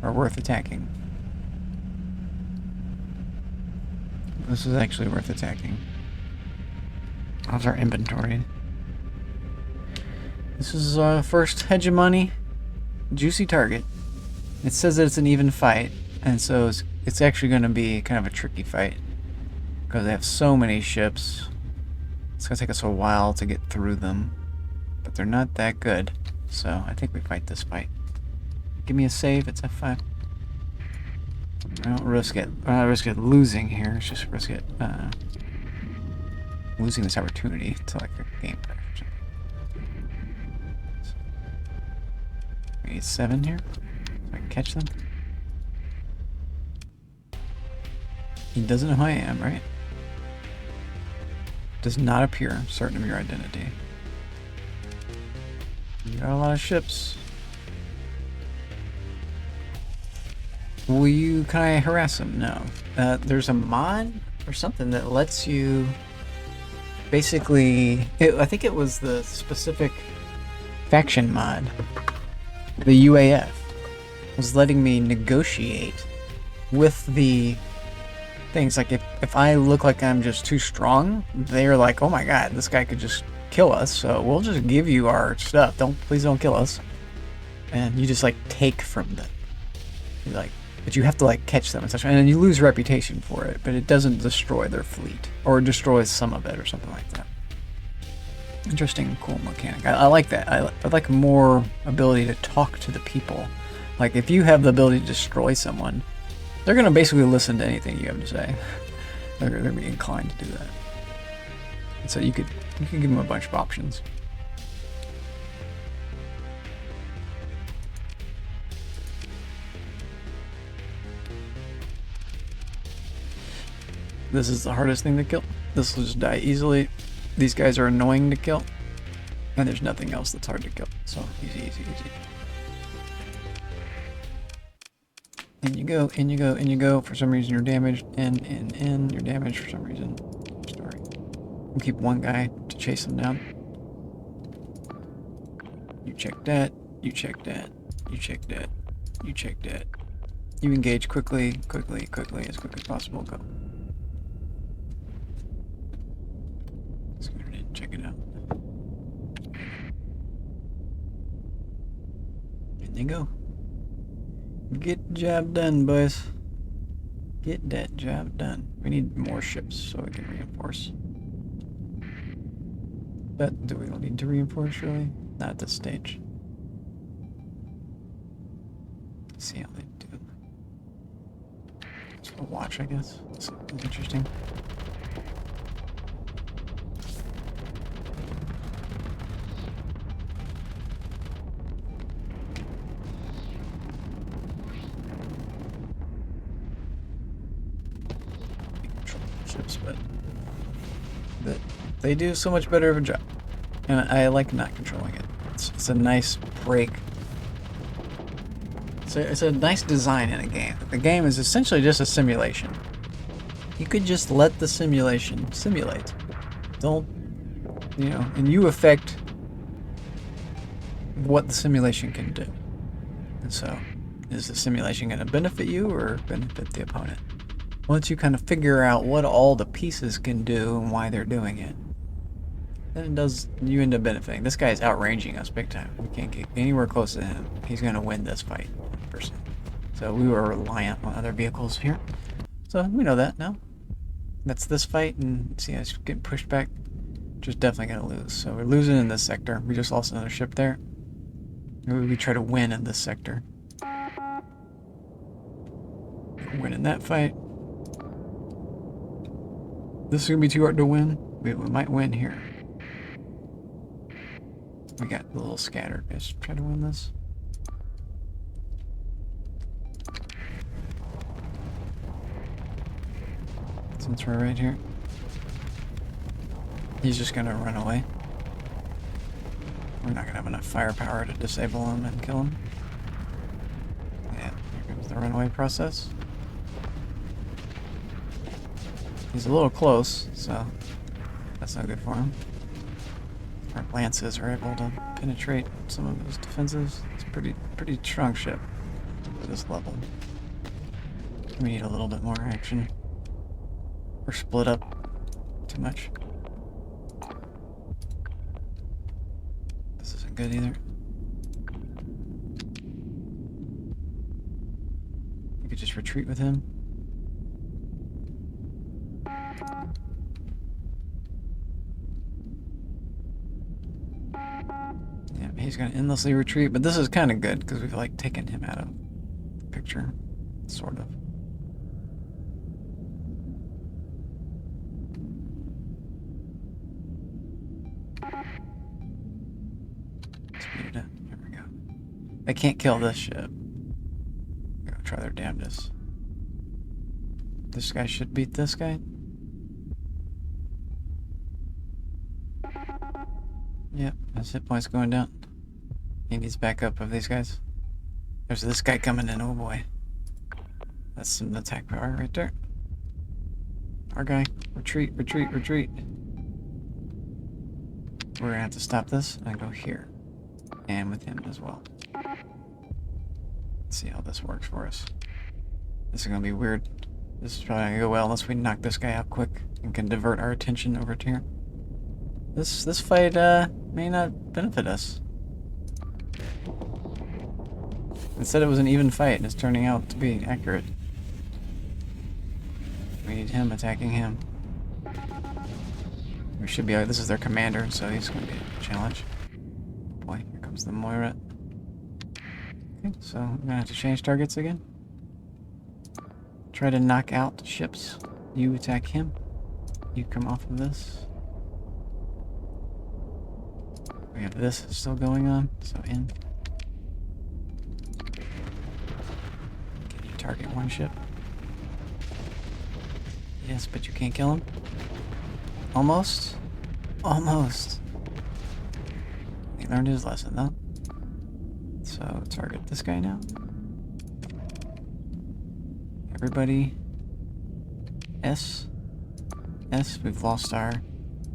are worth attacking. This is actually worth attacking. How's our inventory? This is our first hegemony. Juicy target. It says that it's an even fight, and so it's actually going to be kind of a tricky fight because they have so many ships. It's going to take us a while to get through them, but they're not that good, so I think we fight this fight. Give me a save. It's F5. I don't risk it. I don't risk it losing here. It's just risk it losing this opportunity to like a game crash or something. We need 7 here, so I can catch them. He doesn't know who I am, right? Does not appear certain of your identity. You got a lot of ships. Can I harass him? No. There's a mod or something that lets you basically, I think it was the specific faction mod, the UAF, was letting me negotiate with the things. Like if I look like I'm just too strong, they're like, oh my god, this guy could just kill us, so we'll just give you our stuff. Please don't kill us. And you just like take from them. You're like, but you have to like catch them and such, and then you lose reputation for it, but it doesn't destroy their fleet or destroys some of it or something like that. Interesting, cool mechanic. I like that. I like more ability to talk to the people. Like if you have the ability to destroy someone, they're gonna basically listen to anything you have to say. They're gonna be inclined to do that. And so you can give them a bunch of options. This is the hardest thing to kill. This will just die easily. These guys are annoying to kill. And there's nothing else that's hard to kill. So easy, easy, easy. In you go, in you go, in you go. For some reason you're damaged. In. You're damaged for some reason. Story. We'll keep one guy to chase him down. You check that. You check that. You check that. You check that. You engage quickly, quickly, quickly, as quick as possible. Go. Check it out. And you go. Get the job done, boys. Get that job done. We need more ships so we can reinforce. But do we need to reinforce, really? Not at this stage. Let's see how they do. Just a watch, I guess. It's interesting. But they do so much better of a job, and I like not controlling it. It's a nice break. It's a nice design in a game. The game is essentially just a simulation. You could just let the simulation simulate. Don't, and you affect what the simulation can do. And so, is the simulation going to benefit you or benefit the opponent? Once you kind of figure out what all the pieces can do and why they're doing it, then you end up benefiting. This guy's outranging us big time. We can't get anywhere close to him. He's going to win this fight, person. So we were reliant on other vehicles here. So we know that now. That's this fight, and see us getting pushed back. Just definitely going to lose. So we're losing in this sector. We just lost another ship there. Maybe we try to win in this sector. Win in that fight. This is going to be too hard to win. We might win here. We got a little scattered. Let's try to win this. Since we're right here. He's just going to run away. We're not going to have enough firepower to disable him and kill him. Yeah, here comes the runaway process. He's a little close, so that's not good for him. Our lances are able to penetrate some of his defenses. It's a pretty strong ship for this level. We need a little bit more action. We're split up too much. This isn't good either. You could just retreat with him. Yeah, he's gonna endlessly retreat, but this is kind of good because we've like taken him out of the picture, sort of. Needed it. Here we go. I can't kill this ship. Go try their damnedest. This guy should beat this guy. Yep, his hit points going down. He needs backup of these guys. There's this guy coming in. Oh boy. That's some attack power right there. Our guy. Retreat, retreat, retreat. We're gonna have to stop this and go here. And with him as well. Let's see how this works for us. This is gonna be weird. This is probably not gonna go well unless we knock this guy out quick and can divert our attention over to here. This fight may not benefit us. It said it was an even fight, and it's turning out to be accurate. We need him attacking him. We should be. This is their commander, so he's going to be a challenge. Boy, here comes the Moira. Okay, so we're going to have to change targets again. Try to knock out ships. You attack him. You come off of this. We have this still going on, so in. Can you target one ship? Yes, but you can't kill him. Almost. Almost. He learned his lesson, though. So, target this guy now. Everybody. S. S, we've lost our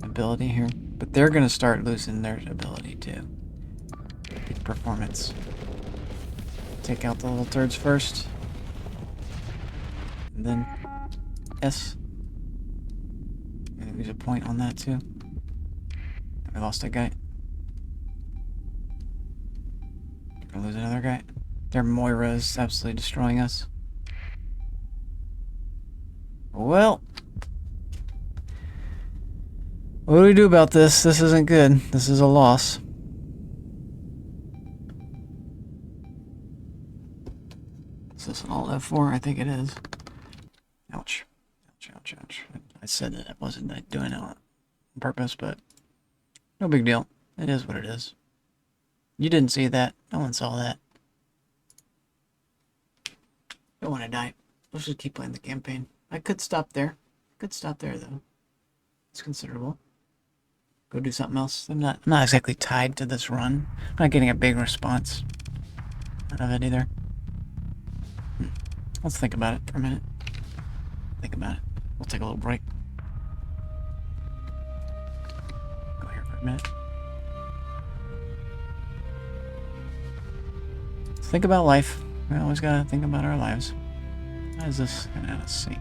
ability here. But they're gonna start losing their ability, too. Big performance. Take out the little turds first. And then S. Lose a point on that too. We lost a guy. We're gonna lose another guy. Their Moira is absolutely destroying us. Well, what do we do about this? This isn't good. This is a loss. Is this an Alt F4? I think it is. Ouch. Ouch, ouch, ouch. I said that I wasn't doing it on purpose, but no big deal. It is what it is. You didn't see that. No one saw that. Don't want to die. Let's just keep playing the campaign. I could stop there. Could stop there, though. It's considerable. Go do something else. I'm not exactly tied to this run. I'm not getting a big response out of it either. Let's think about it for a minute. Think about it. We'll take a little break. Go here for a minute. Let's think about life. We always gotta think about our lives. Why is this kind of out of sync?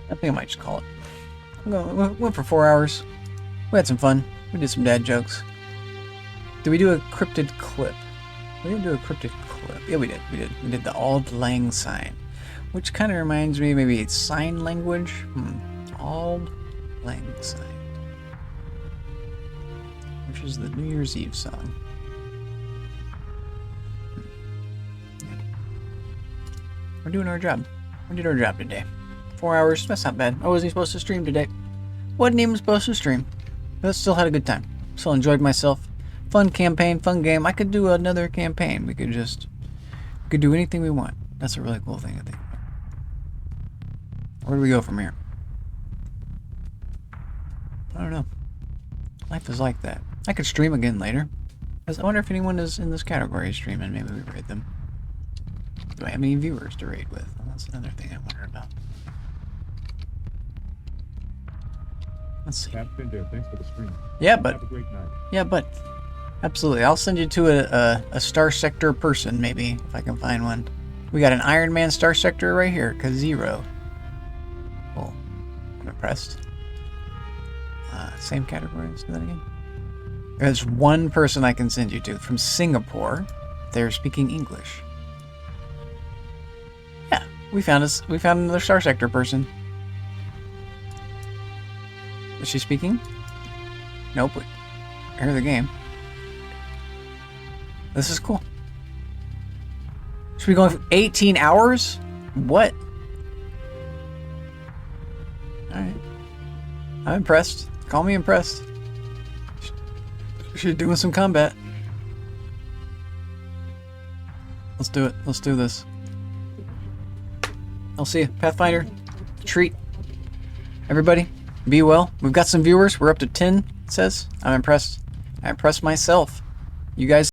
I think I might just call it. We went for 4 hours. We had some fun. We did some dad jokes. Did we do a cryptid clip? We didn't do a cryptid clip. Yeah, we did. We did the Auld Lang Syne. which kind of reminds me, maybe it's sign language. Auld Lang Syne, which is the New Year's Eve song. Yeah. We're doing our job. We did our job today. 4 hours, that's not bad. I wasn't supposed to stream today. Wasn't even supposed to stream. But still had a good time. Still enjoyed myself. Fun campaign, fun game. I could do another campaign. We could do anything we want. That's a really cool thing to think about. Where do we go from here? I don't know. Life is like that. I could stream again later. I wonder if anyone is in this category streaming. Maybe we raid them. Do I have any viewers to raid with? Well, that's another thing I wonder about. Let's see. Pat Fender, thanks for the stream. Yeah, but Have a great night. yeah, but absolutely. I'll send you to a Star Sector person, maybe, if I can find one. We got an Iron Man Star Sector right here, Kazero. Cool. I'm impressed. Same category as that again. There's one person I can send you to from Singapore. They're speaking English. Yeah, we found another Star Sector person. Is she speaking? Nope. I hear the game. This is cool. Should we go for 18 hours? What? Alright. I'm impressed. Call me impressed. She's doing some combat. Let's do it. Let's do this. I'll see you. Pathfinder, treat. Everybody, be well. We've got some viewers. We're up to 10, it says. I'm impressed. I impressed myself. You guys